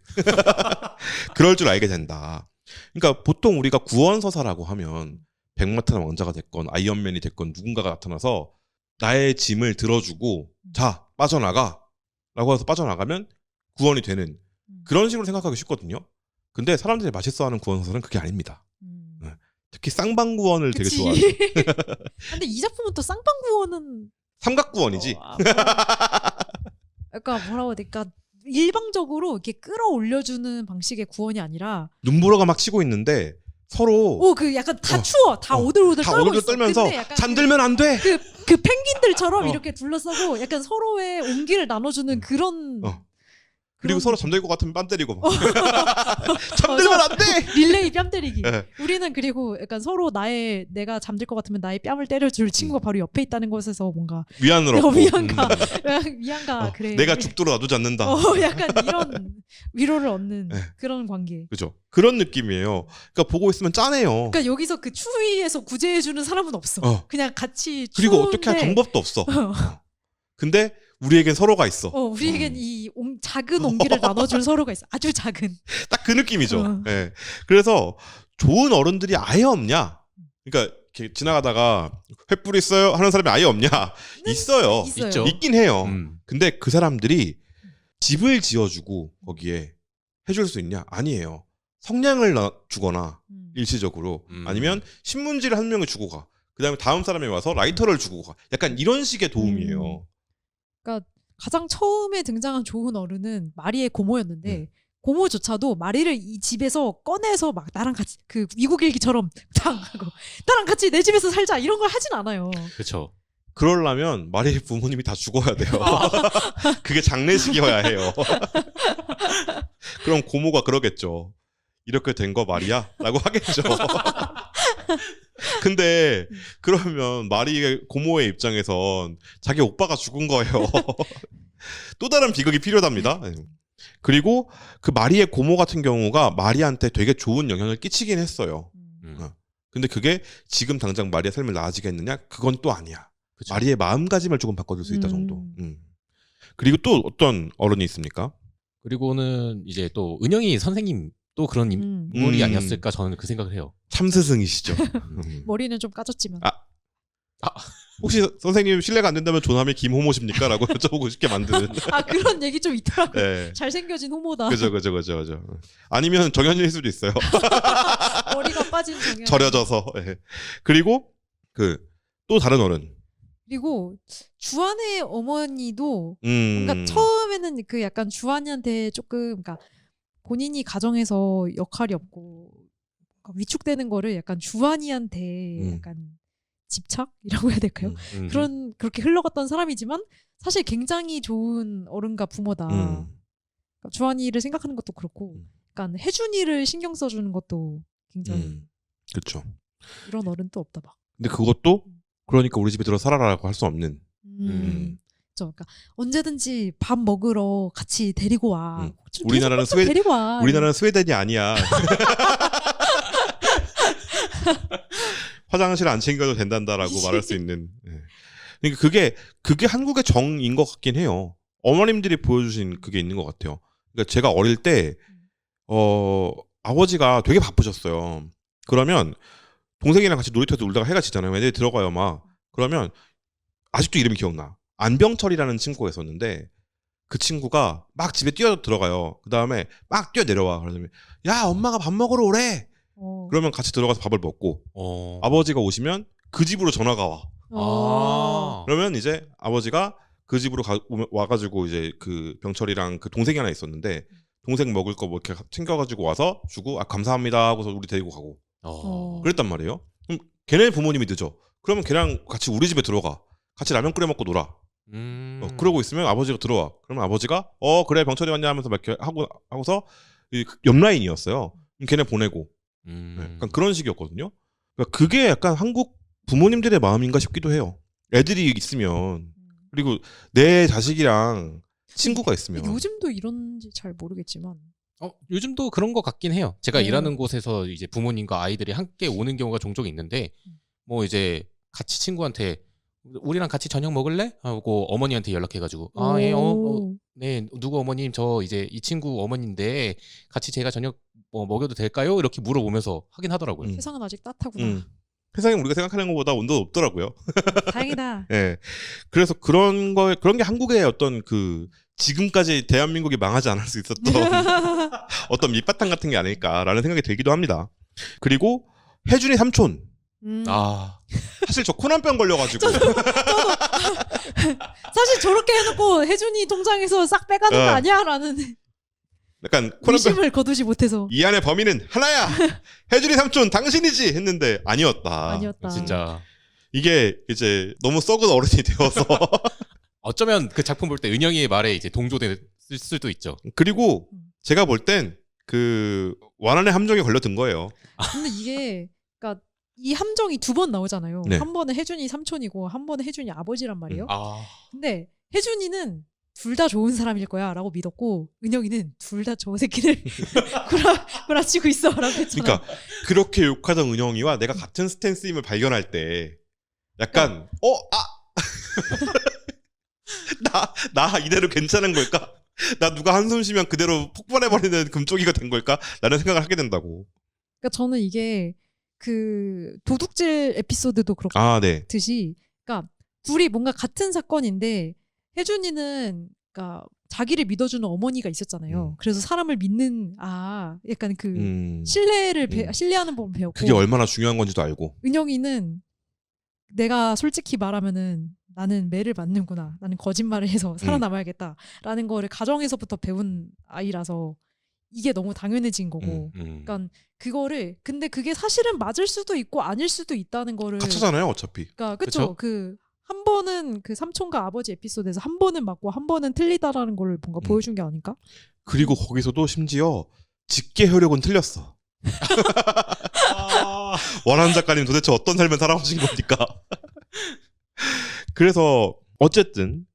B: 그럴 줄 알게 된다. 그러니까 보통 우리가 구원 서사라고 하면 백마탄 왕자가 됐건 아이언맨이 됐건 누군가가 나타나서 나의 짐을 들어주고 자 빠져나가 라고 해서 빠져나가면 구원이 되는 그런 식으로 생각하기 쉽거든요. 근데 사람들이 맛있어하는 구원 서사는 그게 아닙니다. 특히 쌍방구원을 되게
C: 그치.
B: 좋아하죠.
C: 근데 이 작품은 또 쌍방구원은
B: 삼각구원이지.
C: 그러니까 뭐라고 해야 될까 일방적으로 이렇게 끌어올려주는 방식의 구원이 아니라
B: 눈보라가 막 치고 있는데 서로
C: 그 약간 다 추워 다 오들오들
B: 다
C: 떨고
B: 오들오들
C: 있어.
B: 떨면서
C: 근데 약간
B: 잠들면 안 돼.
C: 그 펭귄들처럼 이렇게 둘러싸고 약간 서로의 온기를 나눠주는 그런
B: 그리고
C: 그런
B: 서로
C: 느낌.
B: 잠들 것 같으면 뺨 때리고 막. 잠들면 안 돼.
C: 릴레이 뺨 때리기.
B: 네.
C: 우리는 그리고 약간 서로 내가 잠들 것 같으면 나의 뺨을 때려줄 친구가 바로 옆에 있다는 것에서 뭔가
B: 위안을 얻고.
C: 위안가 위안가 그래.
B: 내가 죽도록 놔두지 않는다.
C: 약간 이런 위로를 얻는
B: 네.
C: 그런 관계.
B: 그죠? 그런 느낌이에요. 그러니까 보고 있으면 짠해요.
C: 그러니까 여기서 그 추위에서 구제해주는 사람은 없어.
B: 그냥
C: 같이
B: 그리고 어떻게 할
C: 추운데
B: 방법도 없어. 근데 우리에겐 서로가 있어.
C: 우리에겐 이 작은 온기를 나눠줄 서로가 있어. 아주 작은.
B: 딱 그 느낌이죠.
C: 어.
B: 예. 그래서 좋은 어른들이 아예 없냐? 그러니까 이렇게 지나가다가 횃불 있어요 하는 사람이 아예 없냐? 있어요.
C: 있어요.
A: 있죠.
B: 있긴 해요.
A: 음.
B: 근데 그 사람들이 집을 지어주고 거기에 해줄 수 있냐? 아니에요. 성냥을 주거나 일시적으로 아니면 신문지를 한 명이 주고 가. 그 다음에 다음 사람이 와서 라이터를 주고 가. 약간 이런 식의 도움이에요.
C: 그러니까 가장 처음에 등장한 좋은 어른은 마리의 고모였는데 고모조차도 마리를 이 집에서 꺼내서 막 나랑 같이 그 미국 일기처럼 탕 하고 나랑 같이 내 집에서 살자 이런 걸 하진 않아요.
A: 그렇죠.
B: 그러려면 마리의 부모님이 다 죽어야 돼요. 그게 장례식이어야 해요. 그럼 고모가 그러겠죠. 이렇게 된 거 말이야? 라고 하겠죠. 근데 그러면 마리의 고모의 입장에선 자기 오빠가 죽은 거예요. 또 다른 비극이 필요합니다. 그리고 그 마리의 고모 같은 경우가 마리한테 되게 좋은 영향을 끼치긴 했어요. 근데 그게 지금 당장 마리의 삶을 나아지게 했느냐? 그건 또 아니야.
A: 그쵸.
B: 마리의 마음가짐을 조금 바꿔줄 수 있다 정도. 그리고 또 어떤 어른이 있습니까?
A: 그리고는 이제 또 은영이 선생님 또 그런 인물이 아니었을까 저는 그 생각을 해요.
B: 참스승이시죠.
C: 머리는 좀 까졌지만.
B: 혹시 선생님 실례가 안 된다면 조남이 김호모십니까? 라고 여쭤보고 싶게 만드는.
C: 그런 얘기 좀 있더라고요.
B: 네.
C: 잘생겨진 호모다.
B: 그죠. 아니면 정현일일 수도 있어요.
C: 머리가 빠진 정연.
B: 절여져서. 네. 그리고 또 다른 어른.
C: 그리고 주한의 어머니도
B: 그러니까
C: 그러니까 처음에는 그 약간 주한이한테 조금 그러니까 본인이 가정에서 역할이 없고 위축되는 거를 약간 주한이한테 약간 집착이라고 해야 될까요? 그렇게 흘러갔던 사람이지만 사실 굉장히 좋은 어른과 부모다. 그러니까 주한이를 생각하는 것도 그렇고, 약간 혜준이를 신경 써주는 것도 굉장히
B: 그렇죠.
C: 이런 어른 또 없다 막.
B: 근데 그것도 그러니까 우리 집에 들어 살아라라고 할 수 없는.
C: 그러니까 언제든지 밥 먹으러 같이 데리고 와.
B: 우리나라는
C: 데리고 와.
B: 우리나라는 스웨덴이 아니야. 화장실 안 챙겨도 된단다라고 말할 수 있는. 그러니까 그게 한국의 정인 것 같긴 해요. 어머님들이 보여주신 그게 있는 것 같아요. 그러니까 제가 어릴 때 아버지가 되게 바쁘셨어요. 그러면 동생이랑 같이 놀이터에서 놀다가 해가 지잖아요. 애들이 들어가요 막. 그러면 아직도 이름이 기억나. 안병철이라는 친구가 있었는데 그 친구가 막 집에 뛰어 들어가요. 그 다음에 막 뛰어 내려와. 그러면 야 엄마가 밥 먹으러 오래. 그러면 같이 들어가서 밥을 먹고 아버지가 오시면 그 집으로 전화가 와. 그러면 이제 아버지가 그 집으로 와가지고 이제 그 병철이랑 그 동생이 하나 있었는데 동생 먹을 거 뭐 이렇게 챙겨가지고 와서 주고 감사합니다 하고서 우리 데리고 가고 그랬단 말이에요. 그럼 걔네 부모님이 늦어. 그러면 걔랑 같이 우리 집에 들어가. 같이 라면 끓여 먹고 놀아. 그러고 있으면 아버지가 들어와. 그러면 아버지가 그래 병철이 왔냐 하면서 막 이렇게 하고서 옆 라인이었어요. 그럼 걔네 보내고. 약간 그런 식이었거든요. 그러니까 그게 약간 한국 부모님들의 마음인가 싶기도 해요. 애들이 있으면 그리고 내 자식이랑 친구가 있으면.
C: 요즘도 이런지 잘 모르겠지만.
A: 요즘도 그런 것 같긴 해요. 제가 일하는 곳에서 이제 부모님과 아이들이 함께 오는 경우가 종종 있는데 뭐 이제 같이 친구한테 우리랑 같이 저녁 먹을래? 하고 어머니한테 연락해가지고 네 누구 어머님 저 이제 이 친구 어머니인데 같이 제가 저녁 먹여도 될까요? 이렇게 물어보면서 하긴 하더라고요.
C: 세상은 아직 따뜻하구나.
B: 세상에 우리가 생각하는 것보다 온도가 높더라고요.
C: 다행이다.
B: 네. 그래서 그런 게 한국의 어떤 그 지금까지 대한민국이 망하지 않을 수 있었던 어떤 밑바탕 같은 게 아닐까라는 생각이 들기도 합니다. 그리고 혜준이 삼촌. 사실 저 코난병 걸려가지고
C: 사실 저렇게 해놓고 혜준이 통장에서 싹 빼가는 거 아니야? 라는
B: 약간
C: 의심을 거두지 못해서
B: 이 안에 범인은 하나야. 혜준이 삼촌 당신이지 했는데 아니었다.
A: 진짜
B: 이게 이제 너무 썩은 어른이 되어서
A: 어쩌면 그 작품 볼 때 은영이의 말에 이제 동조됐을 있을 수도 있죠.
B: 그리고 제가 볼 땐 그 완안의 함정에 걸려든 거예요.
C: 근데 이게 그러니까 이 함정이 2번 나오잖아요.
B: 네.
C: 한 번은 혜준이 삼촌이고 한 번은 혜준이 아버지란 말이에요.
A: 아,
C: 근데 혜준이는 둘 다 좋은 사람일 거야라고 믿었고 은영이는 둘 다 저 새끼를 구라치고 있어라고 했잖아.
B: 그러니까 그렇게 욕하던 은영이와 내가 같은 스탠스임을 발견할 때 약간 나 이대로 괜찮은 걸까? 나 누가 한숨 쉬면 그대로 폭발해버리는 금쪽이가 된 걸까? 라는 생각을 하게 된다고.
C: 그러니까 저는 이게 그 도둑질 에피소드도 그렇고
B: 아, 네.
C: 듯이 그러니까 둘이 뭔가 같은 사건인데 혜준이는 그러니까 자기를 믿어주는 어머니가 있었잖아요. 그래서 사람을 믿는 약간 그 신뢰하는 법을 배웠고
B: 그게 얼마나 중요한 건지도 알고.
C: 은영이는 내가 솔직히 말하면은 나는 매를 맞는구나. 나는 거짓말을 해서 살아남아야겠다라는 거를 가정에서부터 배운 아이라서 이게 너무 당연해진 거고. 그러니까 그거를 근데 그게 사실은 맞을 수도 있고 아닐 수도 있다는 거를
B: 가짜잖아요, 어차피.
C: 그러니까 그쵸? 그 한 번은 그 삼촌과 아버지 에피소드에서 한 번은 맞고 한 번은 틀리다라는 걸 뭔가 보여준 게 아닐까?
B: 그리고 거기서도 심지어 직계 효력은 틀렸어. 원한 작가님 도대체 어떤 삶을 살아오신 겁니까? 그래서 어쨌든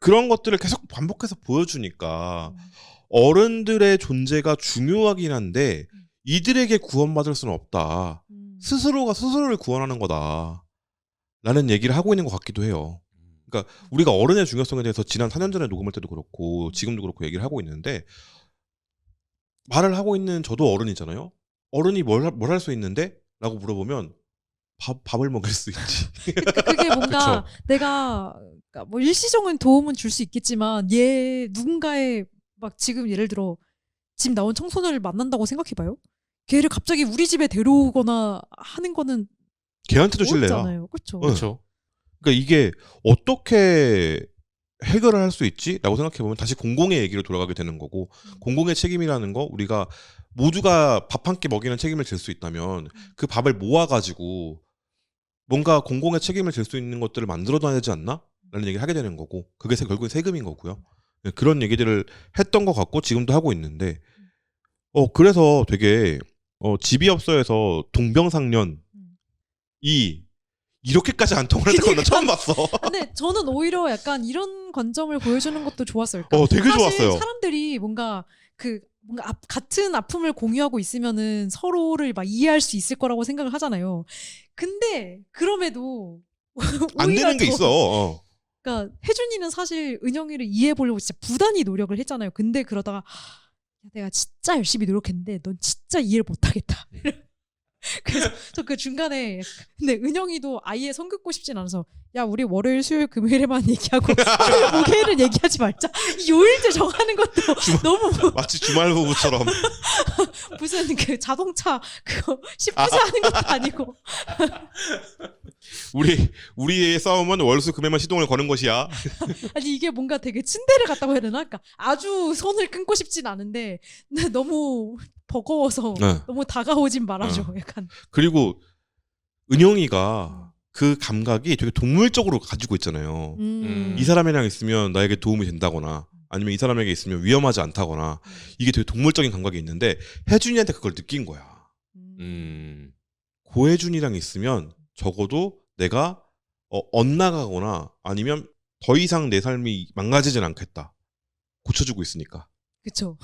B: 그런 것들을 계속 반복해서 보여주니까 어른들의 존재가 중요하긴 한데 이들에게 구원받을 수는 없다. 스스로가 스스로를 구원하는 거다. 라는 얘기를 하고 있는 것 같기도 해요. 그러니까 우리가 어른의 중요성에 대해서 지난 4년 전에 녹음할 때도 그렇고 지금도 그렇고 얘기를 하고 있는데 말을 하고 있는 저도 어른이잖아요. 어른이 뭘 할 수 있는데? 라고 물어보면 밥을 먹일 수 있지.
C: 그러니까 그게 뭔가
B: 그쵸.
C: 내가 그러니까 뭐 일시적인 도움은 줄 수 있겠지만 누군가의 막 지금 예를 들어 집 나온 청소년을 만난다고 생각해봐요. 걔를 갑자기 우리 집에 데려오거나 하는 거는
B: 걔한테도 실례야.
C: 어렵잖아요. 그렇죠.
A: 그렇죠.
B: 그러니까 이게 어떻게 해결을 할 수 있지? 라고 생각해보면 다시 공공의 얘기로 돌아가게 되는 거고 공공의 책임이라는 거 우리가 모두가 밥 한 끼 먹이는 책임을 질 수 있다면 그 밥을 모아가지고 뭔가 공공의 책임을 질 수 있는 것들을 만들어놔야 되지 않나? 라는 얘기를 하게 되는 거고 그게 결국엔 세금인 거고요. 네, 그런 얘기들을 했던 것 같고 지금도 하고 있는데 그래서 되게 집이업소에서 동병상련이 이렇게까지 안 통할 때는 나 처음 봤어.
C: 근데 저는 오히려 약간 이런 관점을 보여주는 것도 좋았어요. 그러니까
B: 되게
C: 사실
B: 좋았어요.
C: 사람들이 뭔가 같은 아픔을 공유하고 있으면은 서로를 막 이해할 수 있을 거라고 생각을 하잖아요. 근데 그럼에도
B: 안
C: 오히려
B: 되는 게 있어.
C: 그러니까 혜준이는 사실 은영이를 이해해 보려고 진짜 부단히 노력을 했잖아요. 근데 그러다가 내가 진짜 열심히 노력했는데 넌 진짜 이해를 못하겠다. 그래서 저 그 중간에 근데 은영이도 아예 성 긋고 싶진 않아서 야 우리 월요일 수요일 금요일에만 얘기하고 목요일은 얘기하지 말자. 이 요일제 정하는 것도 너무
B: 마치 주말 부부처럼.
C: 무슨 그 자동차 그거 10부제 하는 것도 아니고
B: 우리의 싸움은 월수 금요일만 시동을 거는 것이야.
C: 아니 이게 뭔가 되게 츤데레 같다고 해야 되나? 그러니까 아주 손을 끊고 싶진 않은데 근데 너무 버거워서 너무 다가오진 말아줘. 약간
B: 그리고 은영이가 그 감각이 되게 동물적으로 가지고 있잖아요. 이 사람이랑 있으면 나에게 도움이 된다거나 아니면 이 사람에게 있으면 위험하지 않다거나 이게 되게 동물적인 감각이 있는데 혜준이한테 그걸 느낀 거야. 고혜준이랑 있으면 적어도 내가 엇나가거나 아니면 더 이상 내 삶이 망가지진 않겠다. 고쳐주고 있으니까.
C: 그쵸.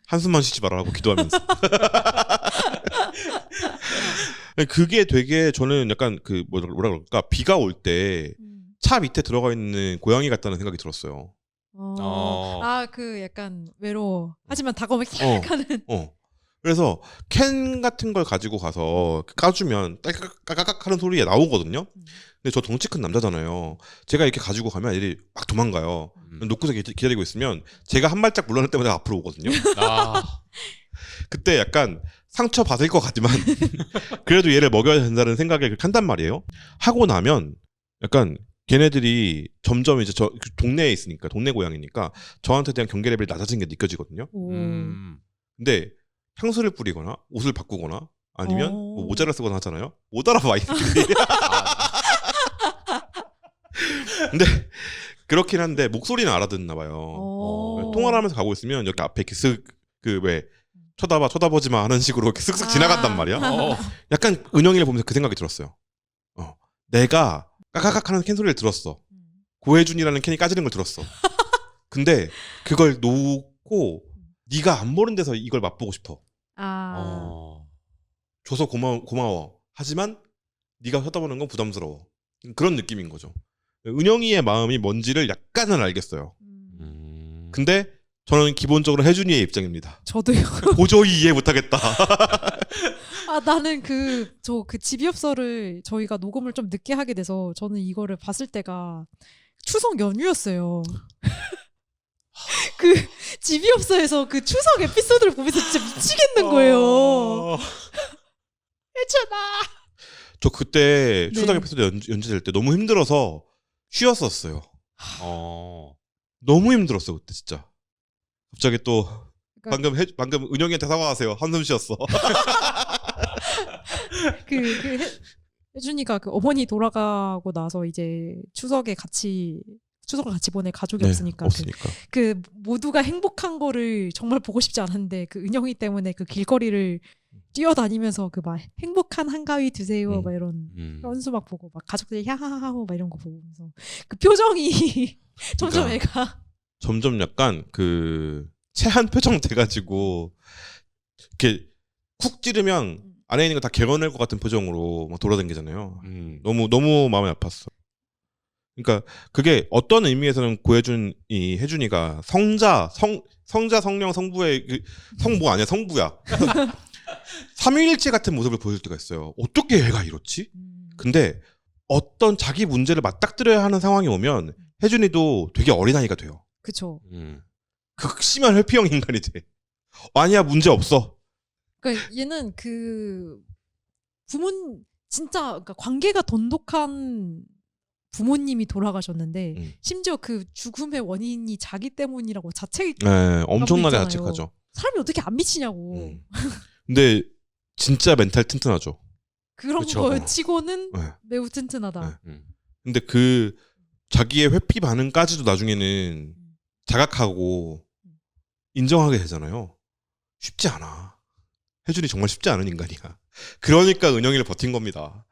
B: 한숨만 쉬지 말라고 기도하면서. 그게 되게 저는 약간 그 뭐라 그럴까 비가 올 때 차 밑에 들어가 있는 고양이 같다는 생각이 들었어요.
C: 그 약간 외로워. 하지만 다가오면 캬 하는.
B: 그래서 캔 같은 걸 가지고 가서 까주면 딸깍깍깍 하는 소리가 나오거든요. 근데 저 덩치 큰 남자잖아요. 제가 이렇게 가지고 가면 애들이 막 도망가요. 놓고서 기다리고 있으면 제가 한 발짝 물러날 때마다 앞으로 오거든요. 그때 약간 상처 받을 것 같지만 그래도 얘를 먹여야 된다는 생각에 그렇게 한단 말이에요. 하고 나면 약간 걔네들이 점점 이제 저 동네에 있으니까 동네 고양이니까 저한테 대한 경계 레벨이 낮아진 게 느껴지거든요. 근데 향수를 뿌리거나 옷을 바꾸거나 아니면 뭐 모자를 쓰거나 하잖아요. 못 알아봐 이 새끼들이. 근데 그렇긴 한데 목소리는 알아듣나 봐요. 통화를 하면서 가고 있으면 여기 앞에 이렇게 쓱그왜 쳐다보지 마 하는 식으로 이렇게 쓱쓱 지나간단 말이야. 약간 은영이를 보면서 그 생각이 들었어요. 내가 까까깍 하는 캔 소리를 들었어. 고혜준이라는 캔이 까지는 걸 들었어. 근데 그걸 놓고 네가 안 보는 데서 이걸 맛보고 싶어. 줘서 고마워. 하지만 네가 쳐다보는 건 부담스러워. 그런 느낌인 거죠. 은영이의 마음이 뭔지를 약간은 알겠어요. 근데 저는 기본적으로 혜준이의 입장입니다.
C: 저도요.
B: 도저히 이해 못하겠다.
C: 나는 그 집이업서를 저희가 녹음을 좀 늦게 하게 돼서 저는 이거를 봤을 때가 추석 연휴였어요. 그 집이업서에서 그 추석 에피소드를 보면서 진짜 미치겠는 거예요. 혜준아.
B: 저 그때
C: 네.
B: 추석 에피소드 연주될 때 너무 힘들어서 쉬었었어요. 너무 힘들었어 그때 진짜. 갑자기 또 방금 은영이한테 사과하세요. 한숨 쉬었어.
C: 혜준이가 그 어머니 돌아가고 나서 이제 추석을 같이 보낼 가족이 없으니까 그 모두가 행복한 거를 정말 보고 싶지 않았는데 그 은영이 때문에 그 길거리를 뛰어다니면서 그 막 행복한 한가위 드세요 막 이런 현수 막 보고 막 가족들이 야하하하고 막 이런 거 보면서 그 표정이 점점
B: 그러니까
C: 애가
B: 점점 약간 그 체한 표정 돼가지고 이렇게 쿡 찌르면 안에 있는 거 다 개어낼 것 같은 표정으로 막 돌아다니잖아요. 너무 마음이 아팠어. 그러니까 그게 어떤 의미에서는 고혜준이 혜준이가 성자 성령 성부의 성부 아니야 성부야. 삼위일체 같은 모습을 보여줄 때가 있어요. 어떻게 얘가 이렇지? 근데 어떤 자기 문제를 맞닥뜨려야 하는 상황이 오면 혜준이도 되게 어린아이가 돼요.
C: 그쵸.
B: 극심한 회피형 인간이 돼. 아니야 문제 없어.
C: 그러니까 얘는 그 진짜 그러니까 관계가 돈독한 부모님이 돌아가셨는데 심지어 그 죽음의 원인이 자기 때문이라고
B: 네, 엄청나게 자책하죠.
C: 사람이 어떻게 안 미치냐고.
B: 근데 진짜 멘탈 튼튼하죠.
C: 그런
A: 그쵸.
C: 거 치고는
B: 네.
C: 매우 튼튼하다.
B: 근데 그 자기의 회피 반응까지도 나중에는 자각하고 인정하게 되잖아요. 쉽지 않아. 혜준이 정말 쉽지 않은 인간이야. 그러니까 은영이를 버틴 겁니다.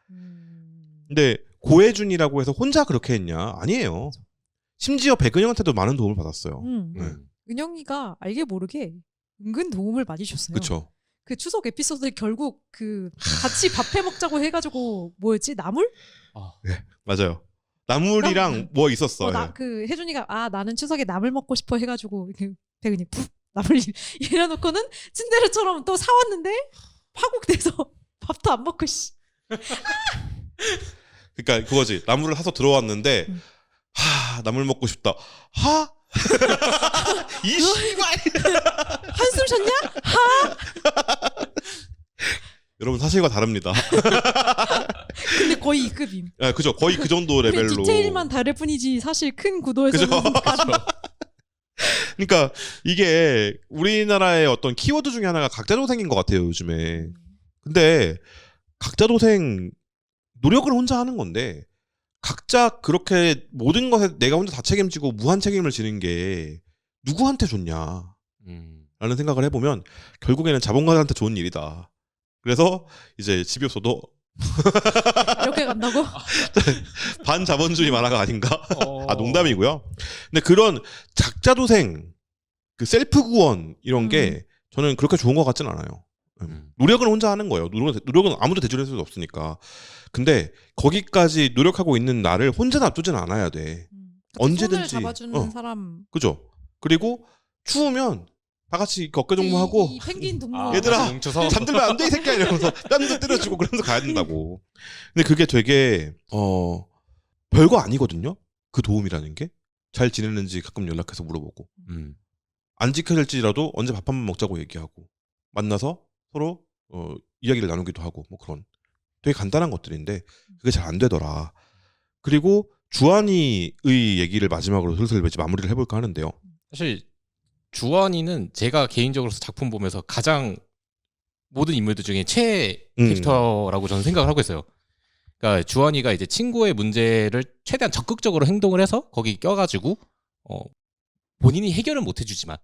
B: 근데 고혜준이라고 해서 혼자 그렇게 했냐? 아니에요. 심지어 백은영한테도 많은 도움을 받았어요. 네.
C: 은영이가 알게 모르게 은근 도움을 많이 줬어요.
B: 그렇죠.
C: 그 추석 에피소드 결국 그 같이 밥해 먹자고 해가지고 뭐였지 나물?
B: 네, 맞아요. 나물이랑 뭐 있었어.
C: 그 혜준이가 나는 추석에 나물 먹고 싶어 해가지고 백은이 푹 나물 이래놓고는 츤데레처럼 또 사왔는데 파국돼서 밥도 안 먹고 씨.
B: 그러니까 그거지. 나물을 사서 들어왔는데 나물 먹고 싶다. 이 씨발.
C: 한숨 쉬었냐?
B: 여러분 사실과 다릅니다.
C: 근데 거의 이 급임.
B: 네, 그죠. 거의 그 정도 레벨로.
C: 디테일만 다를 뿐이지 사실 큰 구도에서는
B: 그러니까 이게 우리나라의 어떤 키워드 중에 하나가 각자도생인 것 같아요 요즘에. 근데 각자도생 노력을 혼자 하는 건데 각자 그렇게 모든 것에 내가 혼자 다 책임지고 무한 책임을 지는 게 누구한테 좋냐 라는 생각을 해보면 결국에는 자본가들한테 좋은 일이다. 그래서 이제 집이업소도
C: 이렇게 간다고?
B: 반자본주의 만화가 아닌가? 농담이고요. 근데 그런 작자도생, 그 셀프 구원 이런 게 저는 그렇게 좋은 것 같진 않아요. 노력은 혼자 하는 거예요. 노력은 아무도 대줄일 수 없으니까. 근데 거기까지 노력하고 있는 나를 혼자 놔두진 않아야 돼. 언제든지
C: 손을 잡아주는 사람.
B: 그죠. 그리고 추우면 다 같이 어깨동무하고
C: 이 펭귄 동무.
B: 얘들아 잠들면 안 돼 이 새끼야 이러면서 뺨도 때려주고 그러면서 가야 된다고. 근데 그게 되게 별거 아니거든요. 그 도움이라는 게. 잘 지내는지 가끔 연락해서 물어보고 안 지켜질지라도 언제 밥 한 번 먹자고 얘기하고 만나서 서로 이야기를 나누기도 하고 뭐 그런 되게 간단한 것들인데 그게 잘 안 되더라. 그리고 주한이의 얘기를 마지막으로 슬슬 마무리를 해볼까 하는데요.
A: 사실 주한이는 제가 개인적으로 작품 보면서 가장 모든 인물들 중에 최애 캐릭터라고 저는 생각을 하고 있어요. 그러니까 주원이가 이제 친구의 문제를 최대한 적극적으로 행동을 해서 거기 껴가지고 본인이 해결은 못 해주지만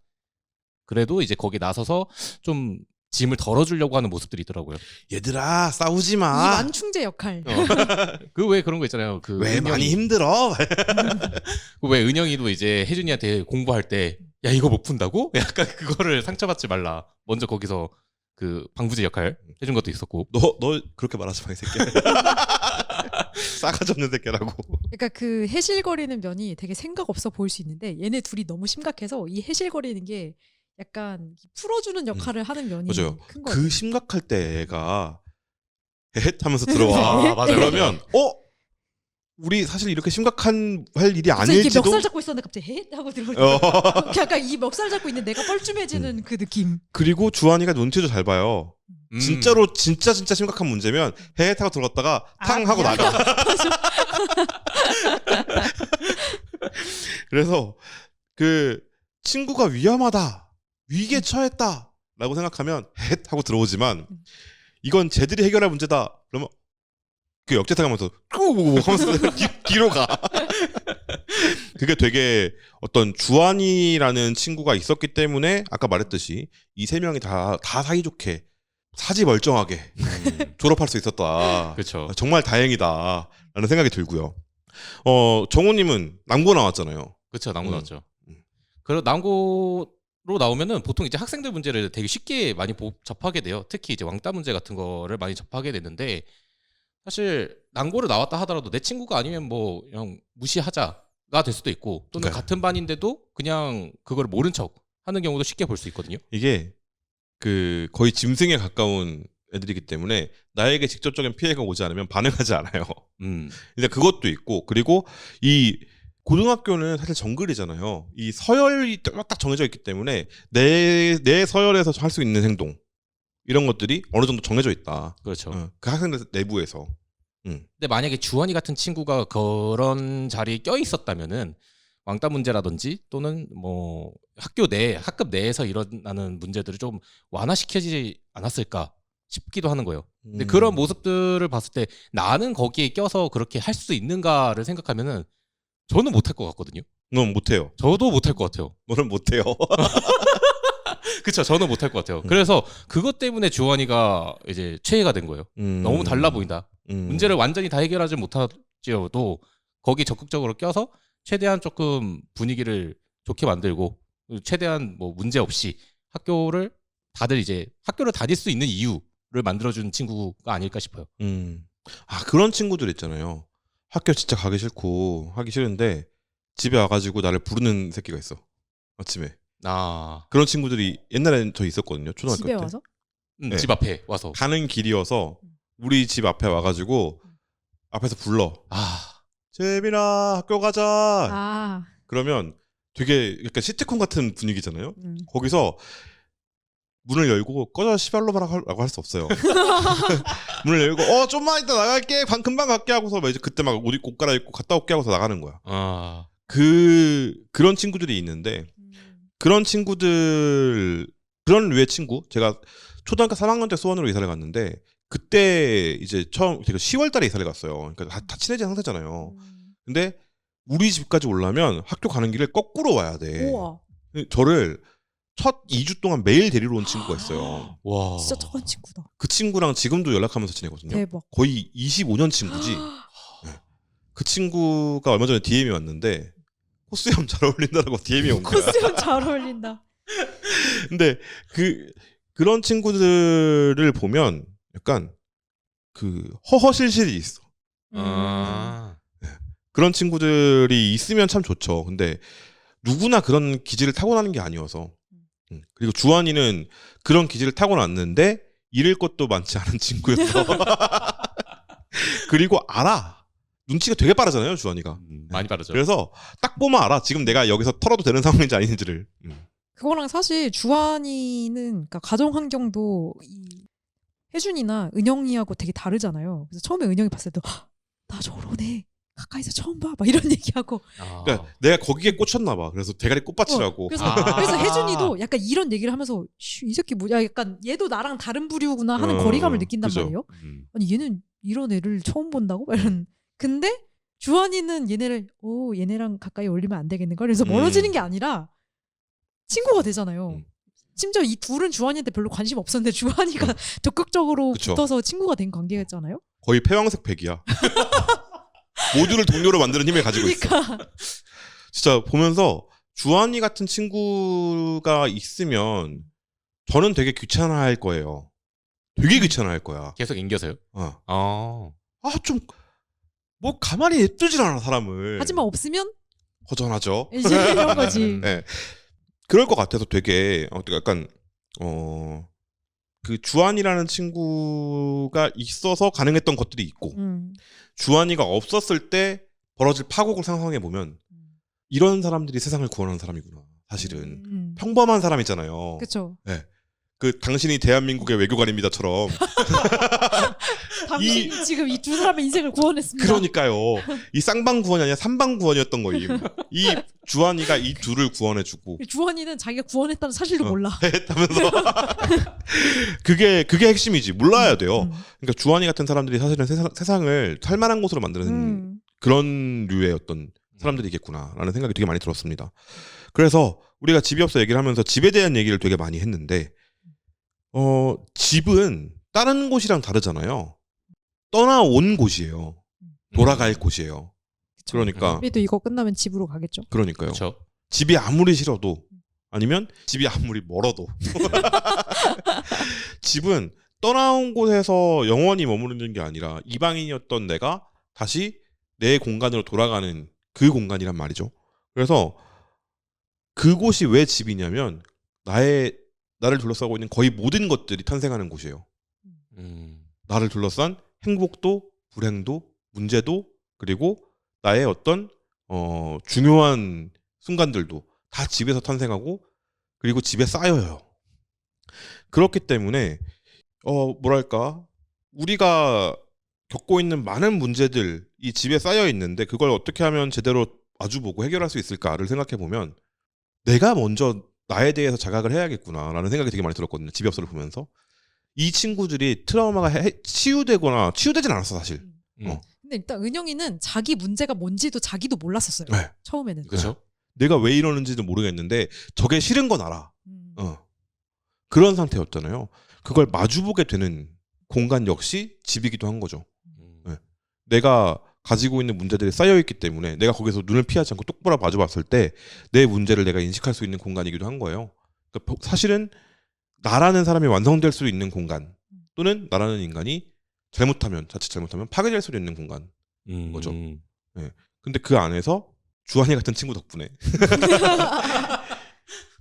A: 그래도 이제 거기 나서서 좀 짐을 덜어주려고 하는 모습들이 있더라고요.
B: 얘들아 싸우지
C: 이
B: 마.
C: 완충제 역할.
A: 그 왜 그런 거 있잖아요. 그
B: 왜
A: 은영이-
B: 많이 힘들어?
A: 왜 은영이도 이제 혜준이한테 공부할 때 야 이거 못 푼다고? 약간 그거를 상처받지 말라. 먼저 거기서 그 방부제 역할 해준 것도 있었고.
B: 너 그렇게 말하지 마 이 새끼야. 싸가지 없는 새끼라고.
C: 그러니까 그 해실거리는 면이 되게 생각 없어 보일 수 있는데 얘네 둘이 너무 심각해서 이 해실거리는 게 약간 풀어주는 역할을 하는 면이
B: 맞아요.
C: 큰 거 같아요.
B: 그 심각할 때 애가 헷 하면서 들어와.
A: 아, 맞아요.
B: 그러면 우리 사실 이렇게 심각한 할 일이
C: 갑자기 이렇게
B: 아닐지도.
C: 멱살 잡고 있었는데 갑자기 헷 하고 들어올 때 약간 이 멱살 잡고 있는 내가 뻘쭘해지는 그 느낌.
B: 그리고 주한이가 눈치도 잘 봐요.
A: 음.
B: 진짜로 진짜 심각한 문제면 헷 하고 들어갔다가 탕 하고
C: 미안.
B: 나가. 그래서 그 친구가 위험하다, 위기에 처했다라고 생각하면 헷 하고 들어오지만 이건 쟤들이 해결할 문제다. 그러면 그 역제타가면서 꾸 하면서 뒤로 가. 그게 되게 어떤 주한이라는 친구가 있었기 때문에 아까 말했듯이 이 세 명이 다 사이좋게 사지 멀쩡하게 졸업할 수 있었다.
A: 그렇죠.
B: 정말 다행이다라는 생각이 들고요. 정우님은 남고 나왔잖아요.
A: 그렇죠. 남고
B: 음.
A: 나왔죠. 그리고 남고로 나오면은 보통 이제 학생들 문제를 되게 쉽게 많이 접하게 돼요. 특히 이제 왕따 문제 같은 거를 많이 접하게 되는데 사실 남고를 나왔다 하더라도 내 친구가 아니면 뭐 그냥 무시하자가 될 수도 있고 또는
B: 네.
A: 같은 반인데도 그냥 그걸 모른 척 하는 경우도 쉽게 볼 수 있거든요.
B: 이게 그 거의 짐승에 가까운 애들이기 때문에 나에게 직접적인 피해가 오지 않으면 반응하지 않아요. 근데 그것도 있고 그리고 이 고등학교는 사실 정글이잖아요. 이 서열이 딱 정해져 있기 때문에 내 서열에서 할 수 있는 행동 이런 것들이 어느 정도 정해져 있다.
A: 그렇죠.
B: 그 학생들 내부에서.
A: 근데 만약에 주원이 같은 친구가 그런 자리에 껴 있었다면은 왕따 문제라든지 또는 뭐 학급 내에서 일어나는 문제들을 좀 완화시켜지지 않았을까 싶기도 하는 거예요. 근데 그런 모습들을 봤을 때 나는 거기에 껴서 그렇게 할 수 있는가를 생각하면은 저는 못할 것 같거든요.
B: 넌 못해요.
A: 저도 못할 것 같아요.
B: 너는 못해요.
A: 그쵸, 저는 못할 것 같아요. 그래서 그것 때문에 주원이가 이제 최애가 된 거예요. 너무 달라 보인다. 문제를 완전히 다 해결하지 못하지도 거기 적극적으로 껴서 최대한 조금 분위기를 좋게 만들고 최대한 뭐 문제 없이 다들 이제 학교를 다닐 수 있는 이유를 만들어준 친구가 아닐까 싶어요.
B: 그런 친구들 있잖아요. 학교 진짜 가기 싫고 하기 싫은데 집에 와가지고 나를 부르는 새끼가 있어. 아침에. 그런 친구들이 옛날엔 저 있었거든요. 초등학교
C: 집에
B: 때.
C: 와서?
B: 네.
A: 집 앞에 와서.
B: 가는 길이어서 우리 집 앞에 와가지고 앞에서 불러. 재빈아 학교 가자. 그러면 되게 약간 시트콤 같은 분위기잖아요. 거기서 문을 열고 꺼져 시발로바라고 할 수 없어요. 문을 열고 좀만 이따 나갈게. 금방 갈게 하고서 이제 그때 막 옷 입고 옷 갈아입고 갔다 올게 하고서 나가는 거야. 그런 친구들이 있는데 그런 류의 친구 제가 초등학교 3학년 때 수원으로 이사를 갔는데 그때 이제 제가 10월 달에 이사를 갔어요. 그러니까 다 친해진 상태잖아요. 근데 우리 집까지 오려면 학교 가는 길에 거꾸로 와야 돼.
C: 우와.
B: 저를 첫 2주 동안 매일 데리러 온 친구가 있어요.
A: 와.
C: 진짜 착한 친구다.
B: 그 친구랑 지금도 연락하면서 지내거든요.
C: 대박.
B: 거의 25년 친구지. 네. 그 친구가 얼마 전에 DM이 왔는데 코스염 잘 어울린다라고 DM이 온 거야.
C: 코스염 잘 어울린다.
B: 근데 그런 친구들을 보면 약간 그 허허실실이 있어. 그런 친구들이 있으면 참 좋죠. 근데 누구나 그런 기질을 타고나는 게 아니어서. 그리고 주한이는 그런 기질을 타고났는데 잃을 것도 많지 않은 친구였어. 그리고 알아. 눈치가 되게 빠르잖아요, 주한이가.
A: 많이 빠르죠.
B: 그래서 딱 보면 알아. 지금 내가 여기서 털어도 되는 상황인지 아닌지를.
C: 그거랑 사실 주한이는 그러니까 가정 환경도 이 혜준이나 은영이하고 되게 다르잖아요. 그래서 처음에 은영이 봤을 때 나 저러네 가까이서 처음 봐. 막 이런 얘기하고.
A: 아.
B: 그러니까 내가 거기에 꽂혔나 봐. 그래서 대가리 꽃밭이라고.
C: 그래서 혜준이도 약간 이런 얘기를 하면서 이 새끼 뭐야 약간 얘도 나랑 다른 부류구나 하는 거리감을 느낀단
B: 그죠.
C: 말이에요. 아니 얘는 이런 애를 처음 본다고? 막 이런. 근데 주한이는 얘네를 얘네랑 가까이 올리면 안 되겠는 걸. 그래서 멀어지는 게 아니라 친구가 되잖아요. 심지어 이 둘은 주한이한테 별로 관심 없었는데 주한이가 적극적으로
B: 그쵸.
C: 붙어서 친구가 된 관계였잖아요.
B: 거의 패왕색 백이야. 모두를 동료로 만드는 힘을 가지고 있어.
C: 그러니까
B: 진짜 보면서 주한이 같은 친구가 있으면 저는 되게 귀찮아할 거예요. 되게 귀찮아할 거야.
A: 계속 인겨서요?
B: 좀 뭐 가만히 냅두질 않아 사람을.
C: 하지만 없으면
B: 허전하죠.
C: 이제 이런 거지.
B: 네. 그럴 것 같아서 되게 약간 그 주한이라는 친구가 있어서 가능했던 것들이 있고 주한이가 없었을 때 벌어질 파국을 상상해 보면 이런 사람들이 세상을 구원하는 사람이구나. 사실은 평범한 사람이잖아요.
C: 그렇죠.
B: 네. 그 당신이 대한민국의 외교관입니다처럼
C: 당신이 지금 이 두 사람의 인생을 구원했습니다.
B: 그러니까요. 이 쌍방 구원이 아니라 삼방 구원이었던 거임. 이 주한이가 이 둘을 구원해주고
C: 주한이는 자기가 구원했다는 사실도 몰라.
B: 했다면서 그게 핵심이지. 몰라야 돼요. 그러니까 주한이 같은 사람들이 사실은 세상을 살만한 곳으로 만드는 그런 류의 어떤 사람들이겠구나라는 생각이 되게 많이 들었습니다. 그래서 우리가 집이 없어 얘기를 하면서 집에 대한 얘기를 되게 많이 했는데 집은 다른 곳이랑 다르잖아요. 떠나온 곳이에요. 돌아갈 곳이에요.
C: 그쵸.
B: 그러니까
C: 우리도 이거 끝나면 집으로 가겠죠.
B: 그러니까요.
A: 그렇죠.
B: 집이 아무리 싫어도 아니면 집이 아무리 멀어도 집은 떠나온 곳에서 영원히 머무르는 게 아니라 이방인이었던 내가 다시 내 공간으로 돌아가는 그 공간이란 말이죠. 그래서 그곳이 왜 집이냐면 나를 둘러싸고 있는 거의 모든 것들이 탄생하는 곳이에요. 나를 둘러싼 행복도 불행도 문제도 그리고 나의 어떤 중요한 순간들도 다 집에서 탄생하고 그리고 집에 쌓여요. 그렇기 때문에 뭐랄까 우리가 겪고 있는 많은 문제들 이 집에 쌓여 있는데 그걸 어떻게 하면 제대로 마주보고 해결할 수 있을까를 생각해 보면 내가 먼저 나에 대해서 자각을 해야겠구나라는 생각이 되게 많이 들었거든요. 집이 없어를 보면서 이 친구들이 트라우마가 치유되거나 치유되진 않았어 사실.
C: 근데 일단 은영이는 자기 문제가 뭔지도 자기도 몰랐었어요.
B: 네.
C: 처음에는.
A: 그렇죠.
B: 내가 왜 이러는지도 모르겠는데 저게 싫은 건 알아. 그런 상태였잖아요. 그걸 마주보게 되는 공간 역시 집이기도 한 거죠. 네. 내가 가지고 있는 문제들이 쌓여있기 때문에 내가 거기서 눈을 피하지 않고 똑바로 마주봤을 때 내 문제를 내가 인식할 수 있는 공간이기도 한 거예요. 그러니까 사실은 나라는 사람이 완성될 수 있는 공간 또는 나라는 인간이 자칫 잘못하면 파괴될 수 있는 공간 거죠. 네. 근데 그 안에서 주한이 같은 친구 덕분에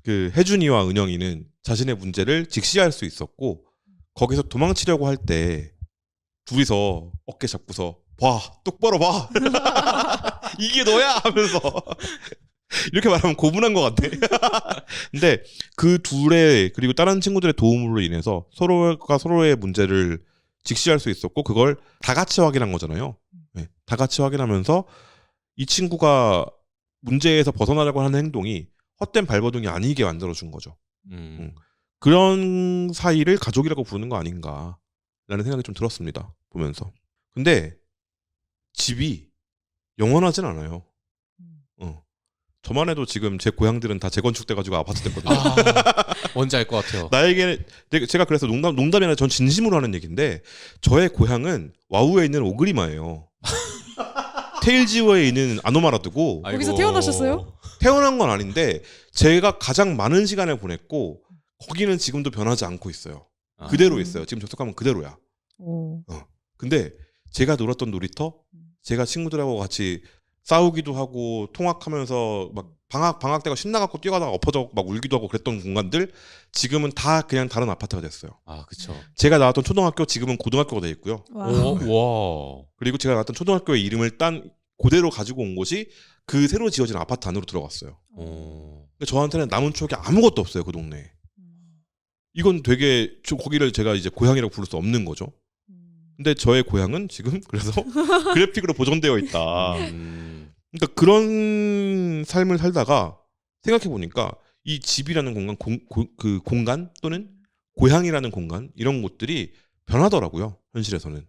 B: 그 혜준이와 은영이는 자신의 문제를 직시할 수 있었고 거기서 도망치려고 할 때 둘이서 어깨 잡고서 봐 똑바로 봐 이게 너야 하면서 이렇게 말하면 고분한 것 같아. 근데 그 둘의 그리고 다른 친구들의 도움으로 인해서 서로가 서로의 문제를 직시할 수 있었고 그걸 다 같이 확인한 거잖아요. 네, 다 같이 확인하면서 이 친구가 문제에서 벗어나려고 하는 행동이 헛된 발버둥이 아니게 만들어준 거죠. 그런 사이를 가족이라고 부르는 거 아닌가라는 생각이 좀 들었습니다. 보면서. 근데 집이 영원하진 않아요. 저만 해도 지금 제 고향들은 다 재건축돼가지고 아파트 됐거든요.
A: 뭔지 알 것 같아요.
B: 나에게 제가 그래서 농담이 아니라 전 진심으로 하는 얘기인데 저의 고향은 와우에 있는 오그리마예요. 테일즈워에 있는 아노마라드고
C: 거기서 태어나셨어요?
B: 태어난 건 아닌데 제가 가장 많은 시간을 보냈고 거기는 지금도 변하지 않고 있어요. 그대로 있어요. 지금 접속하면 그대로야. 근데 제가 놀았던 놀이터, 제가 친구들하고 같이 싸우기도 하고 통학하면서 막 방학 때가 신나갖고 뛰어가다가 엎어져 막 울기도 하고 그랬던 공간들 지금은 다 그냥 다른 아파트가 됐어요.
A: 그렇죠.
B: 제가 나왔던 초등학교 지금은 고등학교가 돼 있고요.
A: 와.
B: 그리고 제가 나왔던 초등학교의 이름을 그대로 가지고 온 곳이 그 새로 지어진 아파트 안으로 들어갔어요. 근데 저한테는 남은 추억이 아무것도 없어요. 그 동네에. 이건 되게 거기를 제가 이제 고향이라고 부를 수 없는 거죠. 근데 저의 고향은 지금 그래서 그래픽으로 보존되어 있다.
A: 음.
B: 그러니까 그런 삶을 살다가 생각해 보니까 이 집이라는 공간, 그 공간 또는 고향이라는 공간 이런 곳들이 변하더라고요. 현실에서는.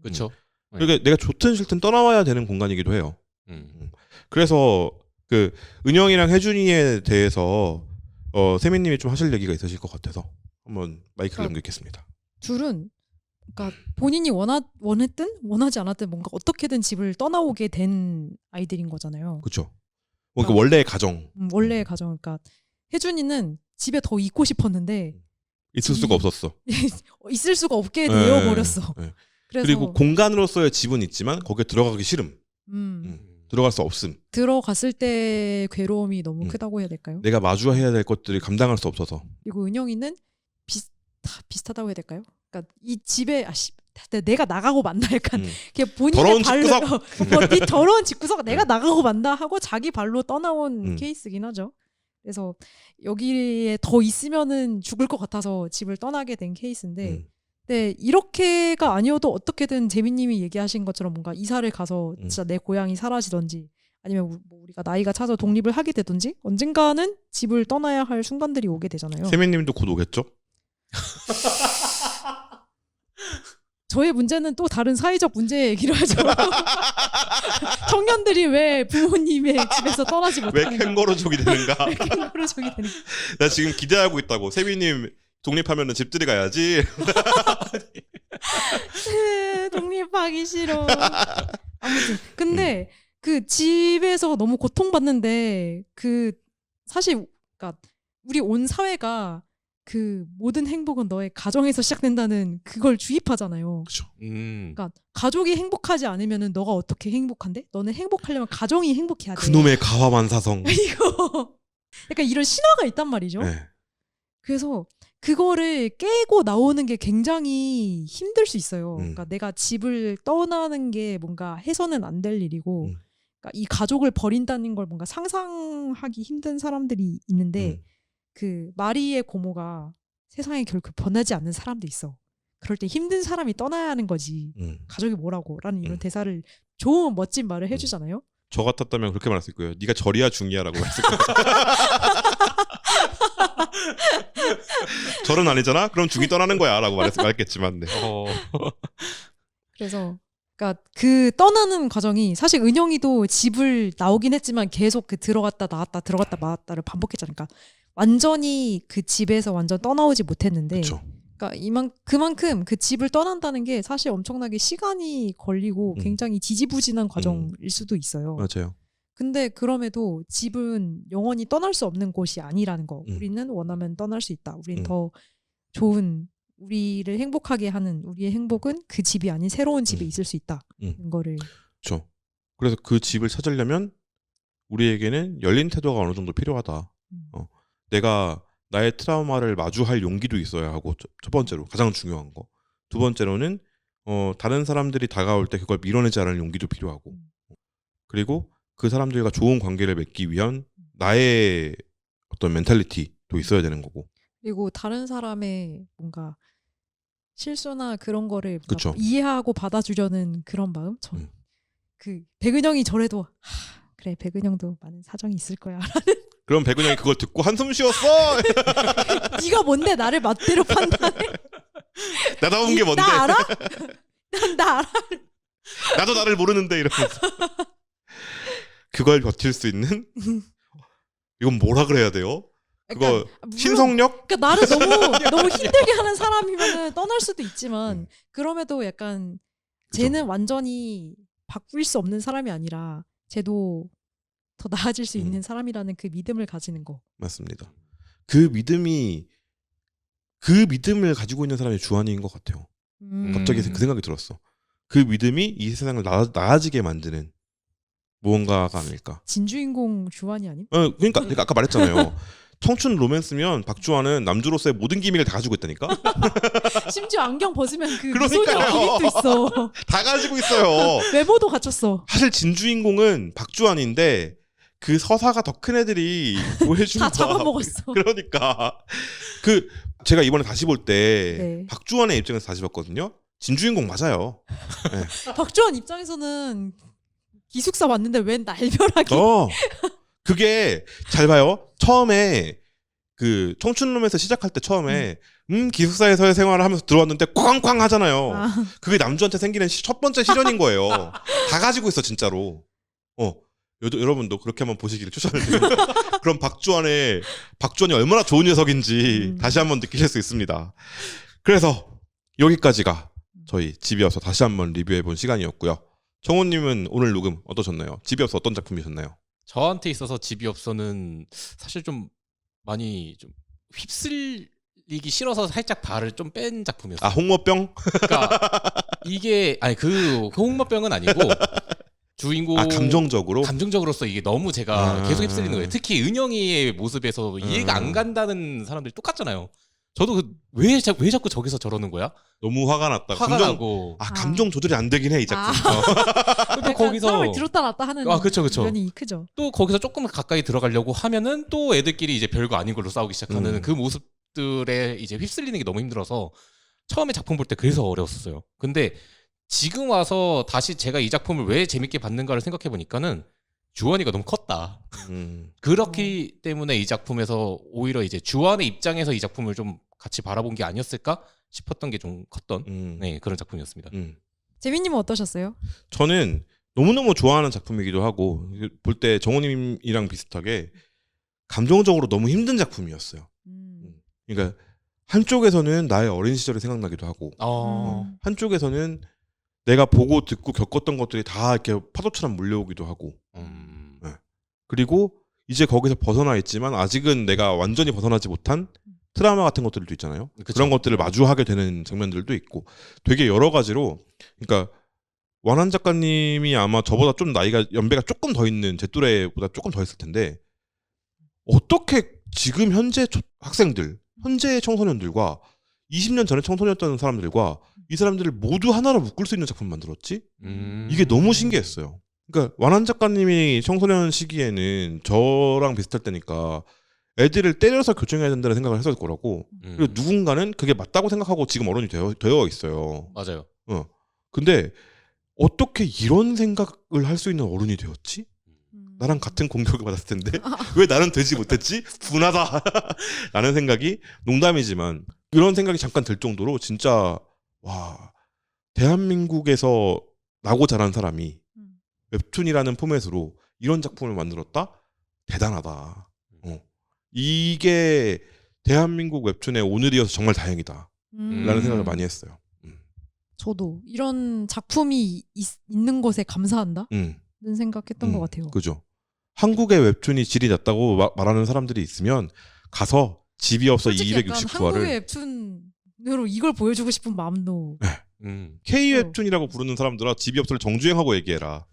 A: 그렇죠.
B: 그러니까 내가 좋든 싫든 떠나와야 되는 공간이기도 해요.
A: 음.
B: 그래서 그 은영이랑 혜준이에 대해서 세미님이 좀 하실 얘기가 있으실 것 같아서 한번 마이크를 넘기겠습니다.
C: 둘은 그러니까 본인이 원했든 원하지 않았든 뭔가 어떻게든 집을 떠나오게 된 아이들인 거잖아요.
B: 그렇죠. 그러니까 원래의 가정
C: 원래의 가정. 그러니까 혜준이는 집에 더 있고 싶었는데
B: 있을 수가 없었어.
C: 있을 수가 없게 되어 버렸어.
B: 네.
C: 그래서
B: 그리고 공간으로서의 집은 있지만 거기에 들어가기 싫음. 들어갈 수 없음.
C: 들어갔을 때 괴로움이 너무 크다고 해야 될까요?
B: 내가 마주해야 될 것들이 감당할 수 없어서.
C: 그리고 은영이는 비슷하다고 해야 될까요? 그러니까 이 집에 내가 나가고 만다 약간 그냥 본인의
B: 더러운
C: 발로
B: 집구석!
C: 이 더러운 집구석 내가 나가고 만다 하고 자기 발로 떠나온 케이스긴 하죠. 그래서 여기에 더 있으면은 죽을 것 같아서 집을 떠나게 된 케이스인데 네, 이렇게가 아니어도 어떻게든 재민님이 얘기하신 것처럼 뭔가 이사를 가서 진짜 내 고향이 사라지던지 아니면 뭐 우리가 나이가 차서 독립을 하게 되든지 언젠가는 집을 떠나야 할 순간들이 오게 되잖아요.
B: 세미님도 곧 오겠죠?
C: 저의 문제는 또 다른 사회적 문제 얘기를 하죠. 청년들이 왜 부모님의 집에서 떠나지
B: 왜
C: 못하는가.
B: 캥거루족이 되는가?
C: 왜 캥거루족이 되는가.
B: 나 지금 기대하고 있다고. 세미님 독립하면은 집들이 가야지.
C: 독립하기 싫어. 아무튼 근데 그 집에서 너무 고통받는데 그 사실 그러니까 우리 온 사회가 그 모든 행복은 너의 가정에서 시작된다는 그걸 주입하잖아요.
B: 그렇죠.
C: 그러니까 가족이 행복하지 않으면은 너가 어떻게 행복한데? 너는 행복하려면 가정이 행복해야 돼.
B: 그놈의 가화만사성.
C: 이거 약간 이런 신화가 있단 말이죠.
B: 네.
C: 그래서 그거를 깨고 나오는 게 굉장히 힘들 수 있어요. 그러니까 내가 집을 떠나는 게 뭔가 해서는 안 될 일이고 그러니까 이 가족을 버린다는 걸 뭔가 상상하기 힘든 사람들이 있는데 그 마리의 고모가 세상에 결코 변하지 않는 사람도 있어. 그럴 때 힘든 사람이 떠나야 하는 거지. 가족이 뭐라고 라는 이런 대사를 좋은 멋진 말을 해주잖아요.
B: 저 같았다면 그렇게 말했을 거예요. 네가 절이야 중이야라고 했을 거예요. 절은 아니잖아? 그럼 중이 떠나는 거야 라고 말했겠지만 네.
C: 그래서 그러니까 그 떠나는 과정이 사실 은영이도 집을 나오긴 했지만 계속 그 들어갔다 나왔다 들어갔다 나왔다를 반복했잖아요. 그러니까 완전히 그 집에서 완전 떠나오지 못했는데
B: 그쵸.
C: 그러니까 그만큼 그 집을 떠난다는 게 사실 엄청나게 시간이 걸리고 굉장히 지지부진한 과정일 수도 있어요.
B: 맞아요.
C: 근데 그럼에도 집은 영원히 떠날 수 없는 곳이 아니라는 거. 우리는 원하면 떠날 수 있다. 우리는 더 좋은 우리를 행복하게 하는 우리의 행복은 그 집이 아닌 새로운 집에 있을 수 있다. 이거를.
B: 그렇죠. 그래서 그 집을 찾으려면 우리에게는 열린 태도가 어느 정도 필요하다. 내가 나의 트라우마를 마주할 용기도 있어야 하고 첫 번째로 가장 중요한 거. 두 번째로는 다른 사람들이 다가올 때 그걸 밀어내지 않을 용기도 필요하고 그리고 그 사람들과 좋은 관계를 맺기 위한 나의 어떤 멘탈리티도 있어야 되는 거고.
C: 그리고 다른 사람의 뭔가 실수나 그런 거를
B: 그쵸.
C: 이해하고 받아주려는 그런 마음. 그 백은영이 저래도 그래 백은영도 많은 사정이 있을 거야.
B: 그럼 백은영이 그걸 듣고 한숨 쉬었어.
C: 네가 뭔데 나를 멋대로 판단해?
B: 나다운 게 뭔데?
C: 나 알아? 나 알아.
B: 나도 나를 모르는데 이러면서. 그걸 버틸 수 있는 이건 뭐라 그래야 돼요? 그거
C: 그러니까
B: 신성력?
C: 그러니까 나를 너무 힘들게 하는 사람이면 떠날 수도 있지만 그럼에도 약간 쟤는 완전히 바꿀 수 없는 사람이 아니라 쟤도 더 나아질 수 있는 사람이라는 그 믿음을 가지는 거.
B: 맞습니다. 그 믿음을 가지고 있는 사람이 주한이인 것 같아요. 갑자기 그 생각이 들었어. 그 믿음이 이 세상을 나아지게 만드는 무언가가 아닐까.
C: 진주인공 주한이 아님?
B: 그러니까 아까 말했잖아요. 청춘 로맨스면 박주환은 남주로서의 모든 기믹을 다 가지고 있다니까.
C: 심지어 안경 벗으면 그
B: 그러니까요.
C: 미소녀 기믹도 있어.
B: 다 가지고 있어요.
C: 외모도 갖췄어.
B: 사실 진주인공은 박주환인데 그 서사가 더 큰 애들이 보여준
C: 다
B: 거야.
C: 잡아먹었어.
B: 그러니까 제가 이번에 다시 볼 때
C: 네.
B: 박주환의 입장에서 다시 봤거든요. 진주인공 맞아요.
C: 박주원 입장에서는 기숙사 왔는데 웬 날벼락이.
B: 그게 잘 봐요. 처음에 그 청춘룸에서 시작할 때 처음에 기숙사에서의 생활을 하면서 들어왔는데 쾅쾅 하잖아요. 그게 남주한테 생기는 첫 번째 시련인 거예요. 다 가지고 있어 진짜로. 여러분도 그렇게 한번 보시기를 추천을 드립니다. 그럼 박주원이 얼마나 좋은 녀석인지 다시 한번 느끼실 수 있습니다. 그래서 여기까지가 저희 집이 없어 다시 한번 리뷰해본 시간이었고요. 정호님은 오늘 녹음 어떠셨나요? 집이 없어 어떤 작품이셨나요?
A: 저한테 있어서 집이 없어는 사실 좀 많이 좀 휩쓸리기 싫어서 살짝 발을 좀 뺀 작품이었어요.
B: 아 홍모병?
A: 그러니까 이게 아니 그 홍모병은 아니고 주인공 감정적으로서 이게 너무 제가 계속 휩쓸리는 거예요. 특히 은영이의 모습에서 이해가 안 간다는 사람들이 똑같잖아요. 저도 왜 자꾸 저기서 저러는 거야?
B: 너무 화가 났다.
A: 나고.
B: 감정 조절이 안 되긴 해 이 작품.
C: 또 거기서 사람을 들었다 놨다 하는
A: 그쵸.
C: 면이 크죠.
A: 또 거기서 조금 가까이 들어가려고 하면은 또 애들끼리 이제 별거 아닌 걸로 싸우기 시작하는 그 모습들에 이제 휩쓸리는 게 너무 힘들어서 처음에 작품 볼 때 그래서 어려웠었어요. 근데 지금 와서 다시 제가 이 작품을 왜 재밌게 봤는가를 생각해 보니까는 주원이가 너무 컸다. 그렇기 때문에 이 작품에서 오히려 이제 주원의 입장에서 이 작품을 좀 같이 바라본 게 아니었을까 싶었던 게 좀 컸던 그런 작품이었습니다.
C: 재민님은 어떠셨어요?
B: 저는 너무너무 좋아하는 작품이기도 하고 볼 때 정호님이랑 비슷하게 감정적으로 너무 힘든 작품이었어요. 그러니까 한쪽에서는 나의 어린 시절이 생각나기도 하고 한쪽에서는 내가 보고 듣고 겪었던 것들이 다 이렇게 파도처럼 몰려오기도 하고 네. 그리고 이제 거기서 벗어나 있지만 아직은 내가 완전히 벗어나지 못한 트라우마 같은 것들도 있잖아요.
A: 그쵸.
B: 그런 것들을 마주하게 되는 장면들도 있고 되게 여러 가지로 그러니까 완한 작가님이 아마 저보다 좀 나이가 연배가 조금 더 있는 제 또래보다 조금 더 있을 텐데 어떻게 지금 현재 학생들 현재의 청소년들과 20년 전에 청소년이었던 사람들과 이 사람들을 모두 하나로 묶을 수 있는 작품 만들었지? 이게 너무 신기했어요. 그러니까 완한 작가님이 청소년 시기에는 저랑 비슷할 때니까 애들을 때려서 교정해야 된다는 생각을 했을 거라고. 그리고 누군가는 그게 맞다고 생각하고 지금 어른이 되어 있어요.
A: 맞아요.
B: 근데 어떻게 이런 생각을 할 수 있는 어른이 되었지? 나랑 같은 공격을 받았을 텐데 왜 나는 되지 못했지? 분하다 라는 생각이 농담이지만 그런 생각이 잠깐 들 정도로 진짜 와 대한민국에서 나고 자란 사람이 웹툰이라는 포맷으로 이런 작품을 만들었다? 대단하다. 이게 대한민국 웹툰의 오늘이어서 정말 다행이다 라는 생각을 많이 했어요.
C: 저도 이런 작품이 있는 것에 감사한다 는 생각했던 것 같아요.
B: 그죠. 한국의 웹툰이 질이 낮다고 말하는 사람들이 있으면 가서 집이 없어 269화를
C: 한국의 웹툰으로 이걸 보여주고 싶은 마음도
B: K 웹툰이라고 부르는 사람들아 집이 없어를 정주행하고 얘기해라.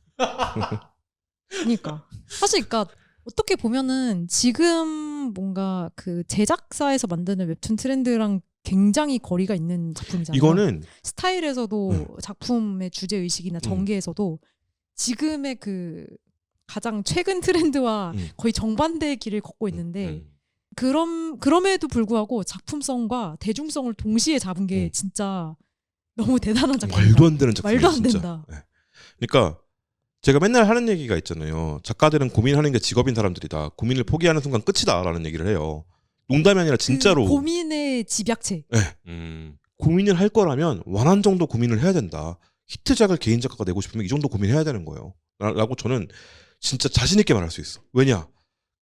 C: 그러니까 사실 그러니까 어떻게 보면은 지금 뭔가 그 제작사에서 만드는 웹툰 트렌드랑 굉장히 거리가 있는 작품이잖아요.
B: 이거는
C: 스타일에서도 작품의 주제 의식이나 전개에서도 지금의 그 가장 최근 트렌드와 거의 정반대의 길을 걷고 있는데 그럼에도 불구하고 작품성과 대중성을 동시에 잡은 게 진짜 너무 대단한 작품이다.
B: 말도 안 되는 작품이에요.
C: 말도 안
B: 진짜.
C: 된다.
B: 네. 그러니까 제가 맨날 하는 얘기가 있잖아요. 작가들은 고민하는 게 직업인 사람들이다. 고민을 포기하는 순간 끝이다라는 얘기를 해요. 농담이 아니라 진짜로
C: 그 고민의 집약체.
B: 네. 고민을 할 거라면 완한 정도 고민을 해야 된다. 히트작을 개인 작가가 내고 싶으면 이 정도 고민해야 되는 거예요. 라고 저는 진짜 자신 있게 말할 수 있어. 왜냐?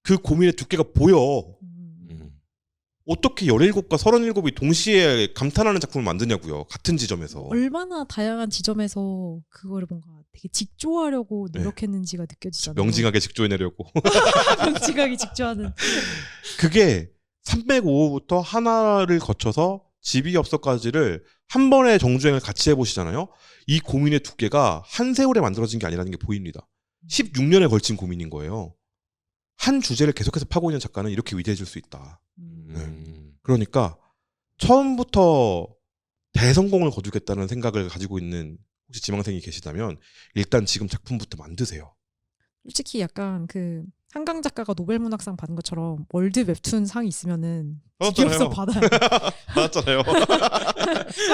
B: 그 고민의 두께가 보여. 어떻게 17과 37이 동시에 감탄하는 작품을 만드냐고요. 같은 지점에서.
C: 얼마나 다양한 지점에서 그거를 뭔가 되게 직조하려고 노력했는지가 느껴지잖아요.
B: 명징하게 직조해내려고.
C: 명징하게 직조하는.
B: 그게 305호부터 하나를 거쳐서 집이 없어까지를 한 번에 정주행을 같이 해보시잖아요. 이 고민의 두께가 한 세월에 만들어진 게 아니라는 게 보입니다. 16년에 걸친 고민인 거예요. 한 주제를 계속해서 파고 있는 작가는 이렇게 위대해질 수 있다. 그러니까 처음부터 대성공을 거두겠다는 생각을 가지고 있는 혹시 지망생이 계시다면 일단 지금 작품부터 만드세요.
C: 솔직히 약간 그 한강 작가가 노벨 문학상 받은 것처럼 월드 웹툰 상이 있으면은
B: 받았잖아요.
C: 기업서 받아요.
B: 맞잖아요.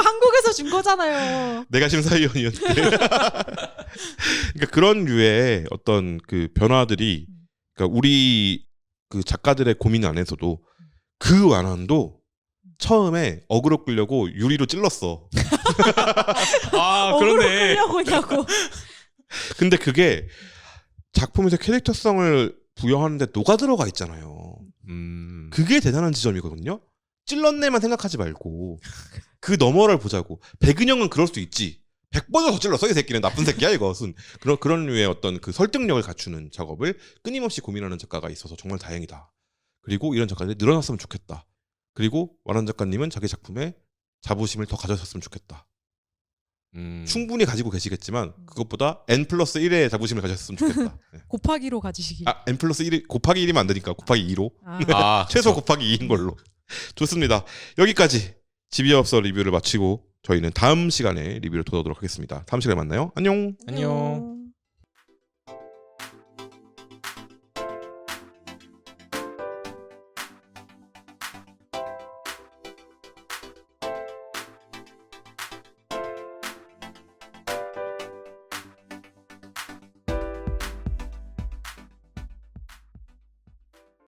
C: 한국에서 준 거잖아요.
B: 내가 심사위원이었는데. 그러니까 그런 류의 어떤 그 변화들이, 그러니까 우리 그 작가들의 고민 안에서도 그 완원도 처음에 어그로 끌려고 유리로 찔렀어.
A: 아
C: 어그로
A: 그러네.
C: 끌려오냐고.
B: 근데 그게 작품에서 캐릭터성을 부여하는데 녹아 들어가 있잖아요. 그게 대단한 지점이거든요. 찔렀네만 생각하지 말고 그 너머를 보자고. 백은영은 그럴 수 있지. 100번을 더 찔렀어 이 새끼는. 나쁜 새끼야 이것은. 그런 류의 어떤 그 설득력을 갖추는 작업을 끊임없이 고민하는 작가가 있어서 정말 다행이다. 그리고 이런 작가들이 늘어났으면 좋겠다. 그리고 완원 작가님은 자기 작품에 자부심을 더 가졌으면 좋겠다. 충분히 가지고 계시겠지만 그것보다 N+1의 자부심을 가졌으면 좋겠다. 네.
C: 곱하기로 가지시길.
B: N+1이 곱하기 1이면 안 되니까 곱하기 2로.
A: 아
B: 최소 곱하기 2인 걸로. 좋습니다. 여기까지 집이업서 리뷰를 마치고 저희는 다음 시간에 리뷰를 돌아오도록 하겠습니다. 다음 시간에 만나요. 안녕.
A: 안녕.